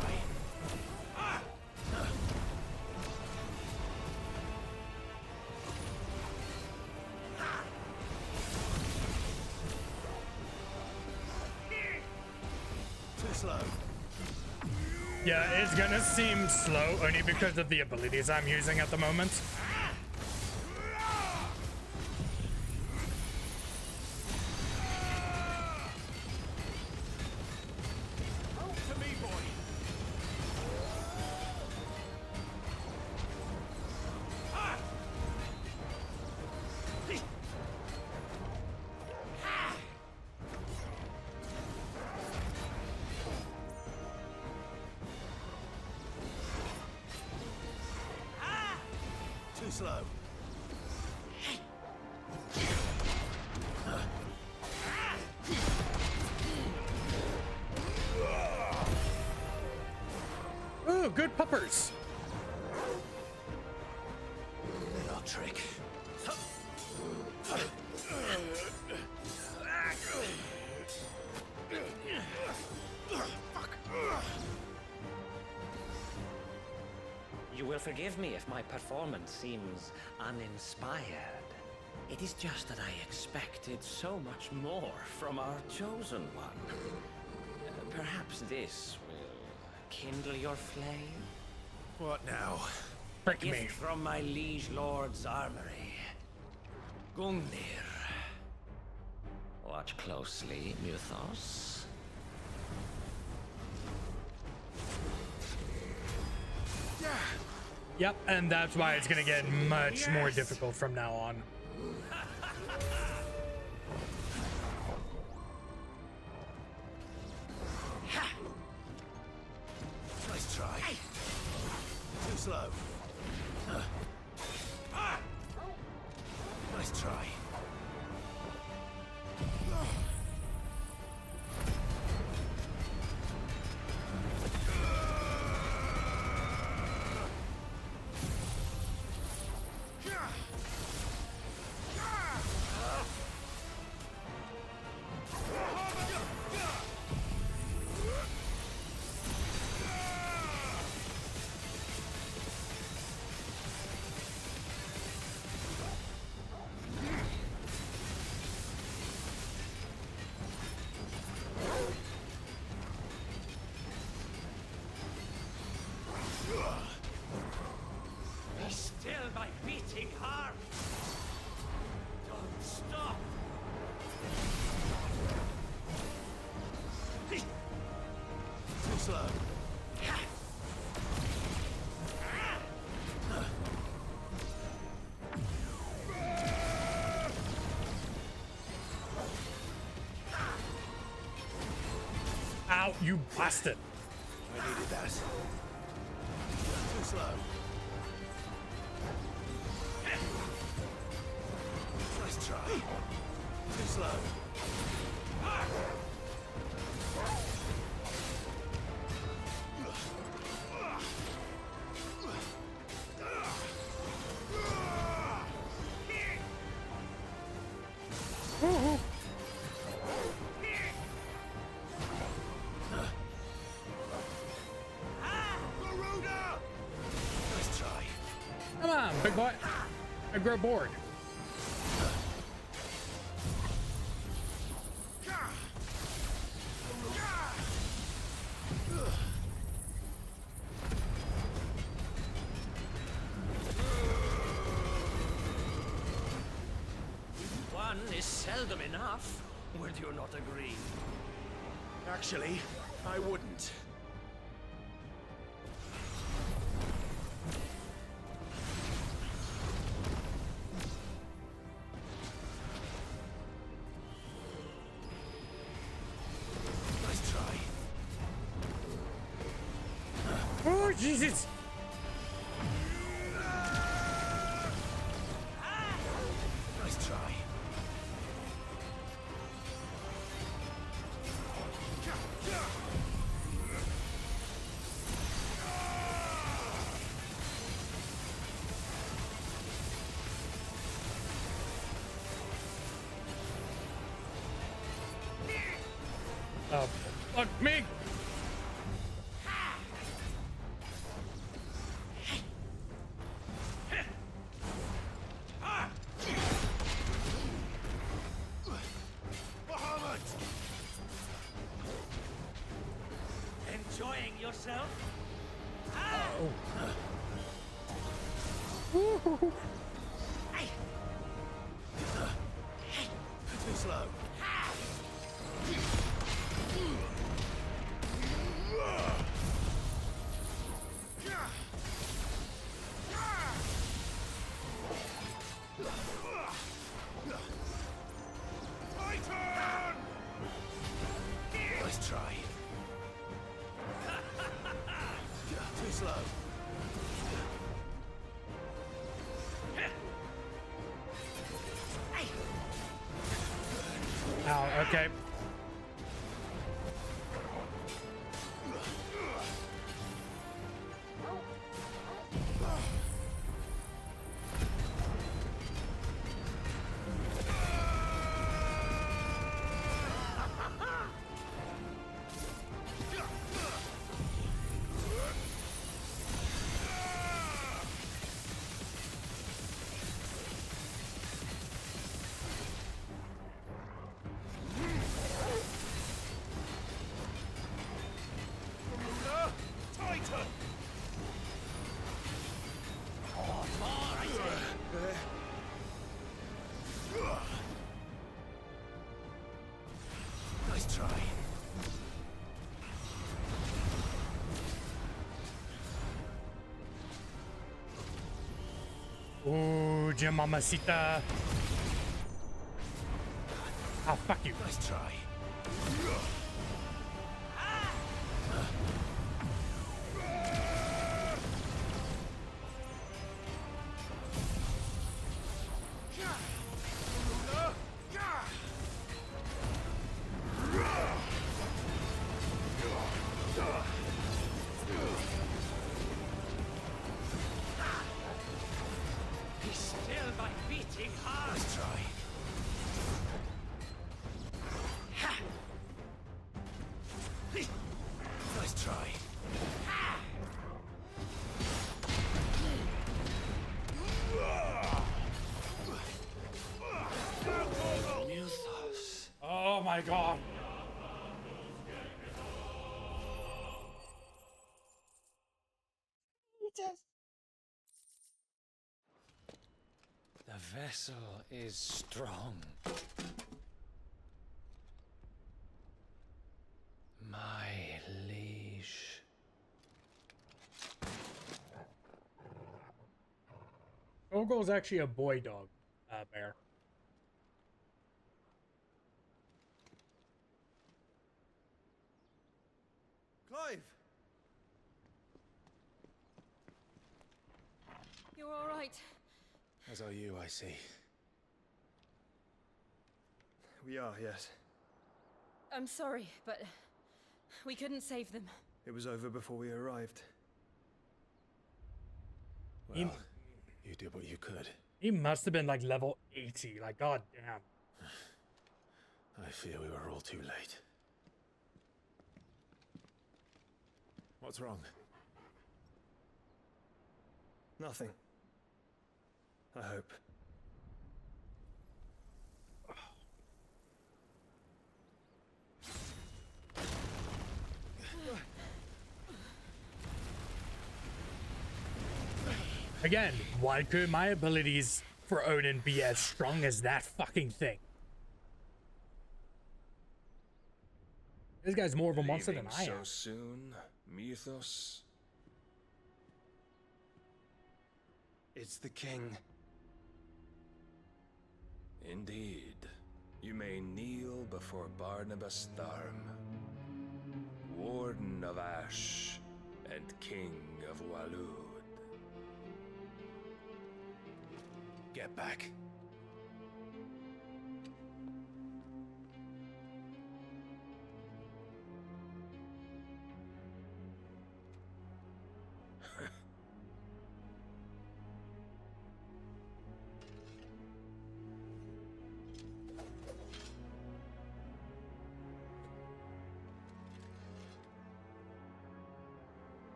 Speaker 5: Too slow.
Speaker 1: Yeah, it's gonna seem slow only because of the abilities I'm using at the moment.
Speaker 19: To me, boy.
Speaker 5: Too slow.
Speaker 1: Ooh, good puppers.
Speaker 5: Little trick.
Speaker 26: You will forgive me if my performance seems uninspired. It is just that I expected so much more from our chosen one. Perhaps this will kindle your flame?
Speaker 5: What now?
Speaker 1: Frick
Speaker 26: Gift
Speaker 1: me.
Speaker 26: from my liege lord's armory. Gungnir. Watch closely, Mythos.
Speaker 1: Yep, and that's why it's gonna get much more difficult from now on.
Speaker 5: Nice try. Too slow. Nice try.
Speaker 1: Ow, you bastard.
Speaker 5: I needed that. Too slow. Nice try. Too slow. Nice try.
Speaker 1: Come on, big boy. I grow bored.
Speaker 26: One is seldom enough. Would you not agree?
Speaker 5: Actually, I wouldn't. Nice try.
Speaker 1: Oh, Jesus.
Speaker 5: Nice try.
Speaker 1: Oh, fuck me.
Speaker 26: Enjoying yourself?
Speaker 5: Too slow. Nice try. Too slow.
Speaker 1: Ow, okay.
Speaker 5: Nice try.
Speaker 1: Ooh, Jim Mamacita. Ah, fuck you.
Speaker 5: Nice try.
Speaker 26: Be still by beating hard.
Speaker 5: Nice try. Nice try.
Speaker 1: Oh my god.
Speaker 26: The vessel is strong. My liege.
Speaker 1: Ogle's actually a boy dog, bear.
Speaker 15: You're all right.
Speaker 5: As are you, I see.
Speaker 14: We are, yes.
Speaker 15: I'm sorry, but we couldn't save them.
Speaker 14: It was over before we arrived.
Speaker 5: Well, you did what you could.
Speaker 1: He must have been like level 80. Like, god damn.
Speaker 5: I fear we were all too late. What's wrong?
Speaker 14: Nothing. I hope.
Speaker 1: Again, why could my abilities for Odin be as strong as that fucking thing? This guy's more of a monster than I am.
Speaker 9: So soon, Mythos.
Speaker 14: It's the king.
Speaker 9: Indeed. You may kneel before Barnabas Tharm, Warden of Ash and King of Waloed.
Speaker 5: Get back.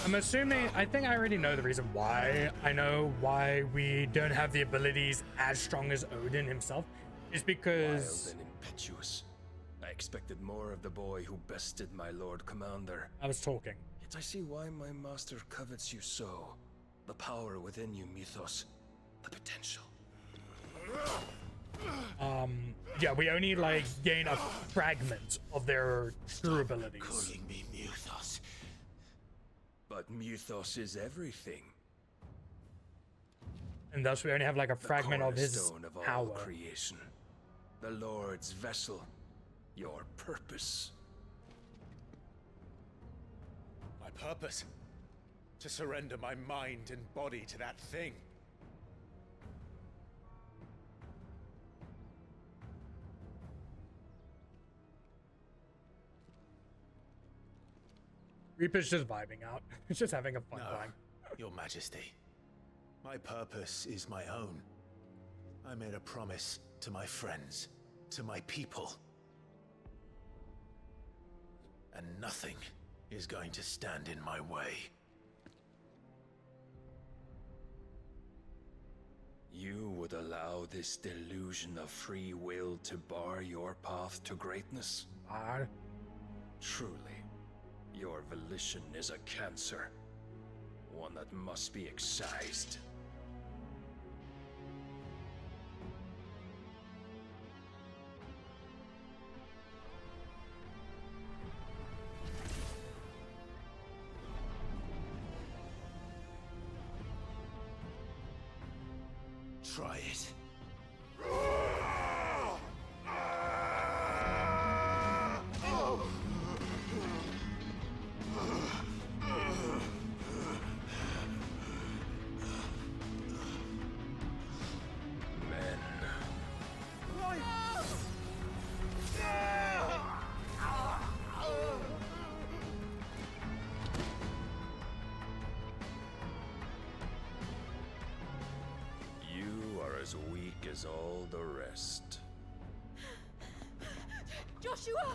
Speaker 1: I'm assuming, I think I already know the reason why. I know why we don't have the abilities as strong as Odin himself. Is because...
Speaker 9: Wild and impetuous. I expected more of the boy who bested my Lord Commander.
Speaker 1: I was talking.
Speaker 9: Yet I see why my master covets you so. The power within you, Mythos. The potential.
Speaker 1: Yeah, we only, like, gain a fragment of their true abilities.
Speaker 9: Calling me Mythos. But Mythos is everything.
Speaker 1: And thus we only have like a fragment of his
Speaker 9: cornerstone of all
Speaker 1: power.
Speaker 9: Creation. The Lord's vessel. Your purpose.
Speaker 5: My purpose? To surrender my mind and body to that thing.
Speaker 1: Reaper's just vibing out. He's just having a fun time.
Speaker 5: Your Majesty. My purpose is my own. I made a promise to my friends, to my people. And nothing is going to stand in my way.
Speaker 9: You would allow this delusion of free will to bar your path to greatness? Truly, your volition is a cancer. One that must be excised.
Speaker 5: Try it.
Speaker 9: As weak as all the rest.
Speaker 15: Joshua!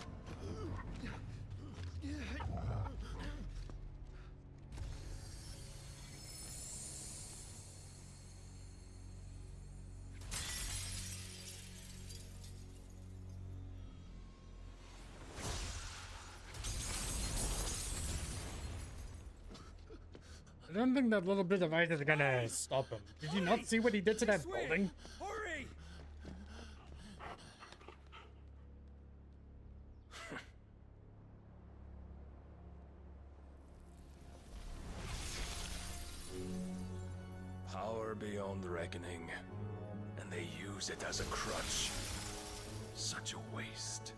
Speaker 1: I don't think that little bit of ice is gonna stop him. Did you not see what he did to that building?
Speaker 19: Hurry!
Speaker 9: beyond reckoning, and they use it as a crutch. Such a waste.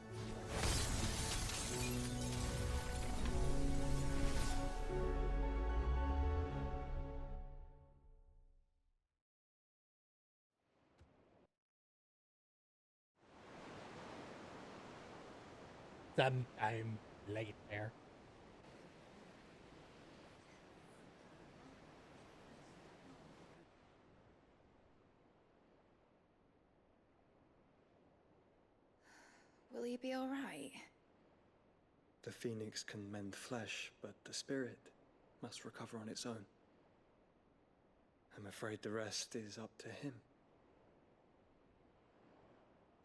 Speaker 1: Sometime later.
Speaker 11: Will he be all right?
Speaker 14: The phoenix can mend flesh, but the spirit must recover on its own. I'm afraid the rest is up to him.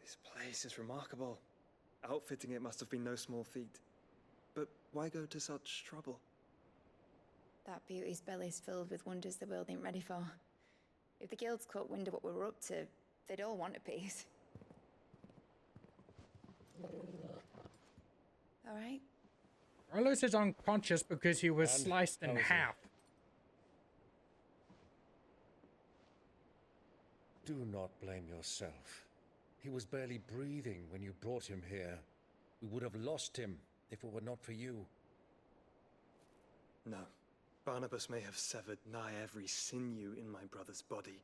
Speaker 14: This place is remarkable. Outfitting it must have been no small feat. But why go to such trouble?
Speaker 11: That beauty's belly's filled with wonders the world ain't ready for. If the guilds caught wind of what we're up to, they'd all want a piece. All right?
Speaker 1: Carlos is unconscious because he was sliced in half.
Speaker 12: Do not blame yourself. He was barely breathing when you brought him here. We would have lost him if it were not for you.
Speaker 14: No. Barnabas may have severed nigh every sinew in my brother's body.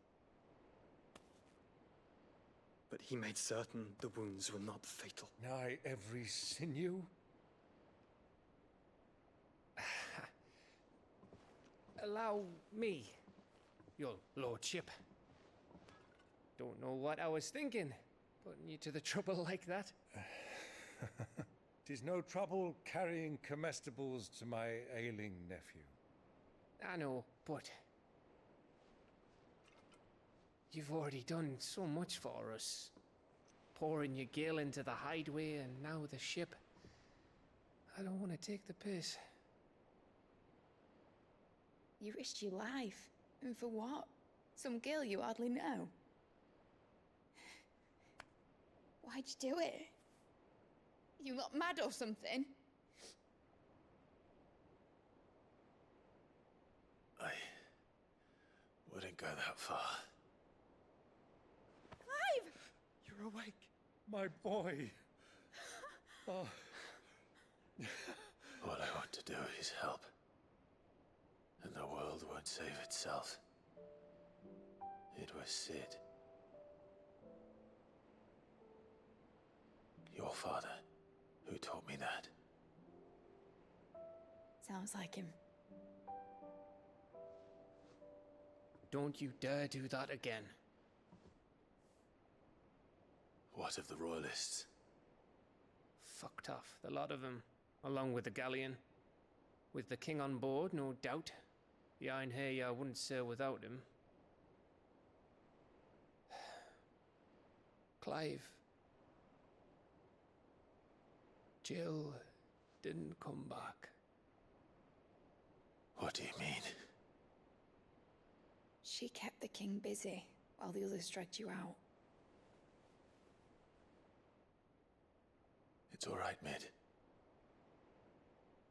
Speaker 14: But he made certain the wounds were not fatal.
Speaker 12: Nigh every sinew?
Speaker 8: Allow me, your lordship. Don't know what I was thinking, putting you to the trouble like that.
Speaker 12: 'Tis no trouble carrying comestibles to my ailing nephew.
Speaker 8: I know, but you've already done so much for us. Pouring your gil into the hideaway and now the ship. I don't want to take the piss.
Speaker 11: You risked your life. And for what? Some girl you hardly know. Why'd you do it? You not mad or something?
Speaker 5: I wouldn't go that far.
Speaker 11: Clive!
Speaker 12: You're awake, my boy. Oh.
Speaker 5: All I want to do is help. And the world won't save itself. It was Sid. Your father, who taught me that.
Speaker 11: Sounds like him.
Speaker 8: Don't you dare do that again.
Speaker 5: What of the Royalists?
Speaker 8: Fucked off, the lot of them, along with the galleon. With the king on board, no doubt. The Iron Hair wouldn't sail without him. Clive. Jill didn't come back.
Speaker 5: What do you mean?
Speaker 11: She kept the king busy while the others dragged you out.
Speaker 5: It's all right, Mid.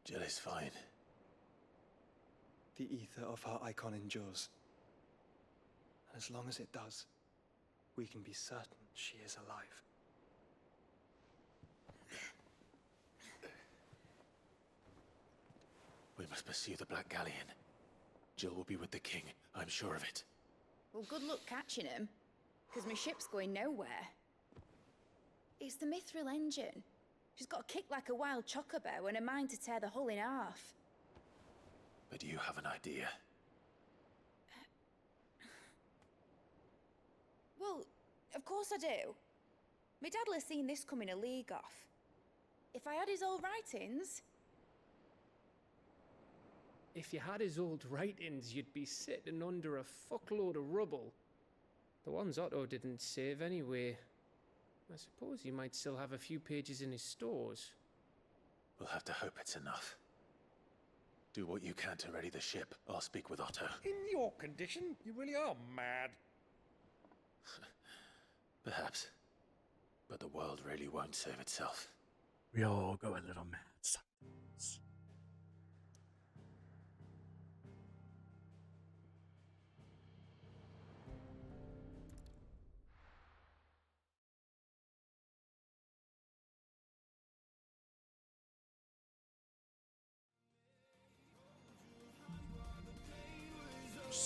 Speaker 5: Jill is fine.
Speaker 14: The ether of her icon endures. And as long as it does, we can be certain she is alive.
Speaker 5: We must pursue the Black Galleon. Jill will be with the king, I'm sure of it.
Speaker 11: Well, good luck catching him, because my ship's going nowhere. It's the Mithril engine. She's got a kick like a wild chocobo and a mind to tear the hull in half.
Speaker 5: But do you have an idea?
Speaker 11: Well, of course I do. My dad'll have seen this coming a league off. If I had his old writings...
Speaker 8: If you had his old writings, you'd be sitting under a fuckload of rubble. The ones Otto didn't save anyway. I suppose he might still have a few pages in his stores.
Speaker 5: We'll have to hope it's enough. Do what you can to ready the ship. I'll speak with Otto.
Speaker 12: In your condition, you really are mad.
Speaker 5: Perhaps. But the world really won't save itself.
Speaker 1: We all go a little mad sometimes.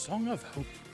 Speaker 1: Song of Hope.